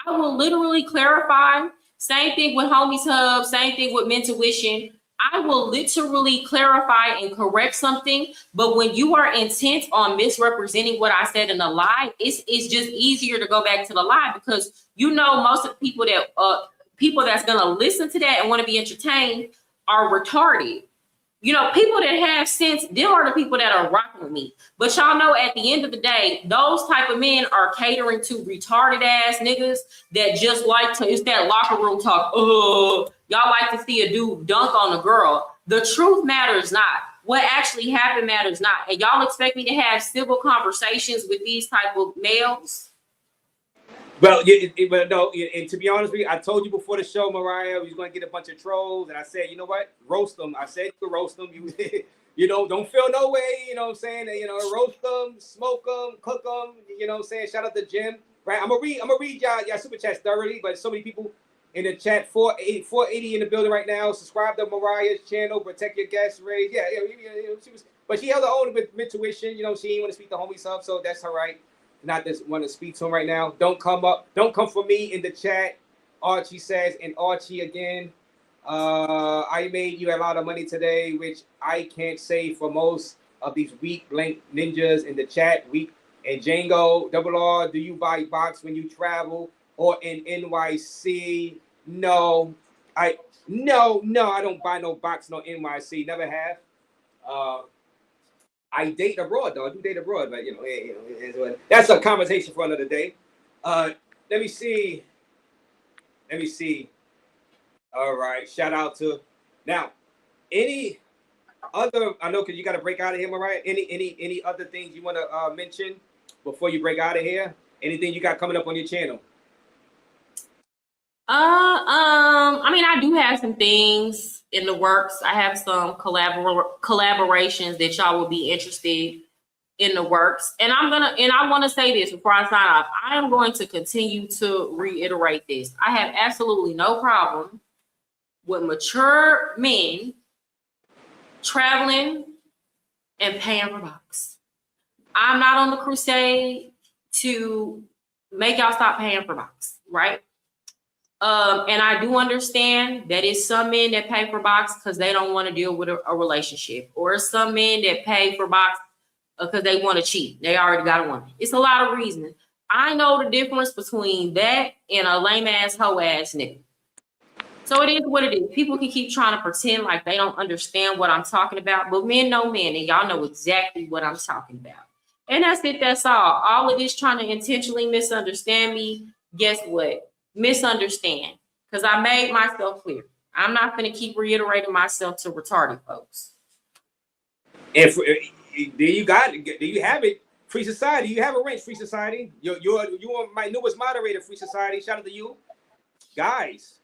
I will literally clarify. Same thing with Homies Hub. Same thing with Mentuition. I will literally clarify and correct something, but when you are intent on misrepresenting what I said in a lie, it's just easier to go back to the lie because most of the people that's gonna listen to that and want to be entertained are retarded. People that have sense, them are the people that are rocking with me. But y'all know at the end of the day, those type of men are catering to retarded ass niggas that just like to, it's that locker room talk. Y'all like to see a dude dunk on a girl. The truth matters not. What actually happened matters not. And y'all expect me to have civil conversations with these type of males? Well, but no, and to be honest with you, I told you before the show, Mariah, we was going to get a bunch of trolls, and I said, you know what, roast them. I said you could roast them. Don't feel no way, you know what I'm saying? Roast them, smoke them, cook them, you know what I'm saying? Shout out to Jim, right? I'm gonna read y'all super chats thoroughly, but so many people in the chat, 480 in the building right now. Subscribe to Mariah's channel, protect your gas rate. Yeah, but she held her own with Mentuition. She didn't want to speak to Homies Hub, so that's her right. Not just want to speak to him right now. Don't come for me in the chat. Archie says, and Archie again, I made you a lot of money today, which I can't say for most of these weak blank ninjas in the chat. Weak And Django, Double R, do you buy box when you travel or in NYC? No, I don't buy no box, no NYC. Never have. I date abroad though. I do date abroad, but that's a conversation for another day. Let me see. All right. Shout out to now. Any other? I know because you got to break out of here, Mariah. Any other things you want to mention before you break out of here? Anything you got coming up on your channel? I mean, I do have some things in the works. I have some collaborations that y'all will be interested in the works. And I want to say this before I sign off. I am going to continue to reiterate this. I have absolutely no problem with mature men traveling and paying for box. I'm not on the crusade to make y'all stop paying for box, right? And I do understand that it's some men that pay for box because they don't want to deal with a relationship, or some men that pay for box because they want to cheat. They already got a woman. It's a lot of reasons. I know the difference between that and a lame ass hoe ass nigga. So it is what it is. People can keep trying to pretend like they don't understand what I'm talking about, but men know men, and y'all know exactly what I'm talking about. And that's it. That's all. All of this trying to intentionally misunderstand me. Guess what? Misunderstand, because I made myself clear. I'm not going to keep reiterating myself to retarded folks. If do you have it? Free Society, you have a wrench. Free Society, you are my newest moderator. Free Society, shout out to you, guys.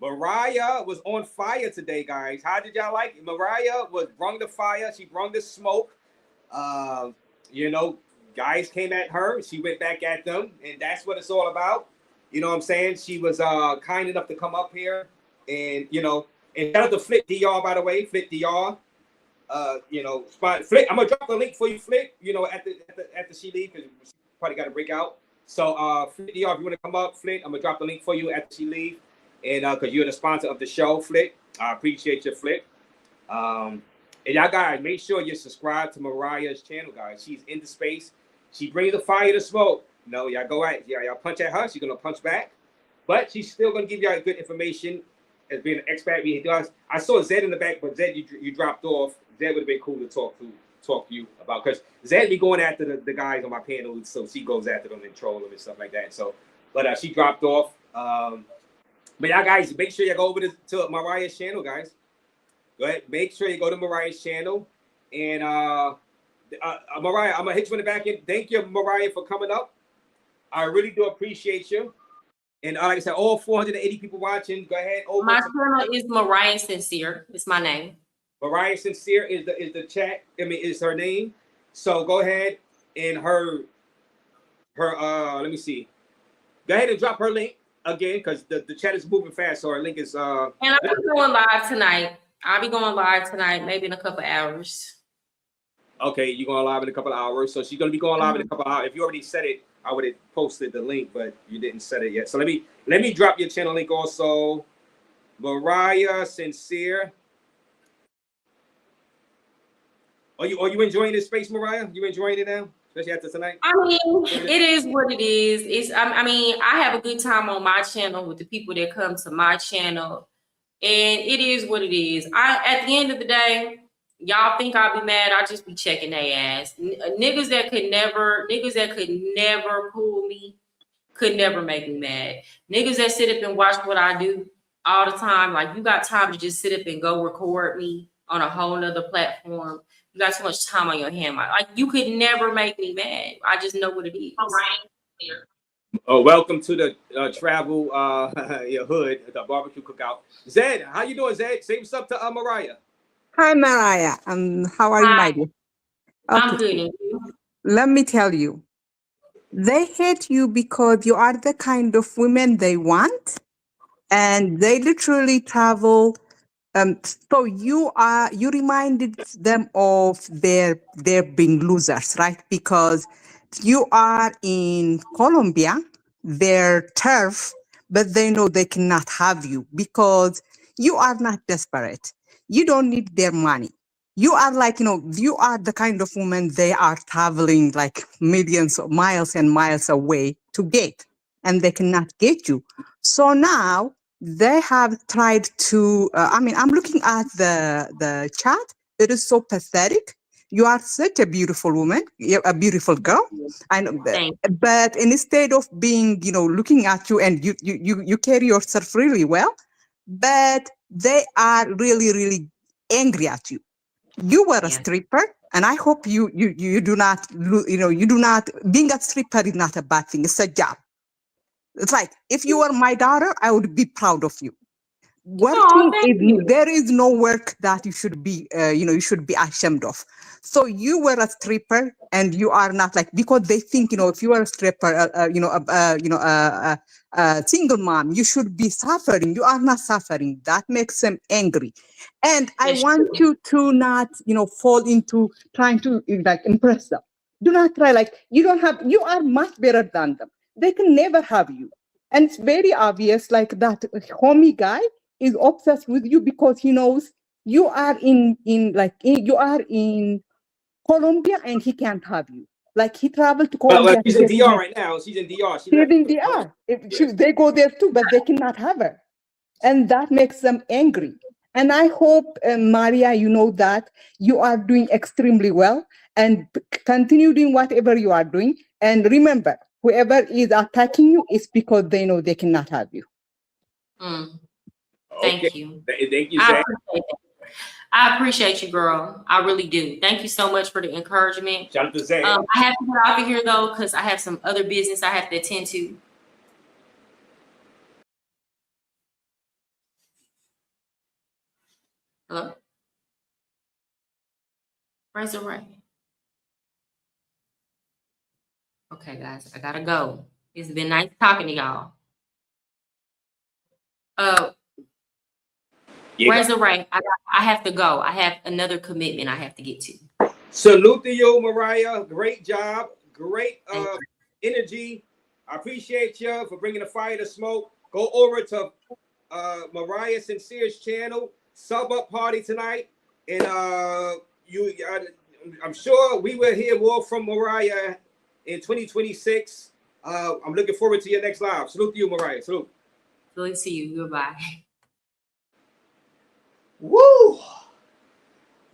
Mariah was on fire today, guys. How did y'all like it? Mariah brung the fire. She brung the smoke. Guys came at her. She went back at them, and that's what it's all about. You know what I'm saying? She was kind enough to come up here, and and shout out to Flick DR, by the way. Flick DR. Flick. I'm gonna drop the link for you, Flick. After she leaves, because she probably got to break out. So, Flick DR, if you want to come up, Flick, I'm gonna drop the link for you after she leaves, and because you're the sponsor of the show, Flick. I appreciate you, Flick. And y'all guys, make sure you're subscribed to Mariah's channel, guys. She's in the space. She brings the fire to smoke. No, y'all go at y'all punch at her. She's gonna punch back, but she's still gonna give y'all good information. As being an expat, I saw Zed in the back, but Zed, you dropped off. Zed would have been cool to talk to you about, because Zed be going after the guys on my panel, so she goes after them and troll them and stuff like that. So, but she dropped off. But y'all guys, make sure you go over to Mariah's channel, guys. Go ahead, make sure you go to Mariah's channel, and Mariah, I'm gonna hit you in the back end. Thank you, Mariah, for coming up. I really do appreciate you. And like I said, all 480 people watching. Go ahead. My channel is Mariah Sincere. It's my name. Mariah Sincere is the chat. Is her name. So go ahead and her let me see. Go ahead and drop her link again, because the chat is moving fast. So her link is And I'll be going live tonight. Maybe in a couple hours. Okay, you're going live in a couple of hours. So she's gonna be going live in a couple of hours. If you already said it, I would have posted the link, but you didn't set it yet. So let me drop your channel link also. Mariah Sincere. Are you enjoying this space, Mariah? You enjoying it now, especially after tonight? I mean, it is what it is. I have a good time on my channel with the people that come to my channel, and it is what it is. At the end of the day, y'all think I'll be mad? I'll just be checking their ass. Niggas that could never pull me, could never make me mad. Niggas that sit up and watch what I do all the time, like, you got time to just sit up and go record me on a whole nother platform. You got too much time on your hand. Like, you could never make me mad. I just know what it is. All right. Oh, welcome to the travel your hood, the barbecue cookout. Zed, how you doing, Zed? Say what's up to Mariah. Hi, Mariah. How are you, my dear? I'm good. Let me tell you, they hate you because you are the kind of women they want, and they literally travel. So you reminded them of their being losers, right? Because you are in Colombia, their turf, but they know they cannot have you because you are not desperate. You don't need their money. You are like, you are the kind of woman they are traveling like millions of miles and miles away to get, and they cannot get you. So now they have tried to, I'm looking at the chat. It is so pathetic. You are such a beautiful woman, you're a beautiful girl. But instead of being, looking at you, and you carry yourself really well, but they are really, really angry at you. You were a stripper, and I hope you do not, you do not, being a stripper is not a bad thing. It's a job. It's like, if you were my daughter, I would be proud of you. Working there is no work that you should be, you should be ashamed of. So you were a stripper, and you are not like, because they think, if you are a stripper, a single mom, you should be suffering. You are not suffering. That makes them angry. And I want you to not, fall into trying to like impress them. Do not try like, you are much better than them. They can never have you. And it's very obvious, like that homie guy is obsessed with you because he knows you are you are in Colombia, and he can't have you. Like, he traveled to Colombia. She's in DR right now. She's in DR. She's in DR. They go there too, but they cannot have her. And that makes them angry. And I hope, Maria, you know that you are doing extremely well, and continue doing whatever you are doing. And remember, whoever is attacking you is because they know they cannot have you. Thank you. Thank you, I Zach. appreciate it. I appreciate you, girl. I really do. Thank you so much for the encouragement. Shout out to Zach. I have to get off of here though, because I have some other business I have to attend to. Hello? Raze right. Okay, guys, I gotta go. It's been nice talking to y'all. Raze right. I have to go. I have another commitment I have to get to. Salute to you, Mariah. Great job. Great energy. I appreciate you for bringing the fire to smoke. Go over to Mariah Sincere's channel. Sub up party tonight. And I'm sure we will hear more from Mariah in 2026. I'm looking forward to your next live. Salute to you, Mariah. Salute. Salute to you. Goodbye. Woo!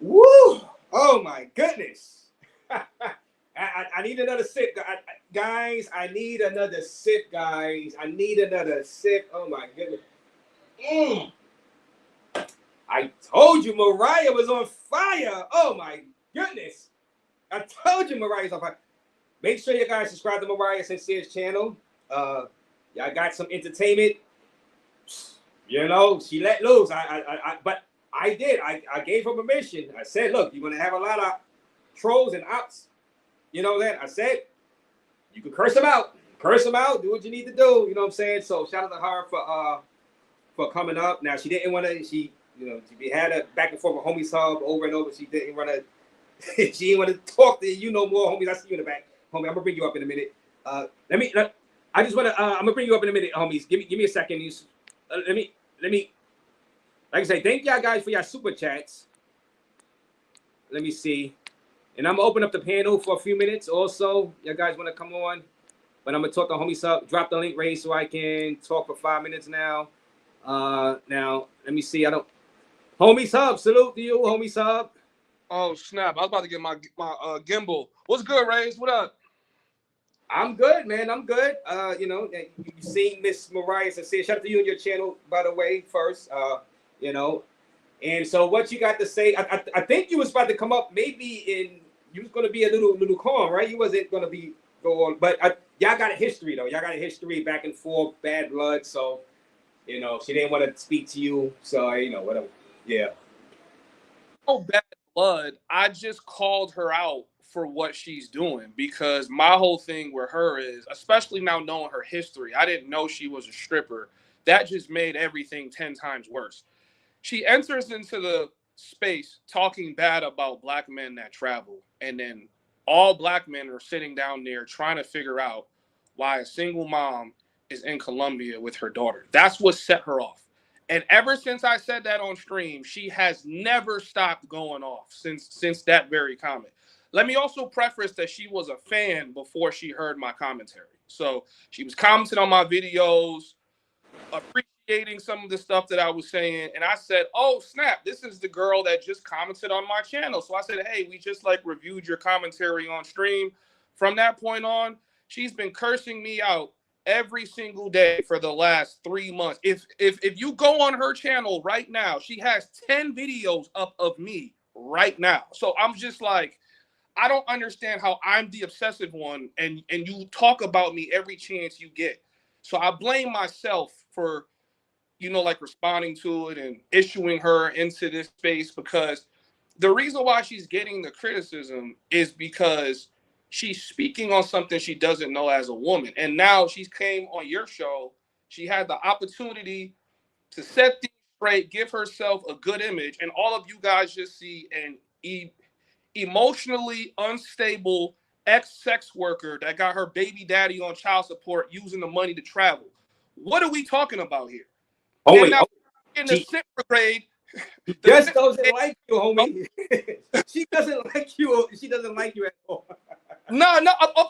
Woo! Oh my goodness! I need another sip, guys. I need another sip, guys. I need another sip. Oh my goodness! I told you Mariah was on fire. Oh my goodness! I told you Mariah's on fire. Make sure you guys subscribe to Mariah Sincere's channel. Y'all got some entertainment. You know, she let loose. But I did. I gave her permission. I said, look, you're gonna have a lot of trolls and ops. You know that? I said, you can curse them out. Curse them out. Do what you need to do. You know what I'm saying? So shout out to her for coming up. Now she didn't want to. She had a back and forth with Homie Sub over and over. She didn't want to. She didn't want to talk to you no more, homies. I see you in the back, homie. I'm gonna bring you up in a minute. I just want to. I'm gonna bring you up in a minute, homies. Give me a second. Let me. Like I say, thank y'all guys for your super chats. Let me see. And I'm going to open up the panel for a few minutes also. Y'all guys want to come on? But I'm going to talk to Homie Sub. Drop the link, Raze, so I can talk for 5 minutes now. Now, let me see. Homie Sub, salute to you, Homie Sub. Oh, snap. I was about to get my gimbal. What's good, Raze? What up? I'm good, man. I'm good. You seen Miss Mariah Sincere. Shout out to you and your channel, by the way, first. And so what you got to say? I think you was about to come up. Maybe you was going to be a little calm, right? You wasn't going to go on, but y'all got a history though. Y'all got a history back and forth, bad blood. So she didn't want to speak to you. So whatever. Yeah. Oh, bad blood. I just called her out for what she's doing because my whole thing with her is, especially now knowing her history, I didn't know she was a stripper. That just made everything 10 times worse. She enters into the space talking bad about black men that travel. And then all black men are sitting down there trying to figure out why a single mom is in Colombia with her daughter. That's what set her off. And ever since I said that on stream, she has never stopped going off since that very comment. Let me also preface that she was a fan before she heard my commentary. So she was commenting on my videos, appreciating some of the stuff that I was saying. And I said, oh, snap, this is the girl that just commented on my channel. So I said, hey, we just like reviewed your commentary on stream. From that point on, she's been cursing me out every single day for the last 3 months. If you go on her channel right now, she has 10 videos up of me right now. So I'm just like, I don't understand how I'm the obsessive one and you talk about me every chance you get. So I blame myself for, like responding to it and issuing her into this space, because the reason why she's getting the criticism is because she's speaking on something she doesn't know as a woman. And now she came on your show. She had the opportunity to set things straight, give herself a good image. And all of you guys just see an emotionally unstable ex-sex worker that got her baby daddy on child support using the money to travel. What are we talking about here? Oh, and wait. now in the sixth grade, Just doesn't like you, homie. She doesn't like you. She doesn't like you at all. No,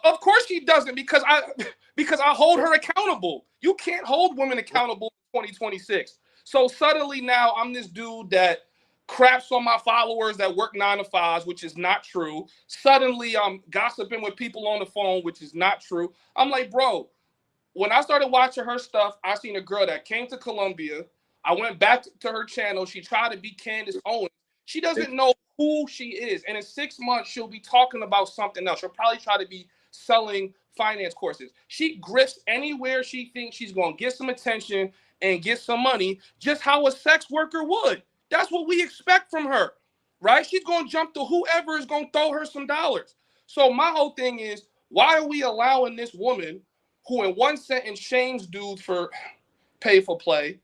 of course she doesn't, because I hold her accountable. You can't hold women accountable in 2026. So suddenly now I'm this dude that craps on my followers that work 9 to 5s, which is not true. Suddenly I'm gossiping with people on the phone, which is not true. I'm like, bro, when I started watching her stuff, I seen a girl that came to Colombia. I went back to her channel. She tried to be Candace Owens. She doesn't know who she is. And in 6 months, she'll be talking about something else. She'll probably try to be selling finance courses. She grifts anywhere she thinks she's going to get some attention and get some money, just how a sex worker would. That's what we expect from her, right? She's going to jump to whoever is going to throw her some dollars. So my whole thing is, why are we allowing this woman who in one sentence shames dudes for pay for play,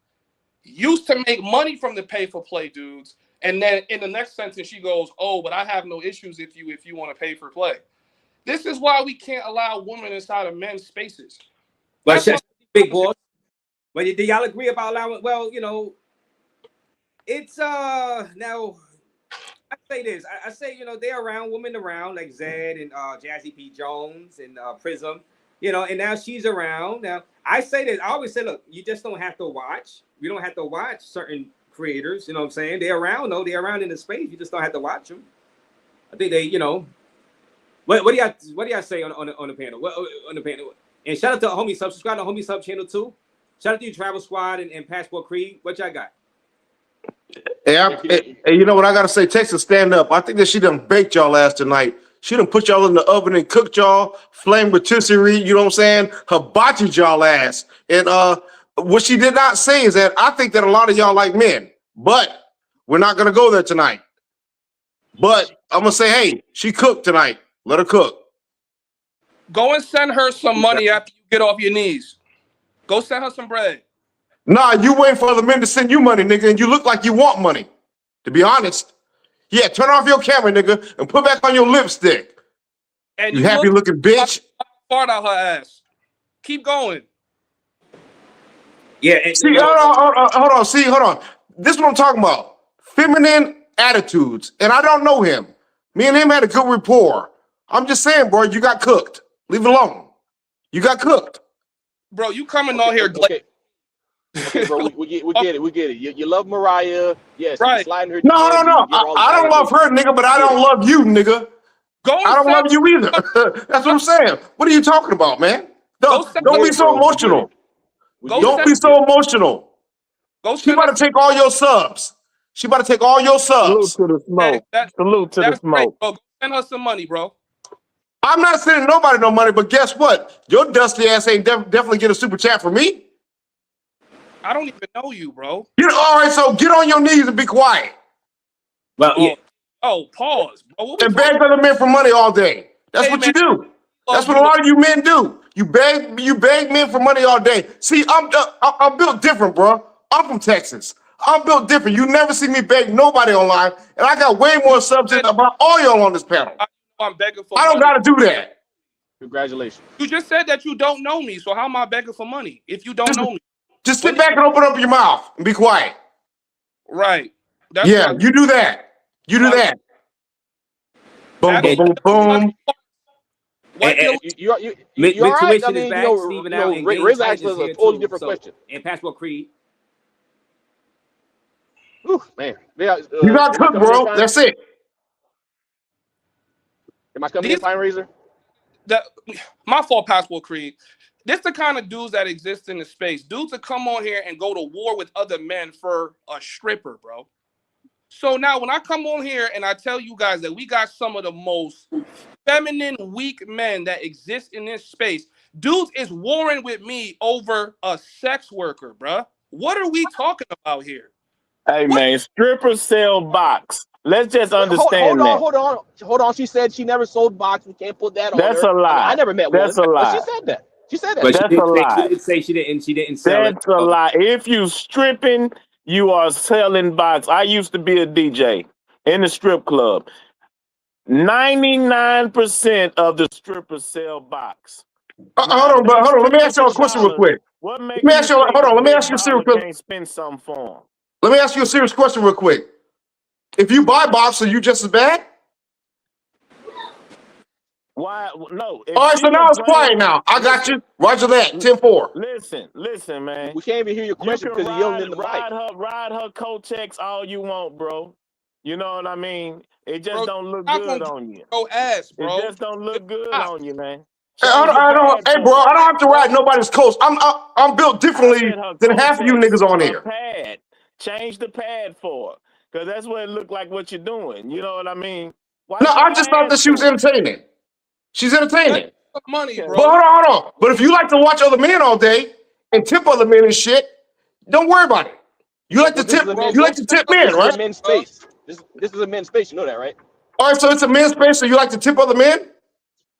used to make money from the pay for play dudes, and then in the next sentence she goes, oh, but I have no issues if you want to pay for play. This is why we can't allow women inside of men's spaces. But big boss. But do y'all agree about allowing? Well, it's now I say this. I say, they're around women around like Zed and Jazzy P. Jones and Prism, and now she's around. Now I say this. I always say, look, you just don't have to watch. You don't have to watch certain creators. You know what I'm saying? They're around though. They're around in the space. You just don't have to watch them. I think they, What do y'all say on the panel? On the panel. And shout out to Homie Sub. Subscribe to Homie Sub channel too. Shout out to you, Travel Squad and Passport Creed. What y'all got? Hey, you know what I gotta say? Texas, stand up. I think that she done baked y'all ass tonight. She done put y'all in the oven and cooked y'all, flame rotisserie, you know what I'm saying? Hibachi y'all ass. And what she did not say is that I think that a lot of y'all like men, but we're not gonna go there tonight. But I'm gonna say, hey, she cooked tonight. Let her cook. Go and send her some money after you get off your knees. Go send her some bread. Nah, you waiting for other men to send you money, nigga, and you look like you want money. To be honest. Yeah, turn off your camera, nigga, and put back on your lipstick. And you happy looking bitch. Fart out her ass. Keep going. Yeah. And, see, hold on. See, hold on. This is what I'm talking about. Feminine attitudes. And I don't know him. Me and him had a good rapport. I'm just saying, bro, you got cooked. Leave it alone. You got cooked. Bro, you coming on here. Okay, bro, we get it. You love Mariah. Yes, right. Sliding her. No. I don't love her, nigga, but I don't love you, nigga. I don't love you either. That's what I'm saying. What are you talking about, man? Don't be so emotional. Don't be so emotional. She about to take all your subs. Salute to the smoke. Salute to the smoke. Bro. Send her some money, bro. I'm not sending nobody no money, but guess what? Your dusty ass ain't definitely get a super chat from me. I don't even know you, bro. All right, so get on your knees and be quiet. Well, yeah. Oh, pause, bro. And beg other men for money all day. That's what you do. That's what a lot of you men do. You beg men for money all day. See, I'm built different, bro. I'm from Texas. I'm built different. You never see me beg nobody online, and I got way more subs than about all y'all on this panel. I'm begging for. I don't got to do that. Congratulations. You just said that you don't know me, so how am I begging for money if you don't know me? Just sit back and open up your mouth and be quiet. Right. That's yeah, you do that. You do that. Boom, boom, boom, boom. You're all right. I mean, Raze asked us a totally different question. And Passport Creed. Ooh, man. Yeah, you got cooked, bro. That's it. Am I coming in fine, Razor? My fault, Passport Creed. This the kind of dudes that exist in the space. Dudes that come on here and go to war with other men for a stripper, bro. So now when I come on here and I tell you guys that we got some of the most feminine, weak men that exist in this space, dudes is warring with me over a sex worker, bro. What are we talking about here? Hey, man, strippers sell box. Let's just understand hold on. She said she never sold box. We can't put that on her. That's a lie. I never met That's one. a lie. But she said that. She said that. But that's a lie. She didn't say she didn't sell it. That's a lie. If you stripping, you are selling box. I used to be a DJ in the strip club. 99% of the strippers sell box. Hold on. Let me ask you a question real quick. What makes Let me ask you a serious question. Can't spend something for them. Let me ask you a serious question real quick. If you buy box, are you just as bad? Why? No. All right, so now it's quiet now. I got you. Roger that. 10-4. Listen, man. We can't even hear your question because you're yelling in the mic. Ride her Kotex all you want, bro. You know what I mean? It just don't look good on you. Go ass, bro. It just don't look good on you, man. Hey, bro, I don't have to ride nobody's coast. I'm built differently than half of you niggas on here. Pad. Change the pad for her. Because that's what it looked like what you're doing. You know what I mean? No, I just thought that she was entertaining. She's entertaining. Money, bro. But hold on. But if you like to watch other men all day and tip other men and shit, don't worry about it. You like to tip. You like to tip men, right? This is a men's space. This is a men's space. You know that, right? All right, so it's a men's space. So you like to tip other men?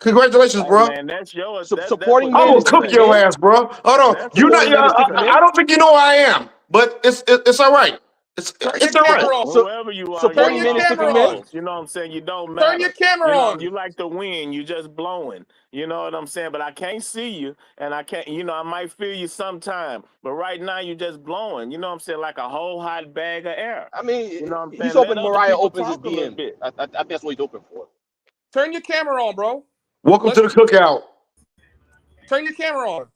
Congratulations, bro. Man, that's yours. Supporting I men. will cook your ass, bro. Hold on. You not. I don't think you know who I am, but it's all right. It's all right. Whoever you are, turn your camera on. You know what I'm saying? You don't matter. Turn your camera on. You like to win. You just blowing. You know what I'm saying? But I can't see you, and I can't. You know, I might feel you sometime, but right now you just blowing. You know what I'm saying? Like a whole hot bag of air. I mean, you know what I'm saying? He's hoping Mariah opens his DM. I think that's what he's open for. Turn your camera on, bro. Welcome to the cookout. Turn your camera on.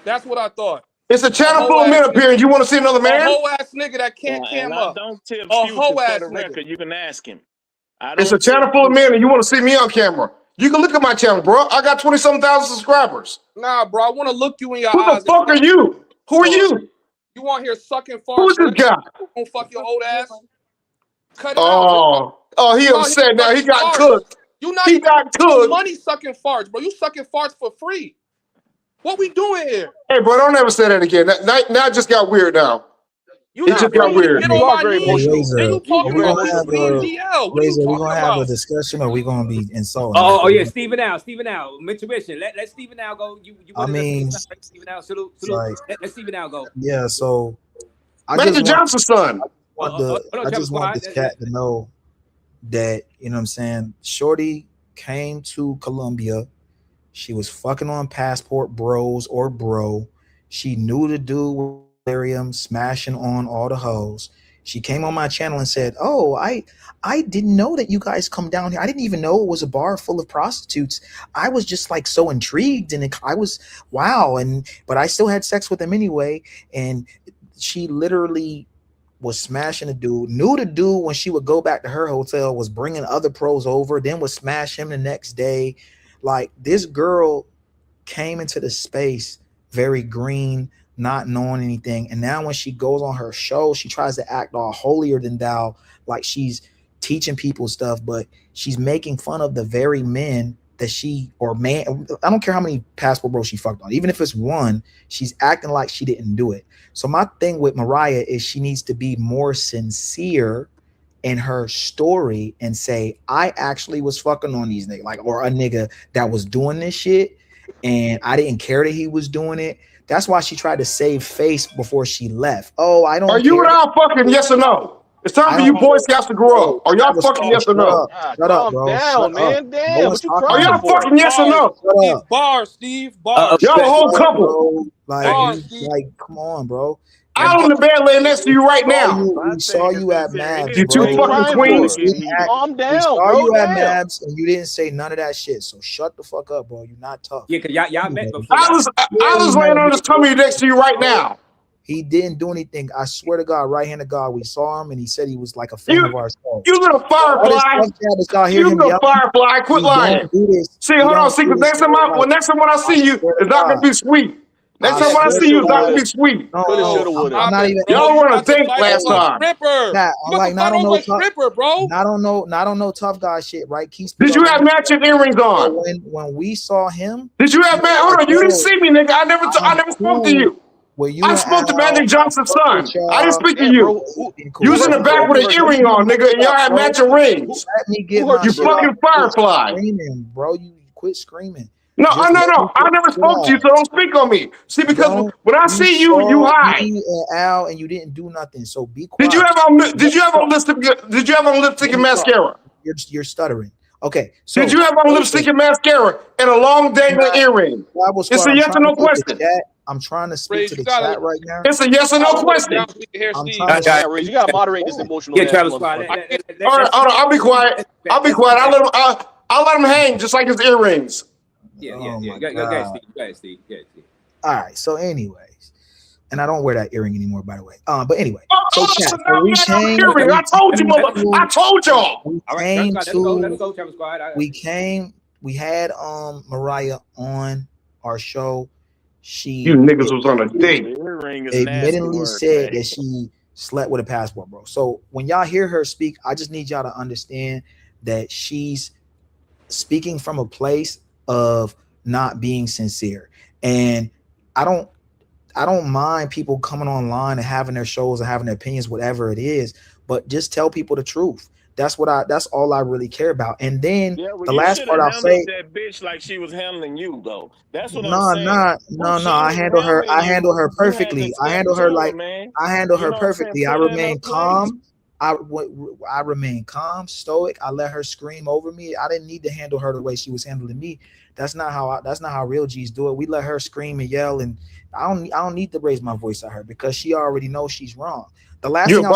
That's what I thought. It's a channel full of men up here, and you want to see another man? A whole ass nigga that can't cam up. Don't tip a Future whole for ass the nigga. record. You can ask him. It's a channel full of men, and you want to see me on camera. You can look at my channel, bro. I got 20-something thousand subscribers. Nah, bro. I want to look you in your Who eyes. the fuck are you? Who are you? You want here sucking farts? Who's this guy? Don't fuck your old ass. Cut it out. Oh, he upset now. He got cooked. You not he got cooked. Money sucking farts, bro. You sucking farts for free. What we doing here? Hey, bro, don't ever say that again. Now it just got weird now. It just got weird. Get on my knees. Razor, You talking about Razor, we're gonna have a discussion, or we gonna be insulting? Oh yeah, Steven out. Intuition. Let Steven out go. I mean, Steven out. Salute. Like, let Steven out go. Yeah. So, Magic Johnson's son. I just want this cat to know that, you know what I'm saying, Shorty came to Colombia. She was fucking on Passport Bros or bro. She knew the dude with Ethereum, smashing on all the hoes. She came on my channel and said, "Oh, I didn't know that you guys come down here. I didn't even know it was a bar full of prostitutes. I was just like so intrigued, and I was wow. But I still had sex with them anyway." And she literally was smashing the dude. Knew the dude when she would go back to her hotel was bringing other pros over. Then would smash him the next day. Like, this girl came into the space very green, not knowing anything. And now when she goes on her show, she tries to act all holier than thou, like she's teaching people stuff, but she's making fun of the very men that I don't care how many Passport Bros she fucked on. Even if it's one, she's acting like she didn't do it. So my thing with Mariah is she needs to be more sincere in her story and say, I actually was fucking on these niggas, or a nigga that was doing this shit, and I didn't care that he was doing it. That's why she tried to save face before she left. Oh, I don't. Are you and I fucking? Yes or no? It's time for you Boy Scouts to grow up. Are y'all fucking yes or no? Shut up, bro. Calm down, man. Damn, what you crying Are y'all for? fucking yes or no? Steve. Bars. Y'all a whole couple. Like, come on, bro. I'm in the bed laying next to you right now. We saw you at Mavs. You two fucking queens. Calm down, we saw bro. you at Damn. Mavs and you didn't say none of that shit. So shut the fuck up, bro. You're not tough. Yeah, cause y'all met before. I was laying on this tummy next to you right now. He didn't do anything. I swear to God, right hand of God, we saw him and he said he was like a fan of ours. You little firefly. You little firefly. Quit lying. See, hold on. See, because next time when I see you, it's not gonna be sweet. Next time when I see you, it's not gonna be sweet. Y'all want to date last time. Not on no tough guy shit, right? Did you have matching earrings on? When we saw him, did you have hold on? You didn't see me, nigga. I never spoke to you. I spoke to Magic Johnson's son. I didn't speak to you. You was in the back with an earring on, nigga, and y'all had matching rings. Let me get my you fucking firefly. Screaming, bro. You quit screaming. No. I never spoke to you, so don't speak on me. See, because when I see you, you hide. Me and Al, and you didn't do nothing. So be quiet. Did you have on lipstick and mascara? You're stuttering. Okay. So did you have on lipstick and mascara and a long dangling earring? It's a yes or no question. I'm trying to speak to the chat right now. It's a yes or no question. You gotta moderate this emotional. Yeah, Travis Scott. All right, hold on. I'll be quiet. I'll let him hang just like his earrings. Yeah. Go ahead, Steve. All right. So, anyways, and I don't wear that earring anymore, by the way. But anyway, so chat. I told you, mother. I told y'all. All right, let's go, Travis Scott. We had Mariah on our show. You niggas was on a date. Admittedly said that she slept with a passport, bro. So when y'all hear her speak, I just need y'all to understand that she's speaking from a place of not being sincere. And I don't mind people coming online and having their shows and having their opinions, whatever it is, but just tell people the truth. That's all I really care about. And then the last part I'll say, that bitch like she was handling you though. That's what I'm saying. No. I handle her perfectly. I handle her perfectly. I remain calm. I remain calm, stoic. I let her scream over me. I didn't need to handle her the way she was handling me. That's not how real G's do it. We let her scream and yell, and I don't need to raise my voice at her because she already knows she's wrong. The last thing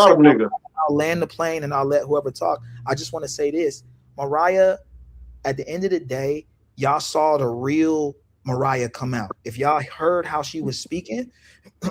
I'll land the plane and I'll let whoever talk. I just want to say this. Mariah, at the end of the day, y'all saw the real Mariah come out. If y'all heard how she was speaking,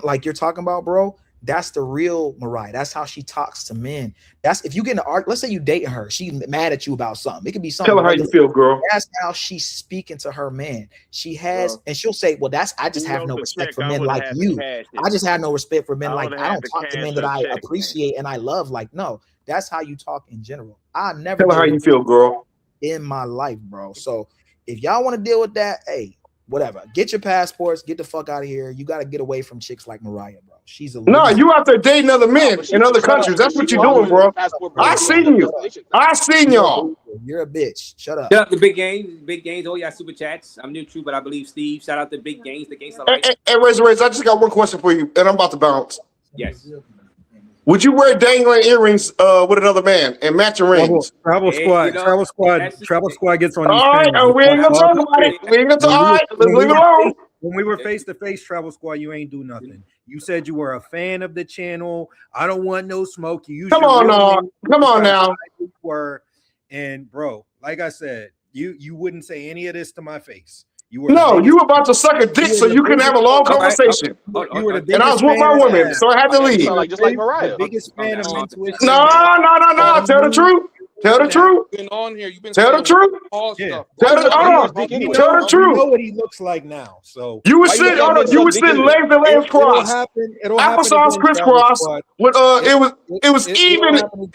like you're talking about, bro, that's the real Mariah. That's how she talks to men. That's if you get in an art, let's say you dating her, she's mad at you about something. It could be something. Tell her how you feel, girl. That's how she's speaking to her man. She has, and she'll say, well, I just have no respect for men like you. I just have no respect for men like I don't talk to men that I appreciate and I love. Like, no, that's how you talk in general. I never tell her how you feel, girl. In my life, bro. So if y'all want to deal with that, hey, whatever. Get your passports, get the fuck out of here. You got to get away from chicks like Mariah, bro. She's a no, you out there dating other men in other countries. That's what you're doing, bro. I seen you. I seen y'all. You're a bitch. Shut up. Shout out to Big Gains. Oh, yeah, super chats. I'm new too, but I believe Steve. Shout out to Big Gains. The Gangster. Hey, Raze, I just got one question for you, and I'm about to bounce. Yes. Would you wear dangling earrings with another man and matching rings? Travel Squad gets on these. All right, we ain't gonna talk about it. We ain't gonna talk. All right, let's leave it alone. When we were face to face, Travel Squad, you ain't do nothing. You said you were a fan of the channel. I don't want no smoke. You come on now. And bro, like I said, you wouldn't say any of this to my face. You were about to suck a dick so you can have a long conversation. And I was with my woman, so I had to leave. Just like Mariah. The biggest fan of intuition. No. Tell the truth. Tell the truth. Been on here. You've been tell the truth. Tell the truth. You know what he looks like now. So you were sitting legs and legs crossed. Applesauce crisscross. With it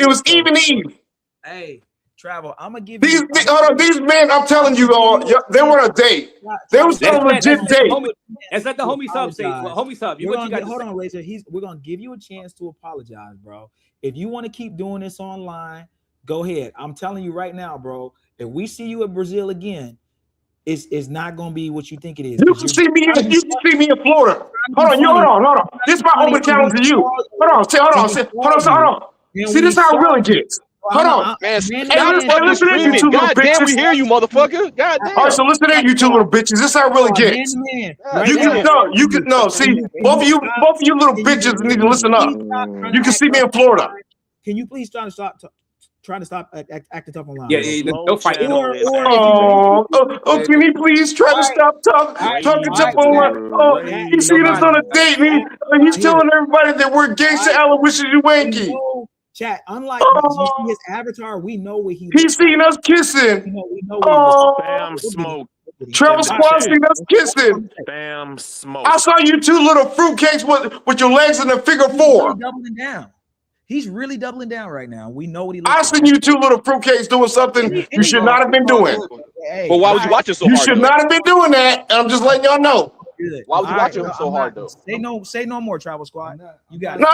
was even Eve. Hey. Travel. I'm gonna give these men. I'm telling you all, they were a date. They was a legit date. Let's let the homie sub say. Homie sub, hold on, Razor. We're gonna give you a chance to apologize, bro. If you want to keep doing this online, go ahead. I'm telling you right now, bro. If we see you in Brazil again, it's not gonna be what you think it is. You can see me in Florida. Hold on. This is my open challenge to you. Hold on. See, this how it really gets. Hold on. Man, Hey, stop fucking listen to you screaming. two little God damn, we bitches. hear you, motherfucker. God All right, so damn. listen to you two little bitches. This how it really gets. You can no. See, both of you little bitches need to listen up. You can see me in Florida. Can you please try to stop trying to stop acting tough online? Yeah, don't fight. Can he please try to stop talking tough online? Oh, he seen us on a date. And he's telling everybody that we're gangster Aloysius Wanky. Chat, unlike you see his avatar, we know what he's seen us kissing. We know what Bam smoke. Travel Squad seen us kissing. Bam smoke. I saw you two little fruitcakes with your legs in the figure four. Doubling down. He's really doubling down right now. We know what he looks I seen you two little fruitcakes doing something you should not have been doing. But why was you watching so hard? You should not have been doing that. And I'm just letting y'all know. Why was you watching him so hard, though? Say no more, Travel Squad. You got it. No.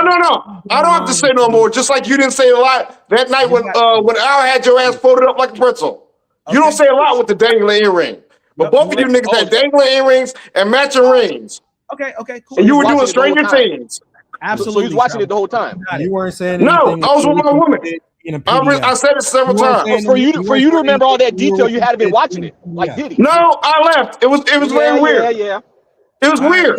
I don't have to say no more. Just like you didn't say a lot that night when Al had your ass folded up like a pretzel. You don't say a lot with the dangling earring. But both of you niggas had dangling earrings and matching rings. Okay, cool. And you were doing stranger things. Absolutely. So he was watching it the whole time. You weren't saying No, anything. I was with my woman. I said it several times. For you to remember all that detail, you had to be watching it. Like Diddy. No, I left. It was very weird. Yeah. It was weird.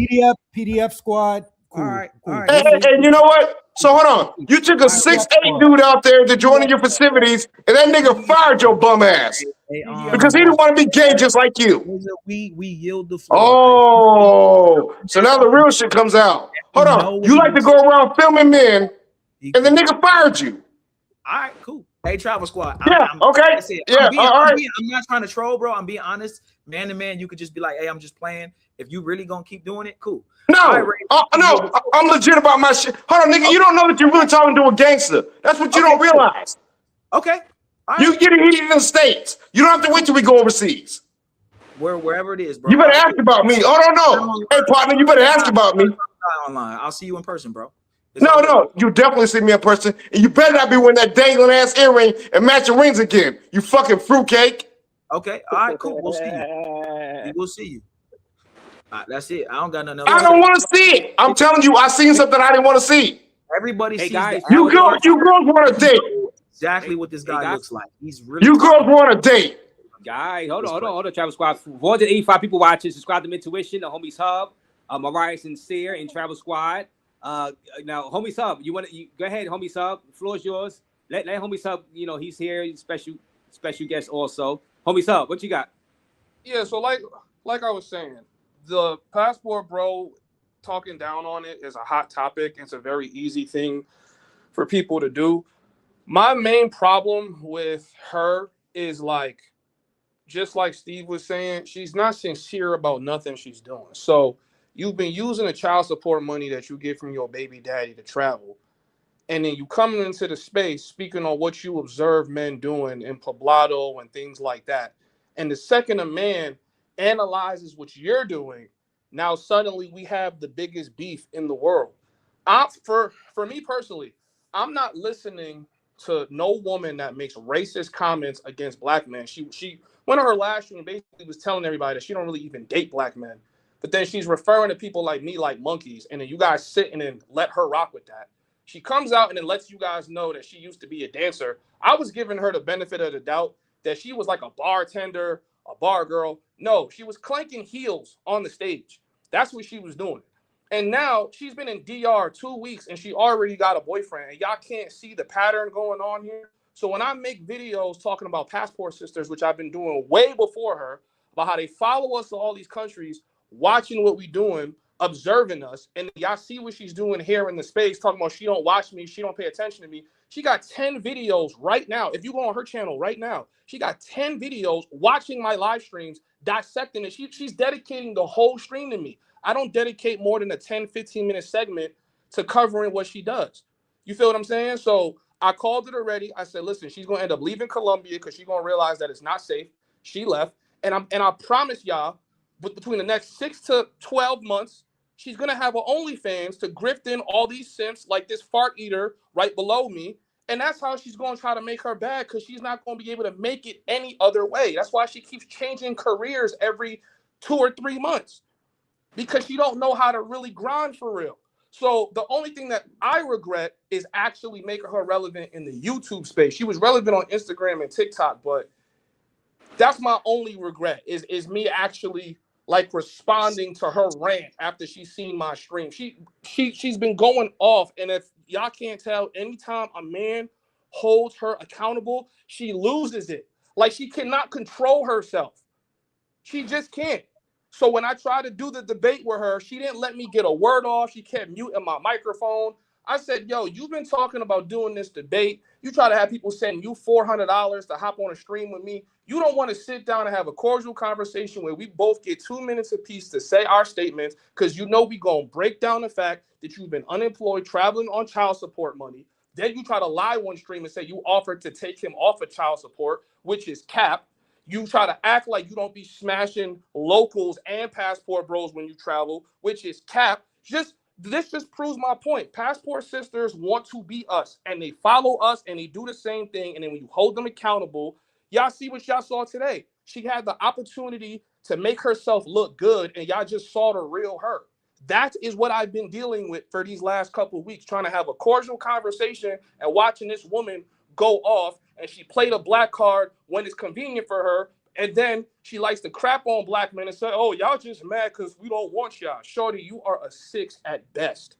PDF squad. Cool. All right. And you know what? So hold on. You took a 6'8" dude out there to join in your festivities, and that nigga fired your bum ass because he didn't want to be gay just like you. We yield the floor. Oh, so now the real shit comes out. Hold on. You like to go around filming men, and the nigga fired you. All right, cool. Hey, Travel Squad. Yeah, okay. I'm right. I'm not trying to troll, bro. I'm being honest. Man to man, you could just be like, hey, I'm just playing. If you really gonna keep doing it, cool. No, I'm legit about my shit. Hold on, nigga. You don't know that you're really talking to a gangster. That's what you don't realize. Okay. You get it in the States. You don't have to wait till we go overseas. Wherever it is, bro. You better ask about me. Oh, no. Hey, partner, you better ask about me. Online. I'll see you in person, bro. No. You definitely see me in person. And you better not be wearing that dangling ass earring and matching rings again. You fucking fruitcake. Okay. All right, cool. We'll see you. We'll see you. That's it. I don't got nothing else. I don't want to see it. I'm telling you, I seen something I didn't want to see. Everybody sees guys, you girls want a date. Exactly what this guy looks like. He's really you girls want a date. Guys, hold on, Travel Squad. 485 people watching. Subscribe to Intuition, the Homies Hub, Mariah Sincere, and Travel Squad. Now, Homies Hub, you go ahead, Homies Hub. The floor is yours. Let Homies Hub, he's here, he's special guest also. Homies Hub, what you got? Yeah, so like I was saying, the passport bro talking down on it is a hot topic. It's a very easy thing for people to do. My main problem with her is just like Steve was saying, she's not sincere about nothing she's doing. So you've been using the child support money that you get from your baby daddy to travel. And then you come into the space speaking on what you observe men doing in Poblado and things like that. And the second a man analyzes what you're doing, now suddenly we have the biggest beef in the world. For me personally, I'm not listening to no woman that makes racist comments against black men. She went on her last stream and basically was telling everybody that she don't really even date black men. But then she's referring to people like me like monkeys, and then you guys sit and then let her rock with that. She comes out and then lets you guys know that she used to be a dancer. I was giving her the benefit of the doubt that she was like a bartender, a bar girl. No, she was clanking heels on the stage. That's what she was doing. And now she's been in DR 2 weeks and she already got a boyfriend. And y'all can't see the pattern going on here. So when I make videos talking about passport sisters, which I've been doing way before her, about how they follow us to all these countries, watching what we doing, observing us, and y'all see what she's doing here in the space, talking about she don't watch me, she don't pay attention to me. She got 10 videos right now. If you go on her channel right now, she got 10 videos watching my live streams, dissecting it. She's dedicating the whole stream to me. I don't dedicate more than a 10, 15-minute segment to covering what she does. You feel what I'm saying? So I called it already. I said, listen, she's going to end up leaving Colombia because she's going to realize that it's not safe. She left. And I promise y'all, between the next 6 to 12 months, she's going to have her OnlyFans to grift in all these simps like this fart eater right below me. And that's how she's going to try to make her bag, because she's not going to be able to make it any other way. That's why she keeps changing careers every 2 or 3 months, because she don't know how to really grind for real. So the only thing that I regret is actually making her relevant in the YouTube space. She was relevant on Instagram and TikTok, but that's my only regret is me actually like responding to her rant after she's seen my stream. She's been going off, and if y'all can't tell, anytime a man holds her accountable, she loses it. Like, she cannot control herself. She just can't. So when I tried to do the debate with her, she didn't let me get a word off. She kept muting my microphone. I said, yo, you've been talking about doing this debate. You try to have people send you $400 to hop on a stream with me. You don't want to sit down and have a cordial conversation where we both get 2 minutes apiece to say our statements, because you know we going to break down the fact that you've been unemployed, traveling on child support money. Then you try to lie one stream and say you offered to take him off of child support, which is cap. You try to act like you don't be smashing locals and passport bros when you travel, which is cap. This just proves my point. Passport sisters want to be us, and they follow us, and they do the same thing. And then when you hold them accountable, y'all see what y'all saw today. She had the opportunity to make herself look good, and y'all just saw the real her. That is what I've been dealing with for these last couple of weeks, trying to have a cordial conversation and watching this woman go off, and she played a black card when it's convenient for her, and then she likes to crap on black men and say, oh, y'all just mad because we don't want y'all. Shorty, you are a 6 at best.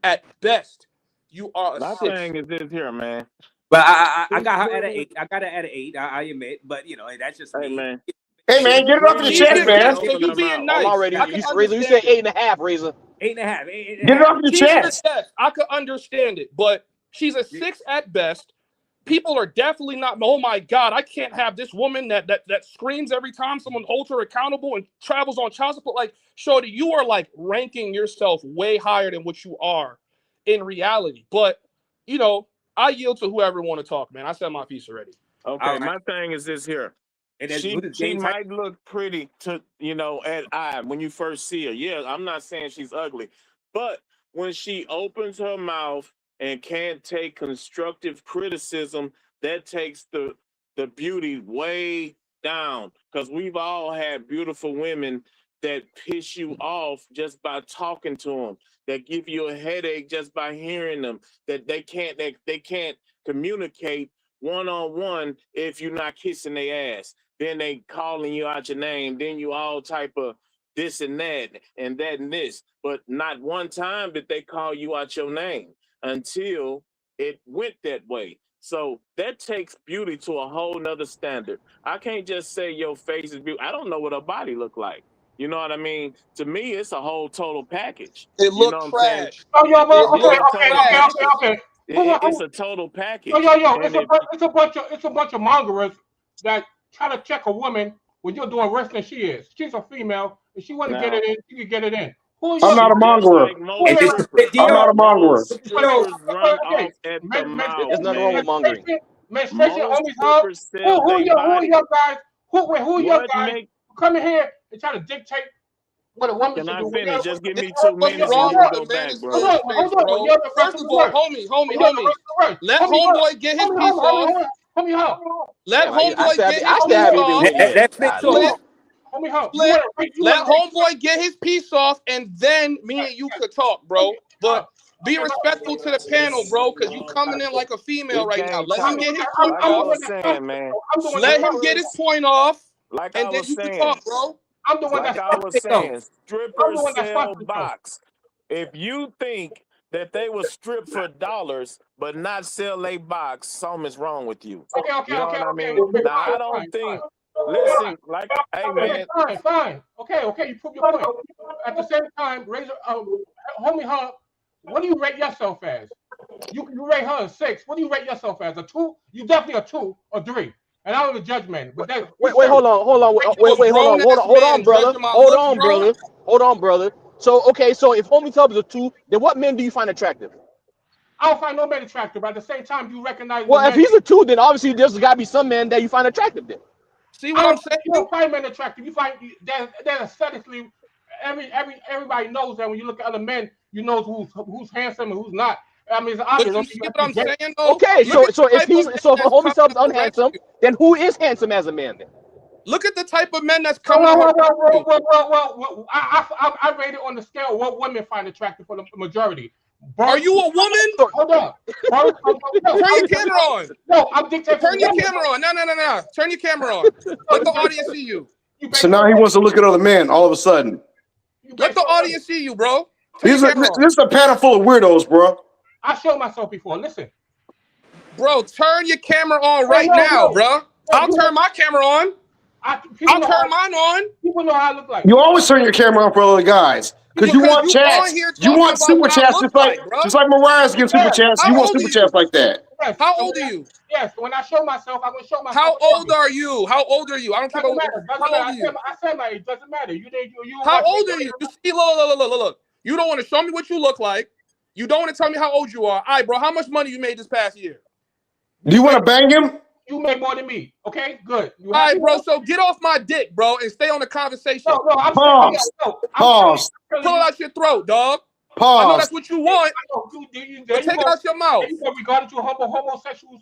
At best, you are a 6. My thing is this here, man. But I got her at an 8. I got her at an 8. I admit, but you know that's just me. Man. Hey man, get it off your chest, man. You being nice. Already, Razor, you said 8.5, Razor. 8.5. Get it off your chest. I could understand it, but she's a 6 at best. People are definitely not, oh my God, I can't have this woman that screams every time someone holds her accountable and travels on child support. Like, shorty, you are like ranking yourself way higher than what you are in reality. But, you know, I yield to whoever want to talk, man. I said my piece already. Okay, my thing is this here. She might look pretty to, you know, at eye when you first see her. Yeah, I'm not saying she's ugly, but when she opens her mouth and can't take constructive criticism, that takes the beauty way down. Because we've all had beautiful women that piss you off just by talking to them, that give you a headache just by hearing them, that they can't communicate one-on-one if you're not kissing their ass. Then they calling you out your name, then you all type of this and that and that and this. But not one time did they call you out your name until it went that way. So that takes beauty to a whole nother standard. I can't just say your face is beautiful. I don't know what her body look like. You know what I mean? To me, it's a whole total package. It looks trash. Okay. It's a total package. It's a bunch of mongerers that try to check a woman when you're doing worse than she is. She's a female. If she want to get it in, she can get it in. I'm not a mongerer. I'm not a mongerer. There's nothing wrong with mongering. Menstruation only helps. Who are your guys? Who are your guys? Come in here and try to dictate what a woman should do. Can I finish? Just give me 2 minutes and you go back, bro. First of all, homie, let homeboy get his piece off. Let homeboy get his piece off. Let homeboy get his piece off, and then me and you could talk, bro. But be respectful to the panel, bro, because you coming in like a female right now. Let him get his point off. Let him get his point off, and then you can talk, bro. I'm the one like I was saying, strippers sell box. If you think that they will strip for dollars but not sell a box, something's wrong with you. Okay. Now, I don't think. Listen, like, hey man. Fine. Okay. You prove your point. At the same time, homie, her. What do you rate yourself as? You rate her a 6. What do you rate yourself as? A 2? You definitely a 2 or 3. And I was a judgment. But wait, hold on, brother. So if homie tub is a 2, then what men do you find attractive? I don't find no man attractive, but at the same time, you recognize. Well, if he's a 2, then obviously there's got to be some men that you find attractive. Then see what I'm saying? You don't find men attractive. You find they're aesthetically. Everybody knows that when you look at other men, you know who's handsome and who's not. I mean, it's obvious. You see what I'm saying, though? Okay, so if homie tub is unhandsome, then who is handsome as a man? Then look at the type of men that's coming. Well, I rate it on the scale of what women find attractive for the majority. Are you a woman? Hold on. Turn your camera on. No, I'm dictating. Turn your camera on. No. Turn your camera on. Let the audience see you. So now he wants to look at other men all of a sudden. Let the audience see you, bro. This is a panel full of weirdos, bro. I showed myself before. Listen. Bro, turn your camera on right now, bro. I'll turn my camera on. I'll turn mine on. People know how I look like. You always turn your camera on for other guys. Because you want chats. You want super chats just like Mariah's getting super chats. You want super chats like that. Yes. How old are you? Yes, when I show myself, I'm going to show myself. How old are you? How old are you? I don't care about how old are you. I said my age. Doesn't matter. You how old are you? You see, look. You don't want to show me what you look like. You don't want to tell me how old you are. All right, bro. How much money you made this past year? Do you want to bang him? You make more than me. Okay, good. All right, bro. So get off my dick, bro, and stay on the conversation. No, I'm Pause. Pull it out your throat, dog. Pause. I know that's what you want. But take it out your mouth. Regarding to homosexuals.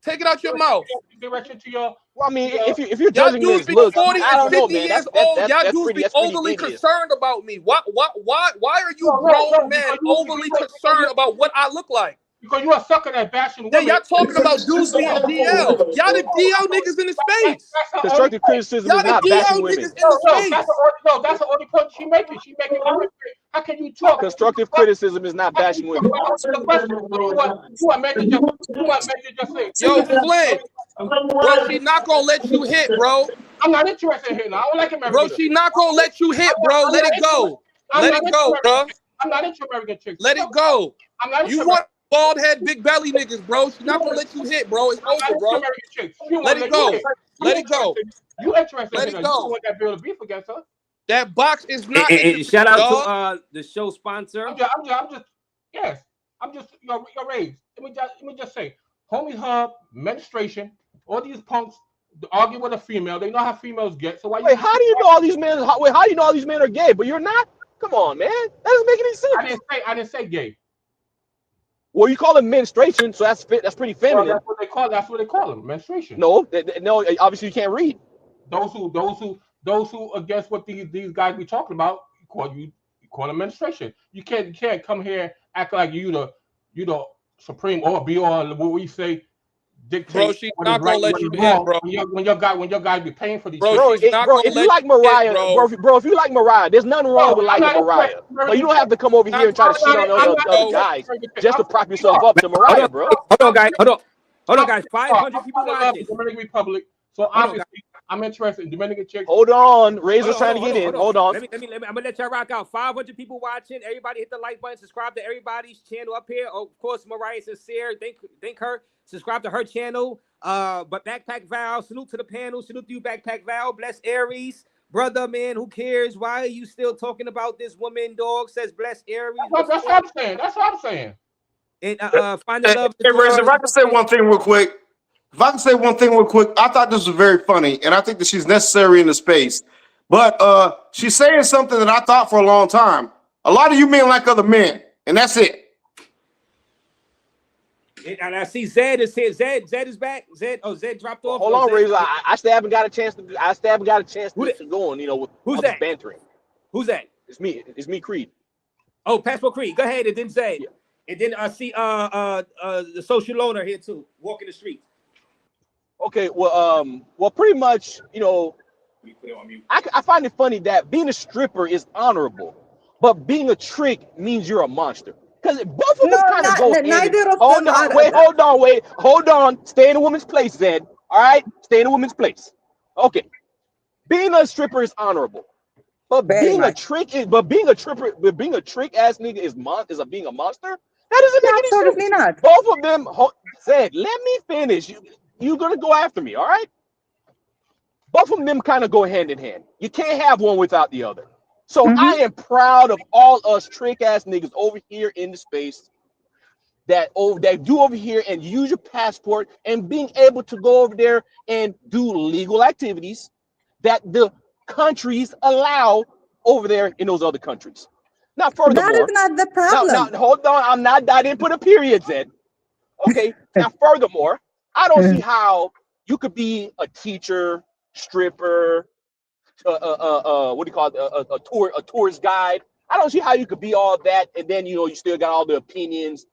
Take it out your mouth. Direction to your. Well, I mean, if you're judging his looks, 40 and 50 years old. Y'all dudes be overly hideous. concerned about me. Why are you grown men overly concerned about what I look like? Because you are sucking at bashing women. Y'all talking about dudes being DL. Y'all the DL niggas in the space. Constructive criticism is not bashing women. That's the only point she making. She making. How can you talk? Constructive criticism is not bashing women. You are meant to just say. Yo, Flint. Bro, she not gonna let you hit, bro. I'm not interested in hitting. I don't like American. Bro, she not gonna let you hit, bro. Let it go. Let it go, bro. I'm not into American chicks. Let it go. I'm not. You want bald head, big belly niggas, bro. She's not gonna let you hit, bro. It's over, bro. Let it go. Let it go. You interested? Let it go. You want that bill to beef against her? That box is not. Shout out to the show sponsor. I'm just your Raze. Let me just say, Homie Hub, menstruation, all these punks argue with a female. They know how females get. So why? Wait, how do you know all these men? Wait, how do you know all these men are gay? But you're not. Come on, man. That doesn't make any sense. I didn't say gay. Well, you call it menstruation, so that's pretty feminine. Well, that's what they call them, menstruation. No, obviously you can't read. Those who against what these guys be talking about, you call them menstruation. You can't come here act like you the supreme or be on what we say. Dictate. Bro, she's not gonna let you hit, bro. When your guy be paying for these. Bro, if you like Mariah, bro, if you like Mariah, there's nothing wrong with liking Mariah. But you don't have to come over here and try to shit on other guys just to prop yourself up to Mariah, bro. Hold on, guys. 500 people watching. Dominican Republic. So obviously, I'm interested in Dominican chicks. Hold on, Razor's trying to get in. Hold on. Let me. I'm gonna let y'all rock out. 500 people watching. Everybody hit the like button. Subscribe to everybody's channel up here. Of course, Mariah Sincere. Thank her. Subscribe to her channel. But Backpack Val, salute to the panel. Salute to you, Backpack Val. Bless Aries. Brother, man, who cares? Why are you still talking about this woman, dog? Says bless Aries. That's what I'm saying. And find the love. Hey, Razor, if I can say one thing real quick. I thought this was very funny, and I think that she's necessary in the space. But she's saying something that I thought for a long time. A lot of you men like other men, and that's it. And I see Zed is here. Zed is back. Zed dropped off. Hold on, Razor. I still haven't got a chance to. Get going. With that? Bantering. Who's that? It's me, Creed. Oh, Passport Creed. Go ahead. And then Zed. Yeah. And then I see the social loner here too, walking the streets. Okay. Well, pretty much. I find it funny that being a stripper is honorable, but being a trick means you're a monster. Because both of them kind of go Hold on. Stay in a woman's place, Zed. All right? Stay in a woman's place. Okay. Being a stripper is honorable. But being a trick ass nigga is being a monster? That doesn't make any sense. Not. Both of them Zed, let me finish. You're gonna go after me, all right? Both of them kind of go hand in hand. You can't have one without the other. So I am proud of all us trick ass niggas over here in the space that do over here and use your passport and being able to go over there and do legal activities that the countries allow over there in those other countries. Now, furthermore, that is not the problem. Now, hold on, I didn't put a period, Zed. Okay. Now, furthermore, I don't see how you could be a teacher, stripper, what do you call it? A tourist guide, I don't see how you could be all that and then you still got all the opinions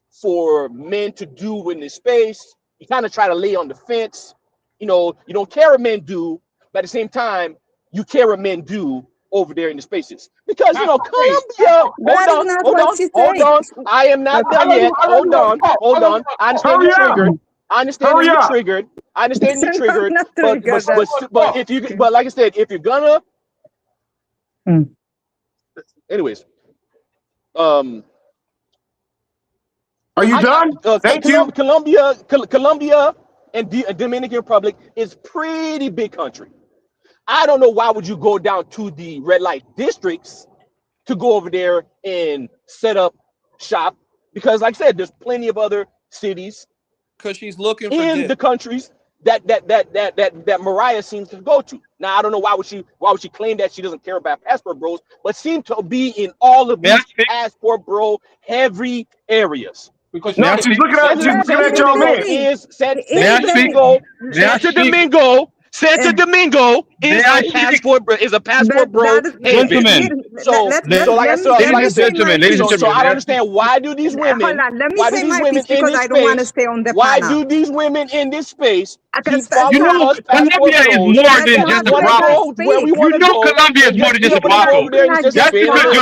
for men to do in this space. You kind of try to lay on the fence. You don't care what men do, but at the same time, you care what men do over there in the spaces. Because Colombia, hold on. I am not done yet. Hold on. I understand you're triggered. I understand you're triggered. But if you, but like I said, if you're gonna, anyways, are you done? Thank you. Colombia and Dominican Republic is pretty big country. I don't know why would you go down to the red light districts to go over there and set up shop, because like I said, there's plenty of other cities because she's looking for in the countries that Mariah seems to go to. Now I don't know why would she claim that she doesn't care about passport bros, but seem to be in all of these passport bro heavy areas. Because now she's looking at y'all man. Santa Domingo is a passport bro. Gentlemen, So I don't understand why do these women in this space? Why do these women in this space keep following us? Colombia is more than just a brothel. Colombia is more than just a brothel. Just because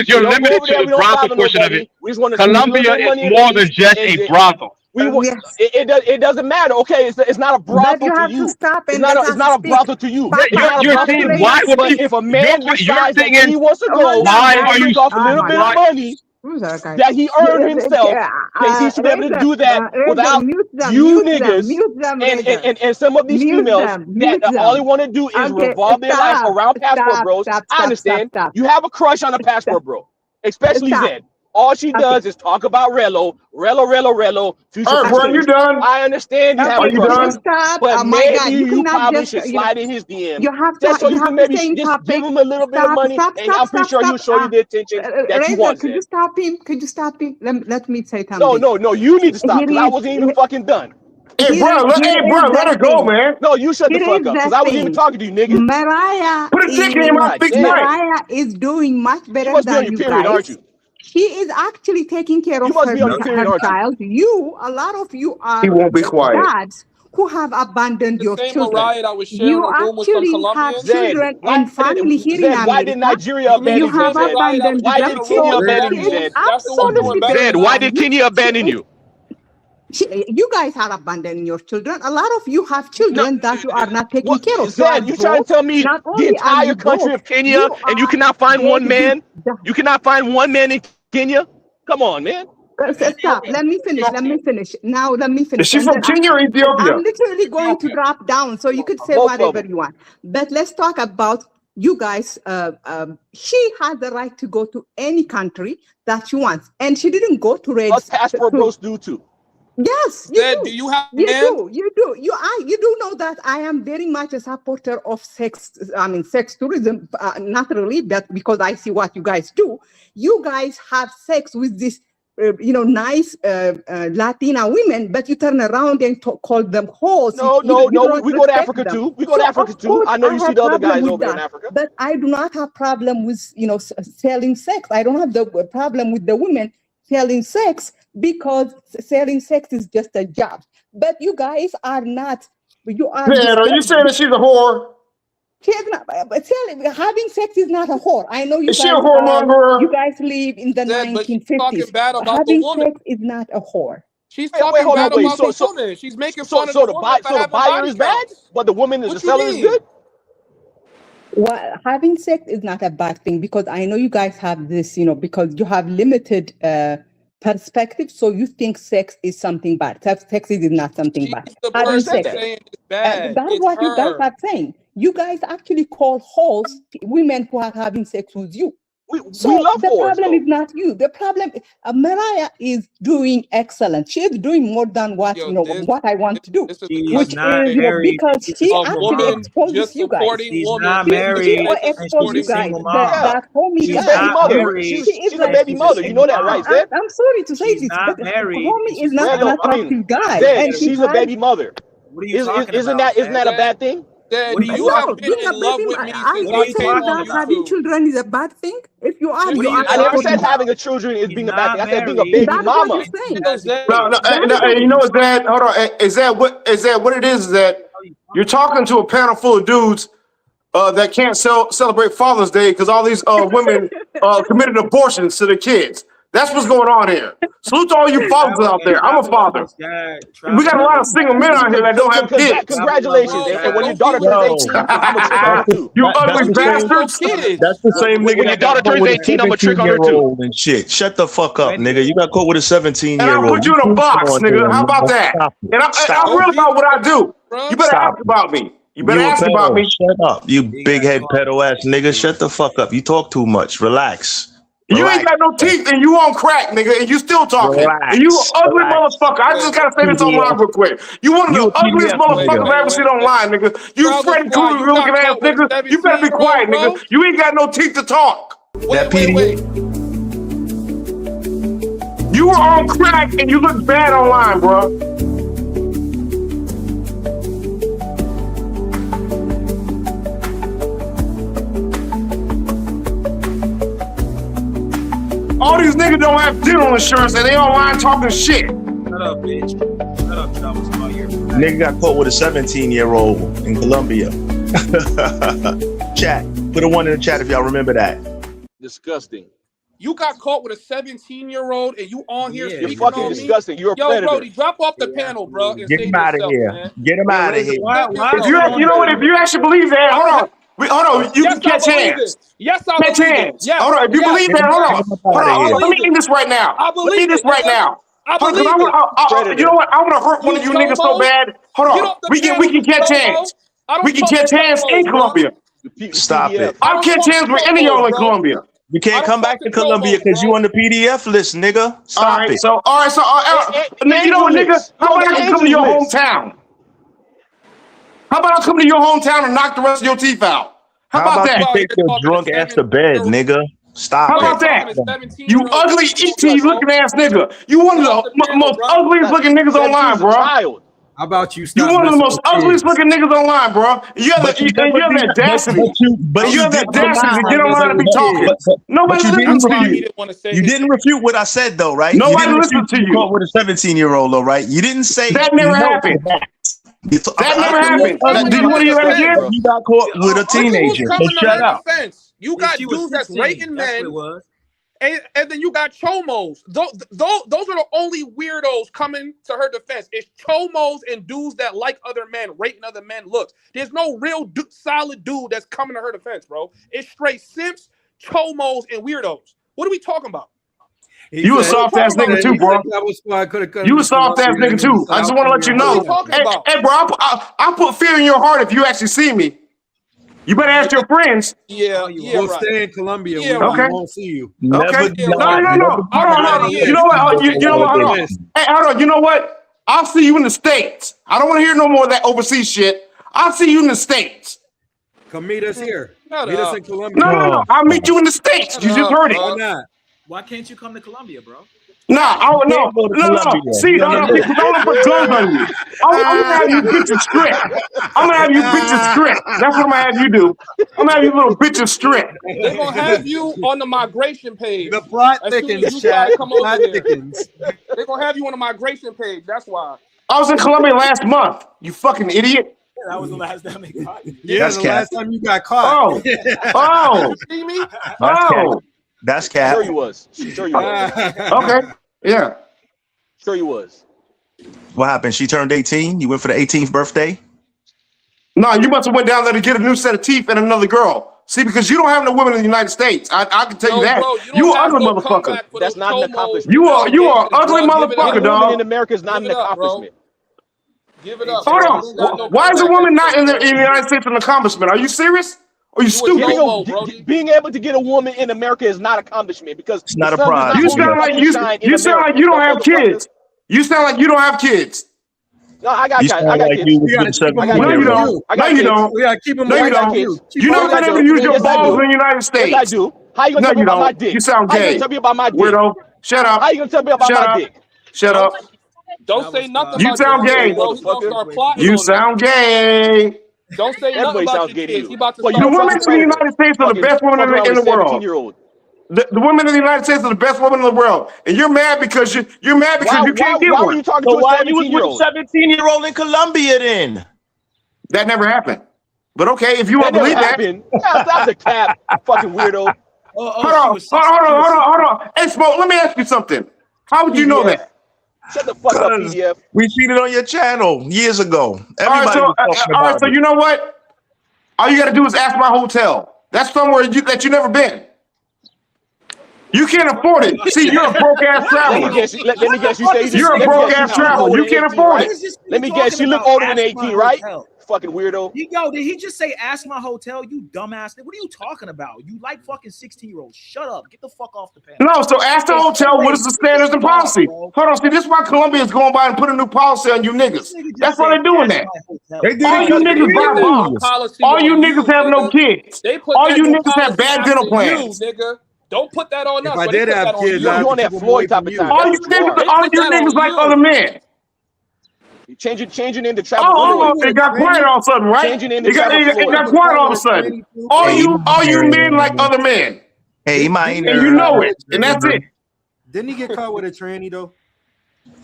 you're limited, to the brothel portion of it, Colombia is more than just a brothel. It doesn't matter. Okay, it's not a brothel to you. It's not a brothel to you. You're saying why would if a man decides that he wants to go, why are you off a little bit of money that he earned himself, that he should be able to do that without you niggas and some of these females that all they want to do is revolve their life around passport bros. I understand. You have a crush on a passport bro, especially Zed. All she does is talk about Relo. Future bro, you done? I understand you have a crush, but maybe you probably should slide in his DM. Just so you can maybe just give him a little bit of money, and I'm pretty sure he'll show you the attention that you want. Could you stop him? Let me say something. No, you need to stop, because I wasn't even fucking done. Hey, bro, let her go, man. No, you shut the fuck up, because I wasn't even talking to you, nigga. Mariah is doing much better than you guys. Aren't you? She is actually taking care of her child. A lot of you are dads who have abandoned your children. You actually have children and family here in America. Why did Nigeria abandon you? You have abandoned Why did Kenya abandon you, Zed? Why did Kenya abandon you? You guys are abandoning your children. A lot of you have children that you are not taking care of. Zed, you trying to tell me the entire country of Kenya and you cannot find one man? You cannot find one man in Kenya? Come on, man. Stop. Let me finish. Now, let me finish. Is she from Kenya or Ethiopia? I'm literally going to drop down, so you could say whatever you want. But let's talk about you guys. She has the right to go to any country that she wants, and she didn't go to Raze. Us passport bros do too. Yes, you do. Do you have you do. You do know that I am very much a supporter of sex tourism. Not really, but because I see what you guys do. You guys have sex with this, nice Latina women, but you turn around and call them hoes. No. We go to Africa too. I know you see the other guys over there in Africa. But I do not have problem with selling sex. I don't have the problem with the women selling sex, because selling sex is just a job. But you guys are not. You are. Man, are you saying that she's a whore? She's not. Having sex is not a whore. I know you. Is she a whoremonger? You guys live in the 1950s. Having sex is not a whore. She's talking bad about the woman. She's making fun of the woman. So the buyer is bad, but the woman is the seller is good. Well, having sex is not a bad thing, because I know you guys have this, because you have limited perspective, so you think sex is something bad. Sex is not something bad. Having sex, that is what you guys are saying. You guys actually call hoes women who are having sex with you. We love the whores, problem is not you. The problem, Mariah is doing excellent. She is doing more than what what I want to do, which is because she actually exposes you guys. She's not married. She exposes you guys. That homie She's a baby mother. You know that, right, Zed? I'm sorry to say this, but homie is not an attractive guy. Zed, she's a baby mother. What are you talking isn't that a bad thing? Dad, What are you you have talking been Being in a love baby, with me I'm since What I are not you came saying talking on that having YouTube. children is a bad thing. If you are, What you are you are I never talking said supporting. about? having a children is He's being a bad not thing. I said being a married. baby That's what mama. you're saying. Still Zay. No, That is no, what you know, is that hold on? Is that what it is? Is that you're talking to a panel full of dudes that can't celebrate Father's Day because all these women committed abortions to their kids. That's what's going on here. Salute to all you fathers out there. I'm a father. We got a lot of single men out here that don't have kids. Congratulations. And when your daughter turns 18, I'm a trick on her too. You ugly bastards. That's the same nigga When your that got daughter caught turns with a 18, I'm a trick on her too. 17-year-old and shit. Shut the fuck up, nigga. You got caught with a And I'll 17-year-old. put you in a box, nigga. How about that? And I'm real about what I do. You better ask about me. You better You a ask about pedo. me. Shut up. You big head pedo ass nigga. Shut the fuck up. You talk too much. Relax. You ain't got no teeth and you on crack, nigga, and you still talking. And you an ugly motherfucker. I just gotta say this online real quick. You one of the ugliest motherfuckers I ever seen online, nigga. You Freddy Krueger looking ass nigga. You better be quiet, nigga. You ain't got no teeth to talk. That PDF. You were on crack and you look bad online, bro. All these niggas don't have dental insurance and they online talking shit. Shut up, bitch. Shut up, Travis. Nigga got caught with a 17-year-old in Colombia. Chat. Put a one in the chat if y'all remember that. Disgusting. You got caught with a 17-year-old and you on here speaking fucking on disgusting. me? You're a Yo, predator. Brody, drop off the panel, bro, and Get save him out of yourself, here. man. Get him out of here. If you know what? If you actually believe that, hold on. You can catch hands. Yes, I Catch believe hands. it. Yes, Hold on. If you yes, believe that, yes. hold on. Let me end this right now. I Let me end believe this it, right nigga. now. I Hold on, believe it. you know what? I want to hurt one of you niggas so bad. Hold Get on. off the We can panel, catch you hands. I don't We can talk catch to hands in chomos, Colombia. Stop it. I'll catch hands with any of y'all in Colombia. You can't come back to Colombia because you on the PDF list, nigga. Stop it. All right. You know what, nigga? How about I can come to your hometown? How about I come to your hometown and knock the rest of your teeth out? How about that? you take your drunk ass to bed, nigga? Stop How it. about that? You ugly ET looking ass nigga. You one of the most ugliest looking niggas online, bro. How about you stop? You one of the most ugliest looking niggas online, bro. You have the audacity. You have the audacity to get online and be talking. Nobody listens to you. You didn't refute what I said, though, right? Nobody you listens to you. Caught with a 17-year-old, though, right? You didn't say that never happened. That never happened. Do you want to hear that again? You got caught with a teenager. So shut up. You got dudes that's rating men. And then you got chomos. Those are the only weirdos coming to her defense. It's chomos and dudes that like other men, rating other men looks. There's no real solid dude that's coming to her defense, bro. It's straight simps, chomos, and weirdos. What are we talking about? You a soft ass nigga too, bro. You a soft ass nigga too. I just want to let you know. Hey, bro, I'll put fear in your heart if you actually see me. You better ask your friends. We'll stay in Colombia. We won't see you. Okay. No. Hold on. You know what? You know what? Hold on. Hey, hold on. You know what? I'll see you in the States. I don't want to hear no more of that overseas shit. I'll see you in the States. Come meet us here. Meet us in Colombia. No. I'll meet you in the States. You just heard it. Why not? Why can't you come to Colombia, bro? No. See, I want to put guns on you. I'm gonna have you bitches stripped. I'm gonna have you bitches stripped. That's what I'm gonna have you do. I'm gonna have you little bitches stripped. They're gonna have you on the migration page. The plot thickens, Chad. The plot thickens. They're gonna have you on the migration page. That's why. I was in Colombia last month. You fucking idiot. That was the last time they caught you. Yeah, that's the last time you got caught. Oh. See me? That's cap. Sure you was. Sure you was. Okay. Yeah. Sure you was. What happened? She turned 18. You went for the 18th birthday? No, you must have went down there to get a new set of teeth and another girl. See, because you don't have no women in the United States. I can tell you that. Bro, you ugly motherfucker. That's not an accomplishment. You are ugly motherfucker, dog. Women in America is not an accomplishment. Give it up. Hold on. Why is a woman not in the United States an accomplishment? Are you serious? Are you stupid? Being able to get a woman in America is not an accomplishment because it's not a prize. You sound like you sound like you don't have kids. You sound like you don't have kids. No, I got kids. I got kids. No, you don't. No, you don't. We gotta keep them. No, you don't. You never been able to use your balls in the United States. Yes, I do. How you gonna tell me about my dick? You sound How you gay. gonna tell me about my dick? Weirdo. Shut up. How you gonna tell me about my dick? Shut up. Don't say nothing. You sound gay. Bro. He's gonna start plotting You sound gay. Don't say That nothing boy about sounds your gay to kids. you. He about to Well, start. The women in the United States are the best women in the world. The women in the United States are the best women in the world, and you're mad because you're mad because you can't get one. So why you was with a 17-year-old in Colombia then? That never happened. But okay, if you want to believe that. That's a cap, fucking weirdo. Hold on. Hey, Smoke, let me ask you something. How would you know that? Shut the fuck up, PDF. We seen it on your channel years ago. Everybody was talking all right, about so it. you know what? All you got to do is ask my hotel. That's somewhere that you never been. You can't afford it. See, you're a broke ass traveler. Let me guess. Let me guess. You say You're a broke ass traveler. You can't afford it. Let me guess. You look older than 18, right? Fucking weirdo. Yo, did he just say ask my hotel? You dumbass. What are you talking about? You like fucking 16-year-olds. Shut up. Get the fuck off the panel. No, so ask the hotel what is the standards and policy. Hold on, see, this is why Colombia is going by and put a new policy on you niggas. That's why they're doing that. All you niggas buy balls. All you niggas have no kids. All you niggas have bad dental plans. Nigga. Don't put that on us. If I did have kids, you on that Floyd type of time. All you niggas like other men. You change your name to Travel Floyd. It got quiet all of a sudden, right? Change your name to It got quiet all of a sudden. All you men like other men. Hey, and you know it, and that's it. Didn't he get caught with a tranny though?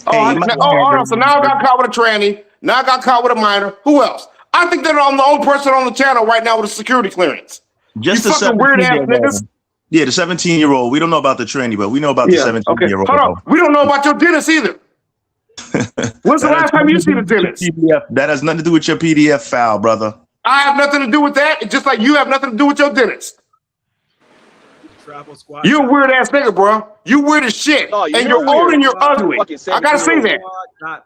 Hold on. So now I got caught with a tranny. Now I got caught with a minor. Who else? I think that I'm the only person on the channel right now with a security clearance. Just you fucking weird ass niggas. Yeah, the 17-year-old. We don't know about the tranny, but we know about the 17-year-old. Hold on. We don't know about your dentist either. When's the last time you seen a dentist? That has nothing to do with your PDF file, brother. I have nothing to do with that. Just like you have nothing to do with your dentist. You a weird ass nigga, bro. You weird as shit. And you're old and you're ugly. I gotta say that.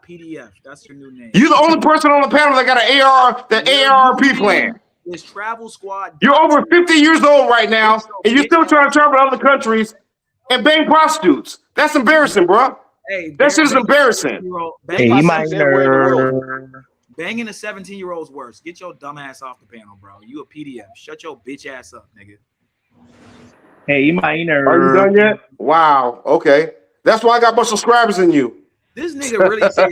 PDF. That's your new name. You're the only person on the panel that got an AARP plan. It's Travel Squad. You're over 50 years old right now, and you're still trying to travel to other countries and bang prostitutes. That's embarrassing, bro. Hey, that shit is embarrassing. Banging a 17-year-old's worse. Get your dumb ass off the panel, bro. You a PDF. Shut your bitch ass up, nigga. Hey, minor. Are you done yet? Wow. Okay. That's why I got a bunch of subscribers in you. This nigga really said.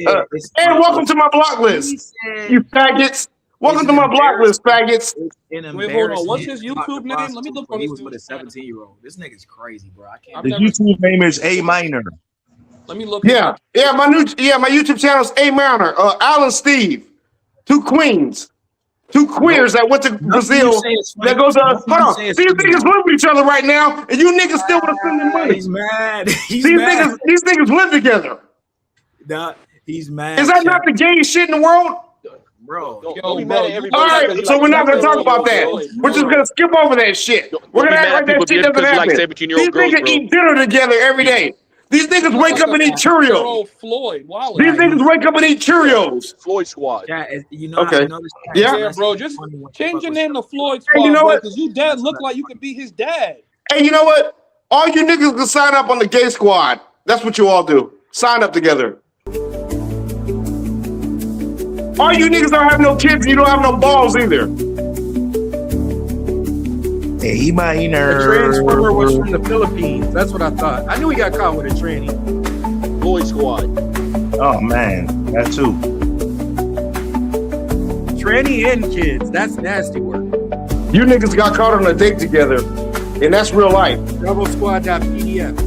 And welcome to my block list, you faggots. Welcome to my block list, faggots. Wait, hold on. What's his YouTube name? Let me look on He his was with a 17-year-old. This nigga's crazy, bro. I can't. The YouTube name is A Minor. Let me look. Yeah, my YouTube channel is A Minor. Alan Steve, two queens, two queers that went to Brazil. That goes on. Hold on, these niggas live with each other right now, and you niggas still want to send them money. He's mad. These niggas live together. He's mad. Is that not the gayest shit in the world? Bro, don't be mad at everybody. All right, so we're not going to talk about that. We're just going to skip over that shit. We're going to act like that shit doesn't happen. These niggas eat dinner together every day. These niggas wake up and eat Cheerios. Floyd, wow. These niggas wake up and eat Cheerios. Floyd Squad. You know, okay. Yeah, bro. Just change your name to Floyd Squad. Hey, you know what? Because you dad look like you could be his dad. Hey, you know what? All you niggas can sign up on the gay squad. That's what you all do. Sign up together. All you niggas don't have no kids and you don't have no balls either. Hey, Minor. The transformer was from the Philippines. That's what I thought. I knew he got caught with a tranny. Floyd Squad. Oh, man. That too. Tranny and kids. That's nasty work. You niggas got caught on a date together, and that's real life. TravelSquad.pdf.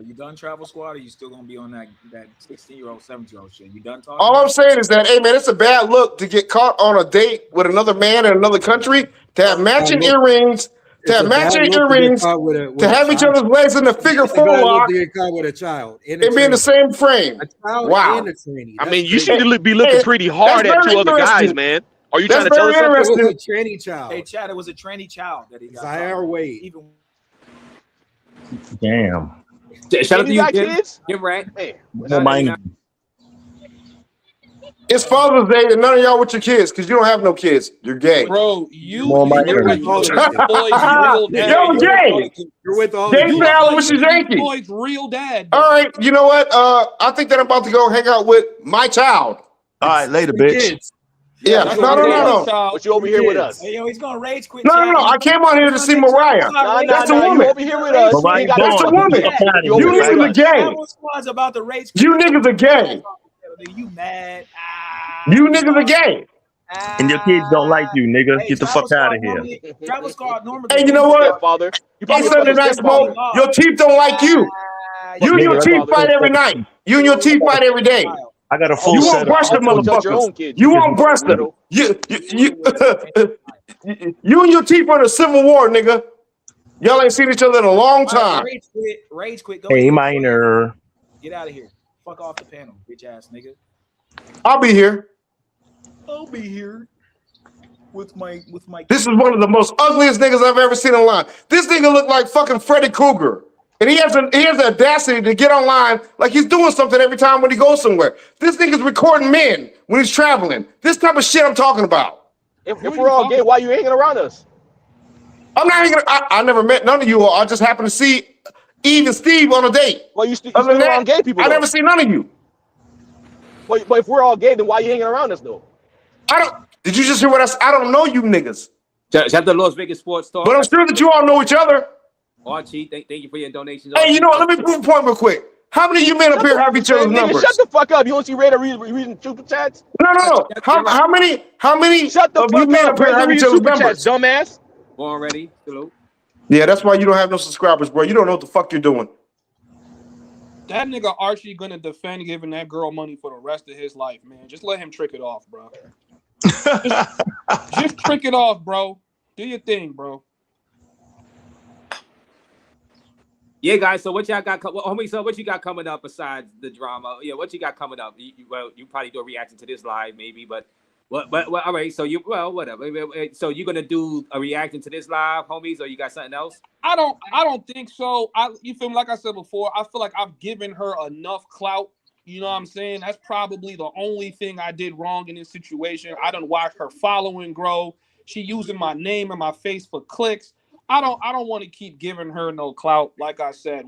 You done, Travel Squad, or you still gonna be on that 16-year-old, 17-year-old shit? You done talking? All I'm saying is that, hey man, it's a bad look to get caught on a date with another man in another country, to have matching earrings, to have each other's legs in the figure four lock, to get caught with a child and be in the same frame. Wow. I mean, you seem to be looking pretty hard at two other guys, man. Are you trying to tell us something? It was a tranny child. Hey, Chad, it was a tranny child that he got. Zaire Wade. Damn. Shout out to you, kids. You're right. Hey, it's Father's Day and none of y'all with your kids because you don't have no kids. You're gay. Bro, you Yo, gay. You're with all Dave Allen, which is Yankee. Floyd's real dad. All right, you know what? I think that I'm about to go hang out with my child. All right, later, bitch. Yeah, no. But you over here with us. Hey, yo, he's gonna rage quit. No. I came on here to see Mariah. That's a woman. You over here with us. That's a woman. You niggas are gay. About the rage You niggas are gay. You mad? You niggas are gay. And your kids don't like you, nigga. Get the fuck out of here. Travel scarred normally. Hey, you know what? Father. Hey, Sunday Night Smoke, your teeth don't like you. You and your teeth fight every night. You and your teeth fight every day. I got a full You set won't brush them motherfuckers. You won't brush them. You and your teeth are in a civil war, nigga. Y'all ain't seen each other in a long time. Rage quit. Go A minor. Get out of here. Fuck off the panel, bitch ass nigga. I'll be here. I'll be here with my. This is one of the most ugliest niggas I've ever seen online. This nigga look like fucking Freddy Krueger. And he has the audacity to get online like he's doing something every time when he goes somewhere. This nigga's recording men when he's traveling. This type of shit I'm talking about. If we're all gay, why are you hanging around us? I'm not hanging. I never met none of you all. I just happened to see Eve and Steve on a date. Well, you still around gay people. I never see none of you. But if we're all gay, then why are you hanging around us though? Did you just hear what I said? I don't know you niggas. Shout the Las Vegas Sports Talk. But I'm sure that you all know each other. Archie, thank you for your donations. Hey, you know what? Let me prove a point real quick. How many of you men up here have each other's numbers? Shut the fuck up. You want to see Raider reading super chats? No. How many Shut the of fuck you men up here have each other's numbers? Dumbass. Born ready. Hello. Yeah, that's why you don't have no subscribers, bro. You don't know what the fuck you're doing. That nigga Archie gonna defend giving that girl money for the rest of his life, man. Just let him trick it off, bro. just trick it off, bro. Do your thing, bro. Yeah, guys. So what y'all got? Homie, so what you got coming up besides the drama? Yeah, what you got coming up? You probably do a reaction to this live, maybe, but all right. So whatever. So you gonna do a reaction to this live, homies, or you got something else? I don't think so. You feel me? Like I said before, I feel like I've given her enough clout. You know what I'm saying? That's probably the only thing I did wrong in this situation. I done watched her following grow. She using my name and my face for clicks. I don't want to keep giving her no clout. Like I said,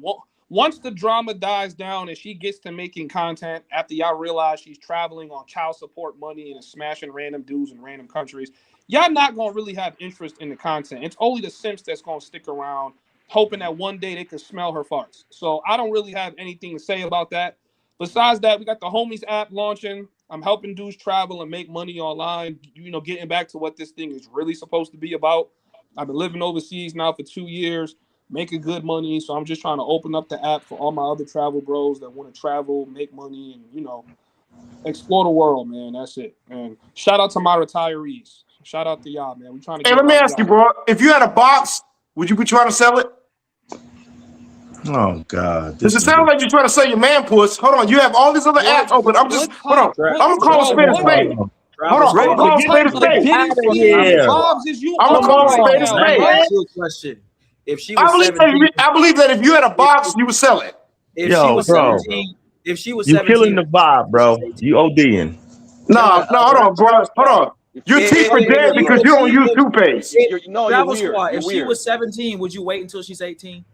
once the drama dies down and she gets to making content after y'all realize she's traveling on child support money and smashing random dudes in random countries, y'all not going to really have interest in the content. It's only the simps that's going to stick around hoping that one day they could smell her farts. So I don't really have anything to say about that. Besides that, we got the Homies app launching. I'm helping dudes travel and make money online, getting back to what this thing is really supposed to be about. I've been living overseas now for 2 years, making good money. So I'm just trying to open up the app for all my other travel bros that want to travel, make money, and, explore the world, man. That's it. And shout out to my retirees. Shout out to y'all, man. We're trying to. Hey, let me ask you, bro. If you had a box, would you be trying to sell it? Oh God! Does it sound like you're trying to sell your man puss? Hold on, you have all these other apps open. Hold on. I'm gonna call a spade a spade. Hold on, I'm gonna call a spade a spade. I'm gonna call a spade a spade. Question: If she was I believe that if you had a box, you would sell it. If she was 17, if she was 17, you killing the vibe, bro. You ODing. No, hold on, bro. Hold on. Your teeth are dead because you don't use toothpaste. If she was 17, would you wait until she's 18?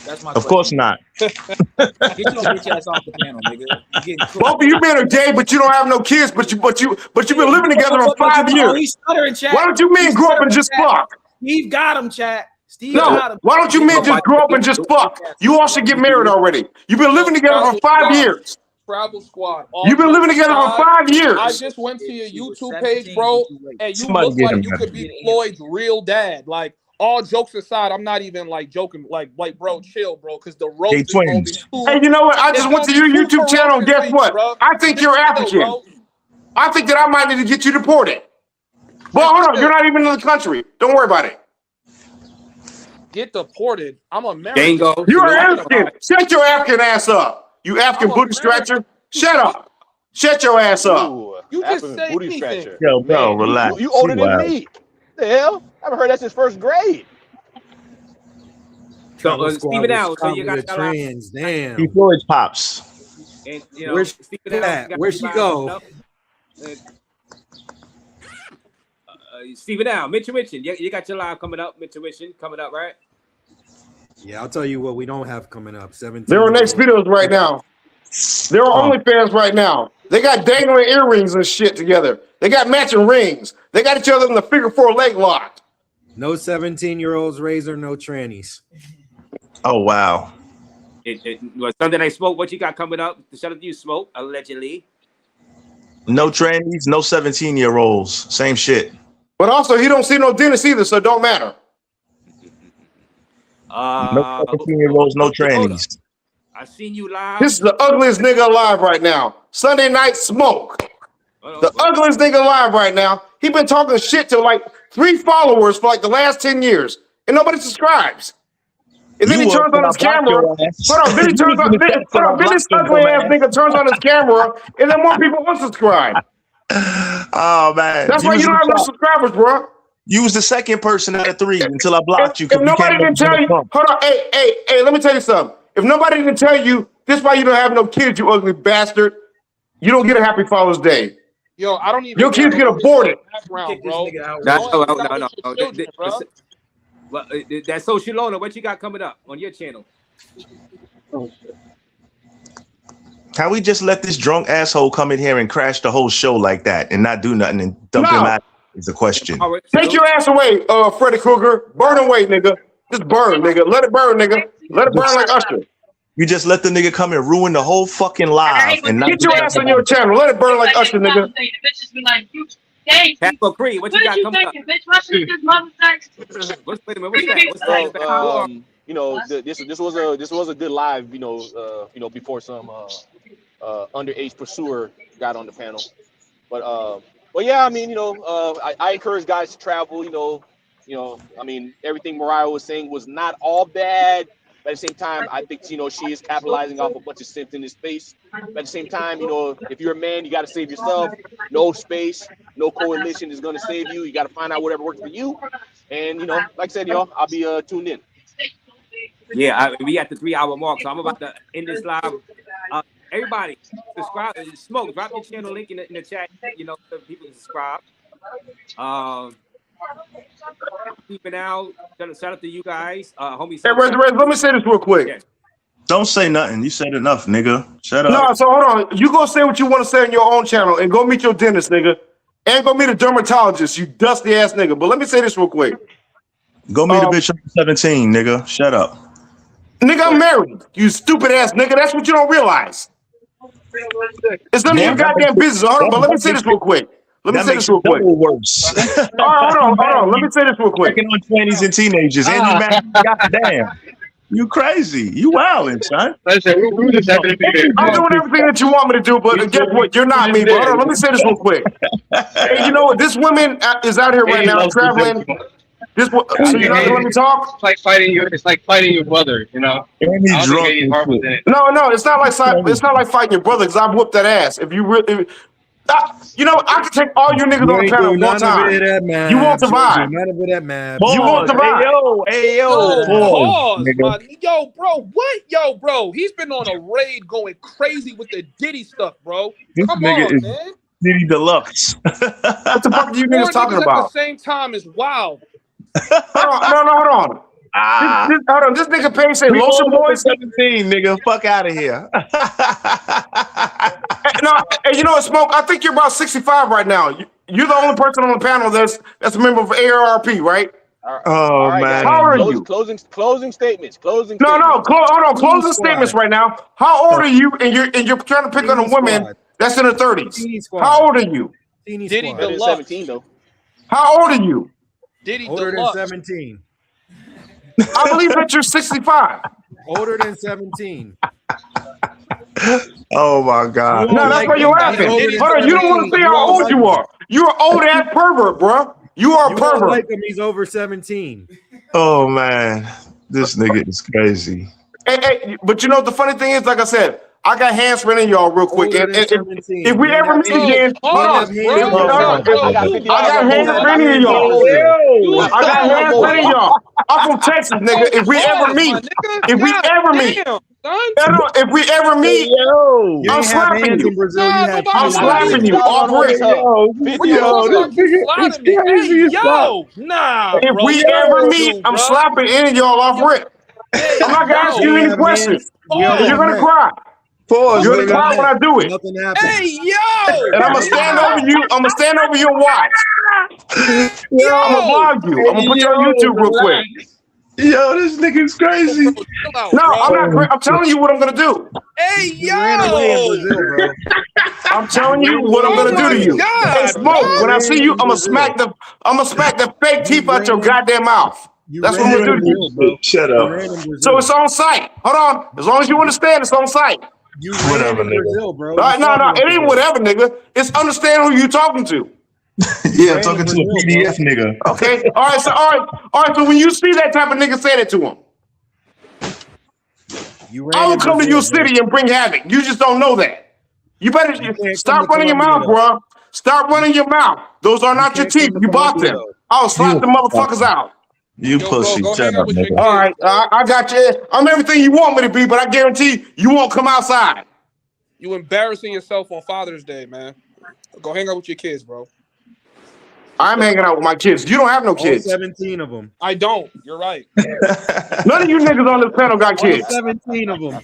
That's my question. Of course not. Get your bitch ass off the panel, nigga. Both of you men are gay, but you don't have no kids. But you've been living together for 5 years. Why don't you men grow up and just fuck? Steve got him, chat. Steve No, got him. why don't you men just grow up and just fuck? You all should get married already. You've been living together for 5 years. Travel Squad. You've been living together for 5 years. I just went to your YouTube page, bro, and you look like you could be Floyd's real dad. Like, all jokes aside, I'm not even like joking. Like, bro, chill, bro, because the road is gonna be too. Hey, you know what? I just went to your YouTube channel, and guess what? I think you're African. I think that I might need to get you deported. But hold on, you're not even in the country. Don't worry about it. Get deported. I'm American. You're African. Shut your African ass up. You African booty scratcher. Shut up. Shut your ass up. You just say anything. Yo, bro, relax. You older than me. The hell? I haven't heard that since first grade. So Steven out. So you got trans. Damn. He Floyd's pops. And, where's Steven at? Where'd she go? Steven out. Mitch Witchin. You got your live coming up. Mitch Witchin coming up, right? Yeah, I'll tell you what we don't have coming up. 17. They're on next videos right now. They're on OnlyFans right now. They got dangling earrings and shit together. They got matching rings. They got each other in the figure 4 leg lock. No 17-year-olds, Razor, no trannies. Oh wow. Sunday Night Smoke, what you got coming up? Shout out to you, Smoke, allegedly. No trannies, no 17-year-olds. Same shit. But also, he don't see no dentist either, so it don't matter. No 17-year-olds, no trannies. I seen you live. This is the ugliest nigga alive right now. Sunday Night Smoke. The ugliest nigga alive right now. He been talking shit to like 3 followers for like the last 10 years, and nobody subscribes. And then he turns on his camera. Hold on, then he turns on. Then this ugly ass nigga turns on his camera, and then more people unsubscribe. Oh man, that's why you don't have no subscribers, bro. You was the second person out of 3 until I blocked you. If nobody didn't tell you, hold on, hey, let me tell you something. If nobody didn't tell you, this is why you don't have no kids, you ugly bastard. You don't get a happy Father's Day. Yo, I don't even. Your kids get aborted. Background, bro. Well, that social loner, what you got coming up on your channel? How we just let this drunk asshole come in here and crash the whole show like that and not do nothing and dump him out is the question. Take your ass away, Freddy Krueger. Burn away, nigga. Just burn, nigga. Let it burn, nigga. Let it burn like Usher. You just let the nigga come and ruin the whole fucking live and not get your ass on your channel. Let it burn like Usher, nigga. Capo Cree, what you got coming up? What's that? You know, this was a good live. You know, before some underage pursuer got on the panel, but yeah, I mean, you know, I encourage guys to travel. You know, I mean, everything Mariah was saying was not all bad. But at the same time, I think, you know, she is capitalizing off a bunch of simps in this space. But at the same time, you know, if you're a man, you got to save yourself. No space, no coalition is going to save you. You got to find out whatever works for you. And, you know, like I said, y'all, I'll be tuned in. Yeah, we at the 3-hour mark, so I'm about to end this live. Everybody, subscribe. Smoke, drop your channel link in the chat, you know, so people can subscribe. Keeping out. Shout out to you guys, homie. Hey, Rez, let me say this real quick. Yeah. Don't say nothing. You said enough, nigga. Shut up. No, so hold on. You go say what you want to say on your own channel and go meet your dentist, nigga. And go meet a dermatologist, you dusty ass nigga. But let me say this real quick. Go meet a bitch under 17, nigga. Shut up. Nigga, I'm married. You stupid ass nigga. That's what you don't realize. It's none of your goddamn business. Hold on, but let me say this real quick. Let me say this real quick. Worse. All right, hold on. Let me say this real quick. Checking on 20s and teenagers. And you mad? Goddamn. You crazy. You wildin', son. I'm doing everything that you want me to do, but guess what? You're not me. But hold on, let me say this real quick. Hey, you know what? This woman is out here right now traveling. So you're not gonna let me talk? It's like fighting your brother, you know. No, it's not like fighting your brother, because I've whooped that ass. If you really, you know, I can take all you niggas on the panel one time. You won't survive. You won't survive. Yo, bro, what? Yo, bro, he's been on a raid going crazy with the Diddy stuff, bro. Come on, man. Diddy Deluxe. What the fuck are you niggas talking about? At the same time is wild. Hold on. This nigga Payne say lotion boys 17, nigga. Fuck out of here. Hey, you know what, Smoke? I think you're about 65 right now. You're the only person on the panel that's a member of AARP, right? Oh man. How old are you? Closing statements. Hold on. Closing statements right now. How old are you? And you're trying to pick on a woman that's in her 30s. How old are you? Diddy Deluxe. 17 though. How old are you? Diddy Older Deluxe. than 17. I believe that you're 65. Older than 17. Oh my God. No, that's why you're laughing. Hold on, you don't want to say how old you are. You're an old ass pervert, bro. You are a pervert. Like him, he's over 17. Oh man, this nigga is crazy. Hey, but you know the funny thing is, like I said, I got hands running y'all real quick. If we ever meet again, I got hands running y'all. I got hands running y'all. I'm from Texas, nigga. If we ever meet, I'm slapping you. I'm slapping you off rip. If we ever meet, I'm slapping any of y'all off rip. I'm not gonna ask you any questions. You're gonna cry. Pause. You're in the car when I do it. Nothing happened. Hey, yo! And I'm gonna stand over you. I'm gonna stand over you and watch. Yo! I'm gonna vlog you. I'm gonna put you on YouTube real quick. Yo, this nigga's crazy. Bro, chill out, No, bro. I'm not. I'm telling you what I'm gonna do. Hey, You ran away in Brazil, bro. I'm telling you what I'm gonna do to you. God, Hey, Smoke. When I see you, I'm gonna smack the fake teeth out your goddamn mouth. That's what I'm gonna do to you. Shut up. So it's on site. Hold on. As long as you understand, it's on site. You Whatever, ran in nigga. Brazil, bro. No, it ain't whatever, nigga. It's understand who you talking to. Yeah, talking to a PDF nigga. Okay. All right. So when you see that type of nigga, say that to him. I will come to your city and bring havoc. You just don't know that. You better stop running your mouth, bro. Stop running your mouth. Those are not your teeth. You bought them. I'll slap the motherfuckers out. You pussy. Shut up, nigga. All right. I got you. I'm everything you want me to be, but I guarantee you won't come outside. You embarrassing yourself on Father's Day, man. Go hang out with your kids, bro. I'm hanging out with my kids. You don't have no kids. All 17 of them. I don't. You're right. None of you niggas on this panel got kids. All 17 of them.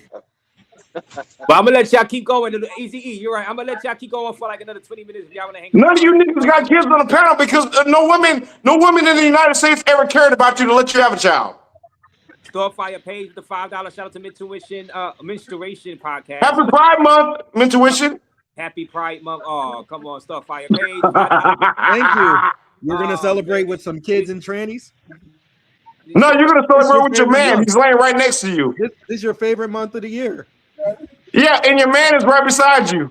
But I'm gonna let y'all keep going. Easy E, you're right. I'm gonna let y'all keep going for like another 20 minutes. If y'all wanna hang out. None of you niggas got kids on the panel because no women in the United States ever cared about you to let you have a child. Storefire page with the $5. Shout out to Menstruation Podcast. Happy Pride Month, Mentuition. Happy Pride Month. Oh, come on, Storefire page. Thank you. You're gonna celebrate with some kids and trannies? No, you're gonna celebrate with your man. He's laying right next to you. This is your favorite month of the year. Yeah, and your man is right beside you.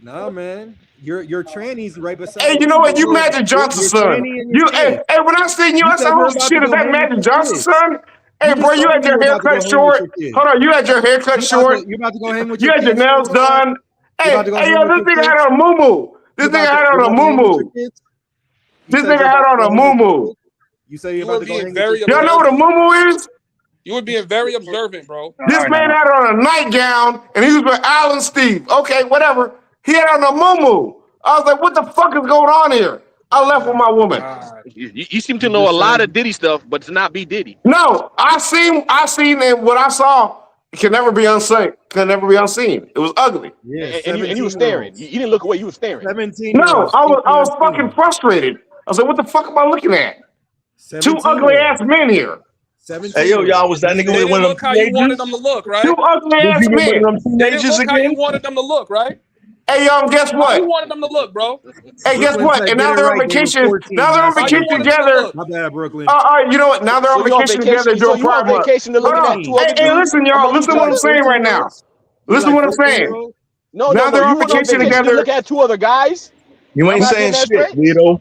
No, man. Your tranny's right beside Hey, you know what? You Magic Johnson's son. Hey, when I seen you, I said, "Oh shit, is that Magic Johnson's son?" Hey, bro, you had your hair cut short. Hold on, you had your hair cut short. You about to go hang with you your had your kids? nails done. Hey, yo, this nigga had on a muumuu. This nigga had on a muumuu. This nigga had on a muumuu. You say you're about to go hang with very Y'all know what a muumuu is? You were being very observant, bro. This man had on a nightgown and he was with Alan Steve. Okay, whatever. He had on a muumuu. I was like, what the fuck is going on here? I left with my woman. You seem to know a lot of Diddy stuff, but to not be Diddy. No, I seen and what I saw can never be unseen. Can never be unseen. It was ugly. Yeah, and you were staring. You didn't look away. You were staring. 17. No, I was fucking frustrated. I was like, what the fuck am I looking at? Two ugly ass men here. Hey, yo, y'all, was that nigga with one of them Look how you wanted them to look, right? Two ugly ass men. They didn't look how you wanted them to look, right? Hey, guess How what? you wanted them to look, bro? Hey, guess what? And now they're on vacation. Now they're on vacation together. My bad, Brooklyn. All right, you know what? Now they're on vacation together. Doing Pride Month. Hey, listen, y'all. Listen to what I'm saying right now. Listen to what I'm saying. No, now they're on vacation together. Look at two other guys. You ain't saying shit, Vito.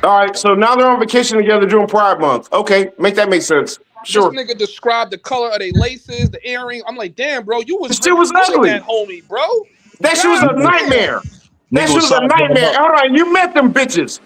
All right, so now they're on vacation together during Pride Month. Okay, make sense. Sure. This nigga described the color of their laces, the earring. I'm like, damn, bro, you was shit was ugly. That homie, bro. That shit was a nightmare. That shit was a nightmare. Hold on, you met them bitches.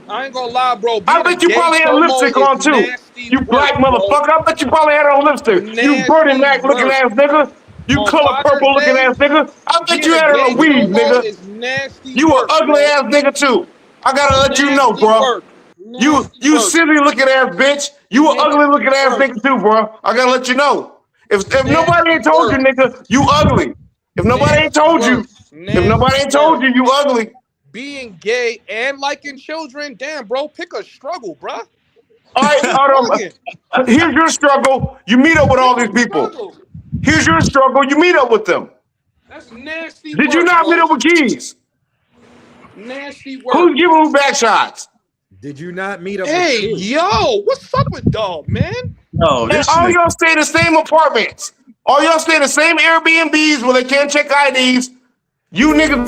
I ain't gonna lie, bro. I bet you probably had lipstick on too. You black motherfucker. I bet you probably had on lipstick. You Bernie Mac looking ass nigga. You color purple looking ass nigga. I bet you had on a weave, nigga. You an ugly ass nigga too. I gotta let you know, bro. You silly looking ass bitch. You an ugly looking ass nigga too, bro. I gotta let you know. If nobody ain't told you, nigga, you ugly. If nobody ain't told you, you ugly. Being gay and liking children, damn, bro, pick a struggle, bro. All right, here's your struggle. You meet up with all these people. Here's your struggle. You meet up with them. That's nasty. Did you not meet up with Keys? Nasty work. Who's giving who back shots? Did you not meet up Hey, with yo, what's up with dog, man? No, and all y'all stay in the same apartments. All y'all stay in the same Airbnbs where they can't check IDs. You niggas.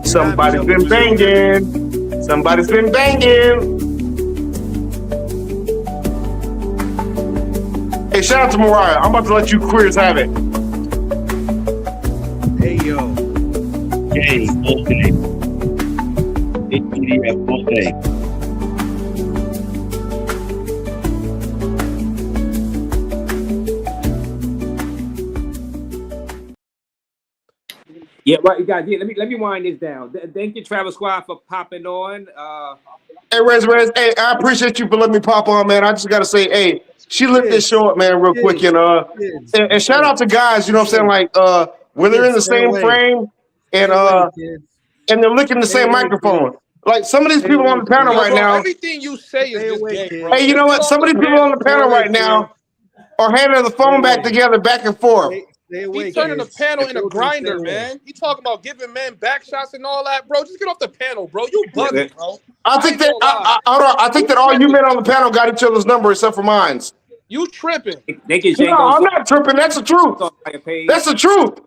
Somebody's been banging. Somebody's been banging. Hey, shout out to Mariah. I'm about to let you queers have it. Hey, yo. Gay, all day. ATDF, all day. Yeah, right, you guys. Yeah, let me wind this down. Thank you, Travel Squad, for popping on. Hey, Rez, hey, I appreciate you for letting me pop on, man. I just got to say, hey, she lit this show up, man, real quick. And shout out to guys, you know what I'm saying? Like, when they're in the same frame and they're licking the same microphone. Like, some of these people on the panel right bro, now. everything you say is just gay, bro. Hey, you know what? Some of these people on the panel right now are handing the phone back together, back and forth. He turning the panel into a grinder, man. He talking about giving men back shots and all that, bro. Just get off the panel, bro. You bugging, bro. I think that I think that all you men on the panel got each other's number except for mine's. You tripping? No, I'm not tripping. That's the truth. That's the truth.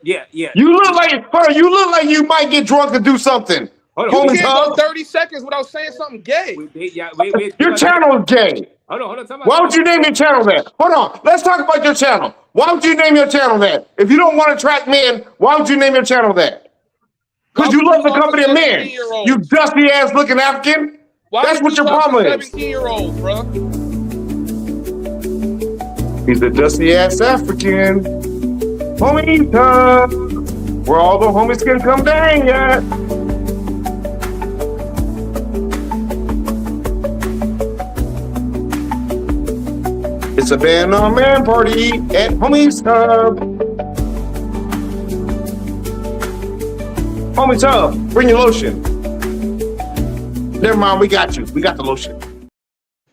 Yeah. You look like you might get drunk and do something. You can't go 30 seconds without saying something gay. Your channel is gay. Hold on. Why would you name your channel that? Hold on. Let's talk about your channel. Why would you name your channel that? If you don't want to attract men, why would you name your channel that? Because you love the company of men. You dusty ass looking African. That's what your problem is. 17-year-old, bro. He's a dusty ass African. Homie time. Where all the homies can come bang at. It's a band on man party at Homie's Hub. Homie's Hub, bring your lotion. Never mind, we got you. We got the lotion.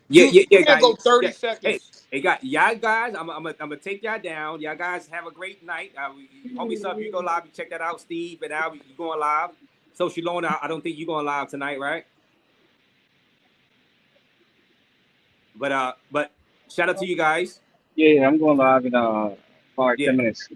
Yeah, can't guys. go 30 seconds. Hey, y'all guys, I'm gonna take y'all down. Y'all guys have a great night. Homie Sub, you go live. You check that out. Steve and Al, you going live. So Shalona, I don't think you're going live tonight, right? But shout out to you guys. Yeah, I'm going live in about 10 minutes.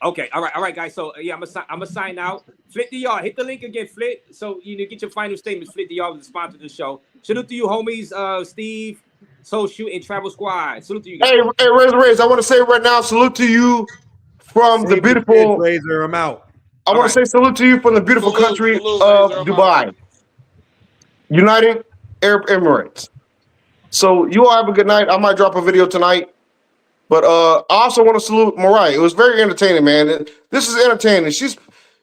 Okay, all right, guys. So yeah, I'm gonna sign out. Flit DR, hit the link again, Flit. So you get your final statements. Flit DR was the sponsor of the show. Salute to you, homies. Steve, Social, and Travel Squad. Salute to you guys. Hey, Raze, I want to say right now, salute to you from the beautiful Razor. I'm out. I want to say salute to you from the beautiful country of Dubai, United Arab Emirates. So you all have a good night. I might drop a video tonight. But I also want to salute Mariah. It was very entertaining, man. This is entertaining.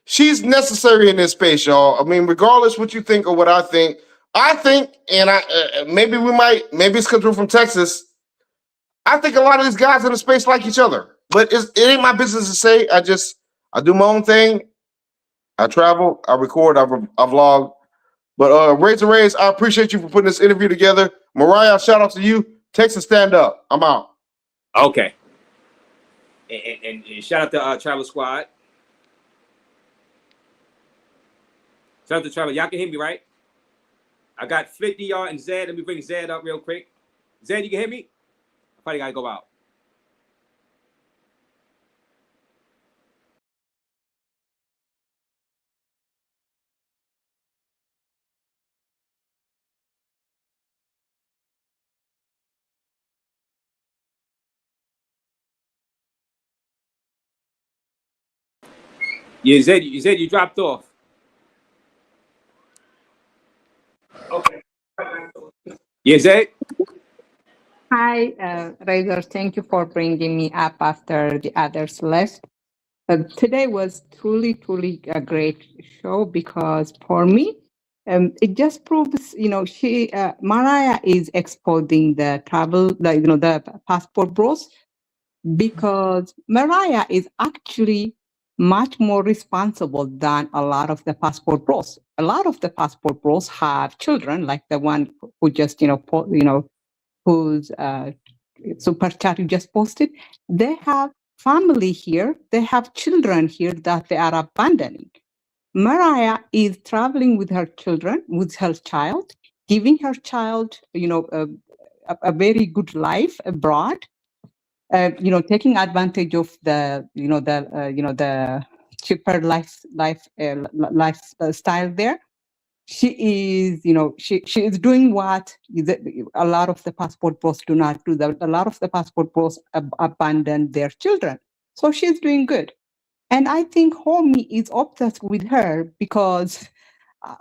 She's necessary in this space, y'all. I mean, regardless what you think or what I think, and maybe it's because we're from Texas. I think a lot of these guys in the space like each other. But it ain't my business to say. I do my own thing. I travel, I record, I vlog. But Raze, I appreciate you for putting this interview together. Mariah, shout out to you. Texas, stand up. I'm out. Okay. And shout out to Travel Squad. Shout out to Travel. Y'all can hear me, right? I got Flit DR and Zed. Let me bring Zed up real quick. Zed, you can hear me? I probably gotta go out. Yeah, Zed, you dropped off. Okay. Yeah, Zed? Hi, Razor. Thank you for bringing me up after the others left. Today was truly a great show because for me, it just proves, Mariah is exposing the travel, the passport bros, because Mariah is actually much more responsible than a lot of the passport bros. A lot of the passport bros have children, like the one who just, whose super chat you just posted. They have family here. They have children here that they are abandoning. Mariah is traveling with her children, with her child, giving her child, a very good life abroad. Taking advantage of the cheaper lifestyle there. She is, she is doing what a lot of the passport bros do not do. A lot of the passport bros abandon their children. So she's doing good. And I think Homie is obsessed with her because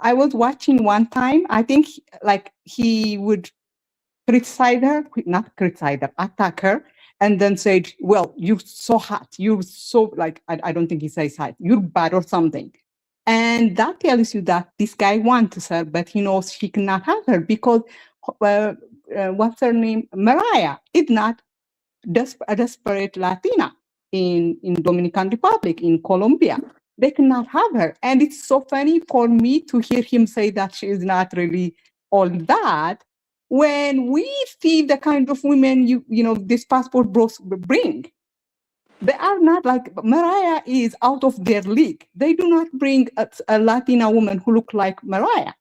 I was watching one time, I think he would criticize her, attack her, and then said, well, you're so hot. You're so I don't think he says hot. You're bad or something. And that tells you that this guy wants her, but he knows she cannot have her because what's her name? Mariah is not a desperate Latina in Dominican Republic, in Colombia. They cannot have her. And it's so funny for me to hear him say that she is not really all that when we see the kind of women this passport bros bring. They are not like Mariah is out of their league. They do not bring a Latina woman who look like Mariah.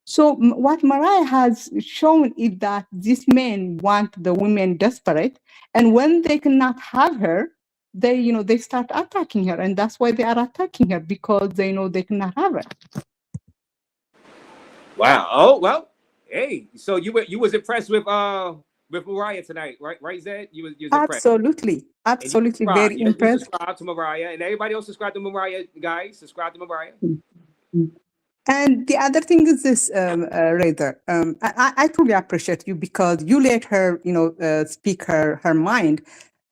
So what Mariah has shown is that these men want the women desperate, and when they cannot have her, they start attacking her, and that's why they are attacking her, because they know they cannot have her. Wow. Oh well. Hey, so you was impressed with Mariah tonight, right, Zed? You was impressed. Absolutely, very impressed. You subscribe to Mariah, and everybody else subscribe to Mariah, guys. Subscribe to Mariah. And the other thing is this, Rather, I truly appreciate you because you let her, speak her mind.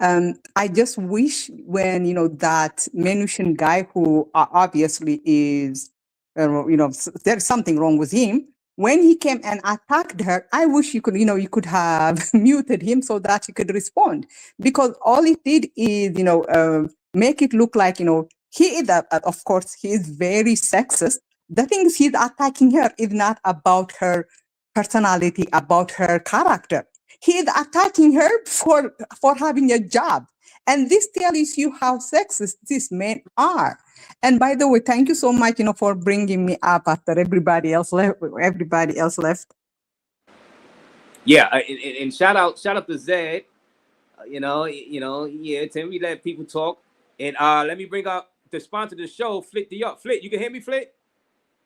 I just wish when, that Menusian guy who obviously is, there's something wrong with him. When he came and attacked her, I wish you could have muted him so that he could respond, because all it did is, make it look like, he is, of course, he is very sexist. The things he's attacking her is not about her personality, about her character. He is attacking her for having a job. And this tells you how sexist these men are. And by the way, thank you so much, for bringing me up after everybody else left. Yeah, and shout out to Zed. Yeah, Tim, we let people talk. And let me bring up the sponsor of the show, Flit the Up. Flit, you can hear me, Flit?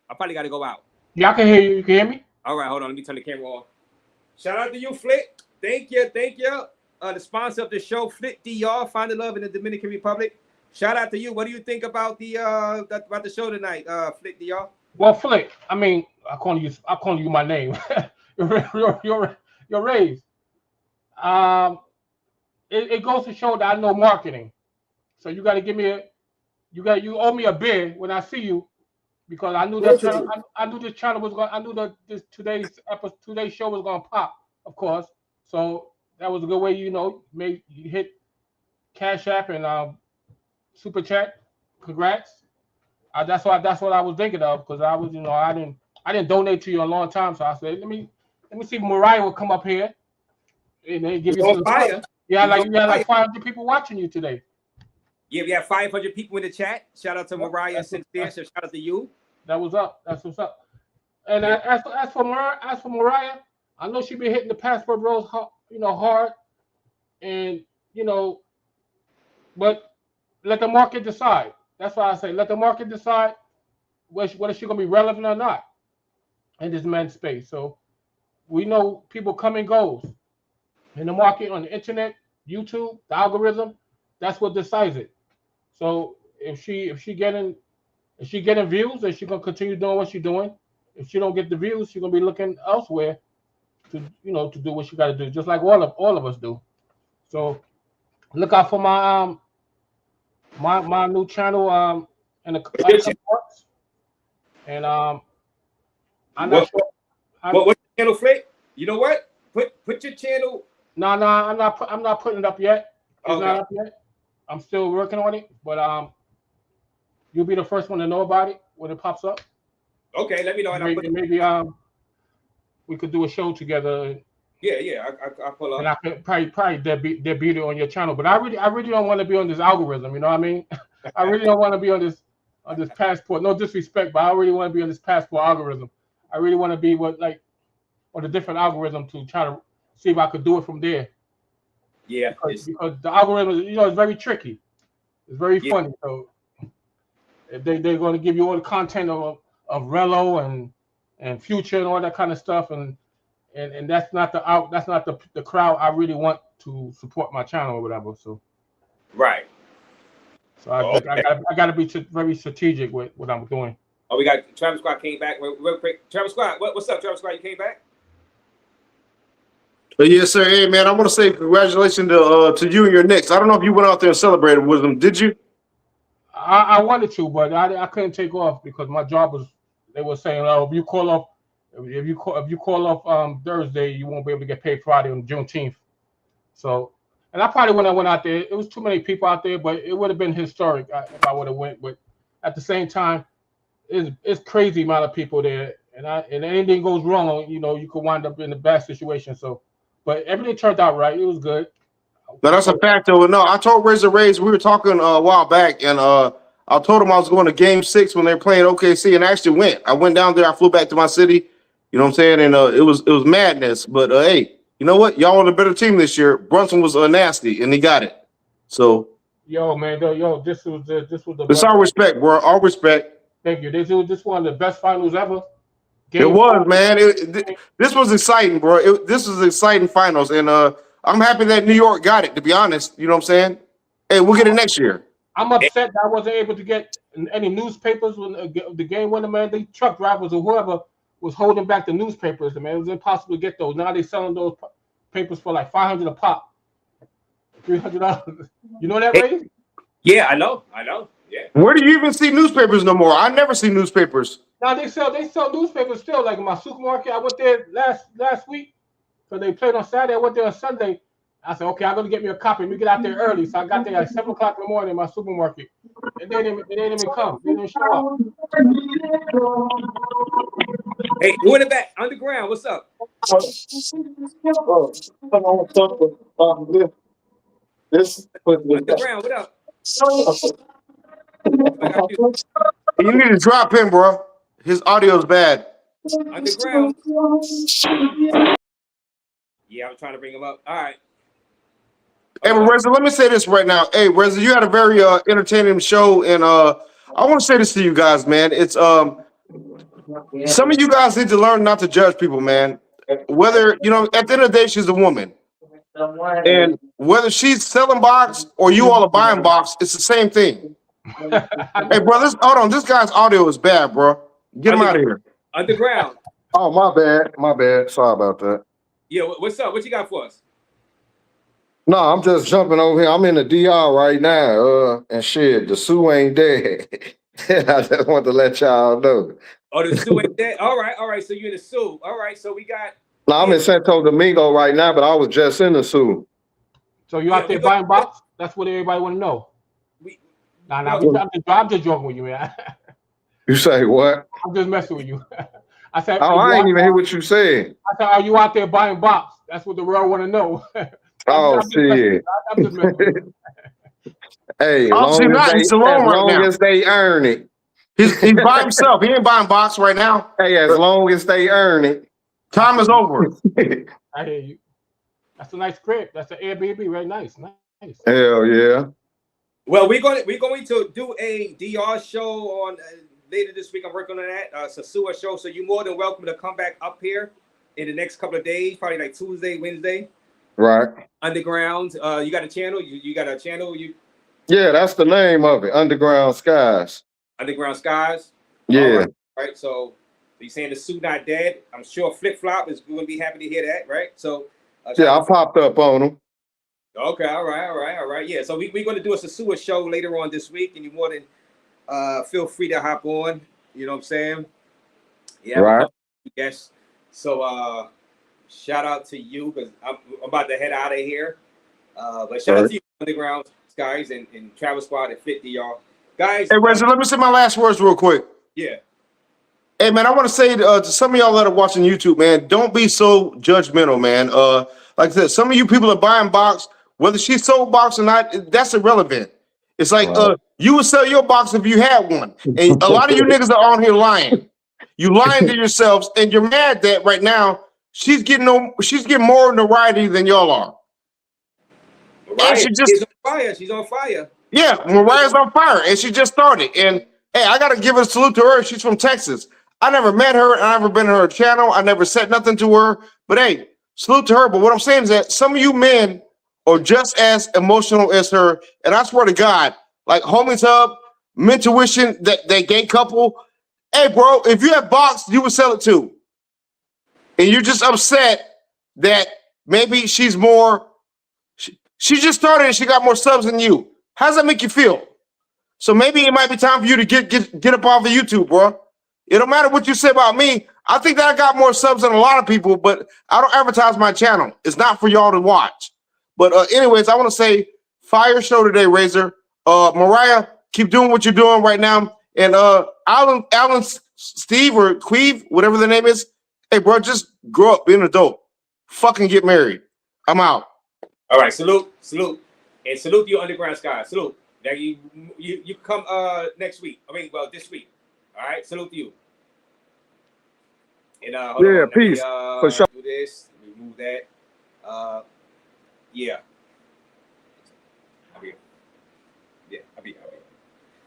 I probably got to go out. Yeah, I can hear you. You can hear me? All right, hold on. Let me turn the camera off. Shout out to you, Flit. Thank you. The sponsor of the show, Flit DR, Finding Love in the Dominican Republic. Shout out to you. What do you think about the show tonight, Flit DR? Well, Flit, I mean, I'm calling you my name. You're Raze. It goes to show that I know marketing. So you got to give me you owe me a beer when I see you. Because I knew that channel, I knew this channel was going. I knew that today's show was going to pop, of course. So that was a good way, you hit Cash App and Super Chat. Congrats. That's what I was thinking of, because I was, I didn't donate to you in a long time. So I said, let me see if Mariah will come up here and then give you some fire. Yeah, like 500 people watching you today. Yeah, we have 500 people in the chat. Shout out to Mariah, Cynthia. Shout out to you. That was up. That's what's up. And as for Mariah, I know she been hitting the passport bros, hard, and but let the market decide. That's why I say let the market decide whether she gonna be relevant or not in this men's space. So we know people come and goes in the market, on the internet, YouTube, the algorithm. That's what decides it. So if she getting views, then she's gonna continue doing what she's doing. If she don't get the views, she's gonna be looking elsewhere to do what she got to do, just like all of us do. So look out for my my new channel in the parts. And I'm not sure. What's the channel, Flick? You know what? Put your channel. No, I'm not putting it up yet. It's not up yet. I'm still working on it, but you'll be the first one to know about it when it pops up. Okay, let me know. Maybe we could do a show together. Yeah, I pull up. And I could probably debut it on your channel. But I really don't want to be on this algorithm. You know what I mean? I really don't want to be on this passport. No disrespect, but I really want to be on this passport algorithm. I really want to be on a different algorithm to try to see if I could do it from there. Yeah, because the algorithm, is very tricky. It's very funny. So if they're going to give you all the content of Relo and Future and all that kind of stuff, and that's not the crowd I really want to support my channel or whatever. So right. So I got to be very strategic with what I'm doing. Oh, we got Travis Scott came back real quick. Travis Scott, what's up, Travis Scott? You came back? Yes, sir. Hey, man, I want to say congratulations to you and your Knicks. I don't know if you went out there and celebrated with them. Did you? I wanted to, but I couldn't take off because my job was. They were saying, "Oh, if you call off Thursday, you won't be able to get paid Friday on Juneteenth." So, and I probably when I went out there, it was too many people out there, but it would have been historic if I would have went. But at the same time, it's crazy amount of people there, and anything goes wrong, you could wind up in a bad situation. So, but everything turned out right. It was good. No, that's a fact, though. No, I told Raze, we were talking a while back, and I told him I was going to Game 6 when they were playing OKC, and I actually went. I went down there. I flew back to my city. You know what I'm saying? And it was madness. But hey, you know what? Y'all are the better team this year. Brunson was nasty, and he got it. So, yo, man, this was the. It's all respect, bro. All respect. Thank you. This was one of the best finals ever. It was, man. This was exciting, bro. This was exciting finals, and I'm happy that New York got it. To be honest, you know what I'm saying? Hey, we'll get it next year. I'm upset that I wasn't able to get any newspapers when the game winner, man. The truck drivers or whoever was holding back the newspapers, man. It was impossible to get those. Now they're selling those papers for like $500 a pop, $300. You know that, Raze? Yeah, I know. Yeah. Where do you even see newspapers no more? I never see newspapers. Now they sell newspapers still. Like in my supermarket, I went there last week, so they played on Saturday. I went there on Sunday. I said, okay, I'm gonna get me a copy. Let me get out there early. So I got there at 7 o'clock in the morning in my supermarket, and they didn't even come. They didn't show up. Hey, who in the back? Underground, what's up? Underground, what up? You need to drop him, bro. His audio's bad. Underground. Yeah, I'm trying to bring him up. All right. Hey, Reza, let me say this right now. Hey, Reza, you had a very entertaining show, and I want to say this to you guys, man. It's some of you guys need to learn not to judge people, man. Whether at the end of the day, she's a woman, and whether she's selling box or you all are buying box, it's the same thing. Hey, bro, hold on. This guy's audio is bad, bro. Get him out of here. Underground. Oh, my bad. Sorry about that. Yeah, what's up? What you got for us? No, I'm just jumping over here. I'm in the DR right now. And shit, the Sue ain't dead. I just want to let y'all know. Oh, the Sue ain't dead. All right. So you're in the Sue. All right. So we got. No, I'm in Santo Domingo right now, but I was just in the Sue. So you out there buying box? That's what everybody want to know. I'm just joking with you, man. You say what? I'm just messing with you. I said. Oh, I ain't even hear what you said. I said, are you out there buying box? That's what the world want to know. Oh, shit. I'm just messing with you. Hey, as long as they earn it. He's by himself. He ain't buying box right now. Hey, as long as they earn it. Time is over. I hear you. That's a nice crib. That's an Airbnb. Very nice. Nice. Hell yeah. Well, we're going to do a DR show on later this week. I'm working on that. It's a sewer show, so you're more than welcome to come back up here in the next couple of days, probably like Tuesday, Wednesday. Right. Underground. You got a channel? You got a channel? Yeah, that's the name of it. Underground Skies. Underground Skies? Yeah. All right. So you're saying the suit not dead. I'm sure Flip Flop is going to be happy to hear that, right? So yeah, I popped up on him. Okay, all right. Yeah, so we're going to do a Sasua show later on this week, and you're more than feel free to hop on. You know what I'm saying? Yeah, right. Yes. So shout out to you because I'm about to head out of here. But shout out to you, Underground Skies and Travel Squad and Fit DR. Guys. Hey, Reza, let me say my last words real quick. Yeah. Hey, man, I want to say to some of y'all that are watching YouTube, man, don't be so judgmental, man. Like I said, some of you people are buying box. Whether she sold box or not, that's irrelevant. It's like you would sell your box if you had one. And a lot of you niggas are on here lying. You lying to yourselves, and you're mad that right now she's getting more notoriety than y'all are. Mariah, she's on fire. She's on fire. Yeah, Mariah's on fire, and she just started. And hey, I gotta give a salute to her. She's from Texas. I never met her. I never been to her channel. I never said nothing to her. But hey, salute to her. But what I'm saying is that some of you men are just as emotional as her. And I swear to God, like Homies Hub, Mentuition, that gay couple. Hey, bro, if you had box, you would sell it too. And you're just upset that maybe she's more. She just started and she got more subs than you. How does that make you feel? So maybe it might be time for you to get up off of YouTube, bro. It don't matter what you say about me. I think that I got more subs than a lot of people, but I don't advertise my channel. It's not for y'all to watch. But anyways, I want to say fire show today, Razor. Mariah, keep doing what you're doing right now. And Alan, Steve, or Queeve, whatever the name is. Hey, bro, just grow up, be an adult. Fucking get married. I'm out. All right, salute, and salute to your underground sky. Salute. Now you come next week. I mean, well, this week. All right, salute to you. And hold on, peace. For sure. Do this. Remove that. Yeah. I'll be here.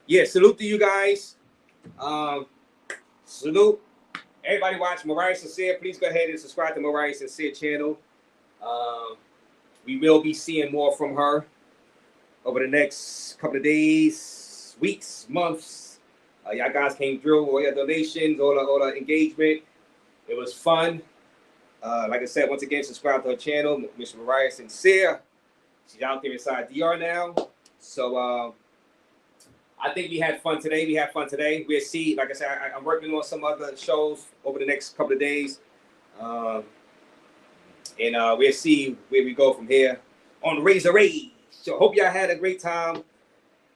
Yeah, salute to you guys. Salute. Everybody watch Mariah Sincere. Please go ahead and subscribe to Mariah Sincere channel. We will be seeing more from her over the next couple of days, weeks, months. Y'all guys came through, all your donations, all the engagement. It was fun. Like I said, once again, subscribe to her channel, Miss Mariah Sincere. She's out there inside DR now. So I think we had fun today. We'll see. Like I said, I'm working on some other shows over the next couple of days. And we'll see where we go from here on Raze. So hope y'all had a great time.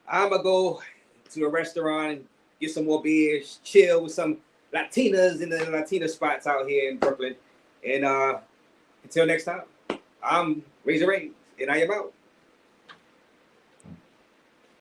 I'm going to go to a restaurant, get some more beers, chill with some Latinas in the Latina spots out here in Brooklyn. And until next time, I'm Raze, and I am out.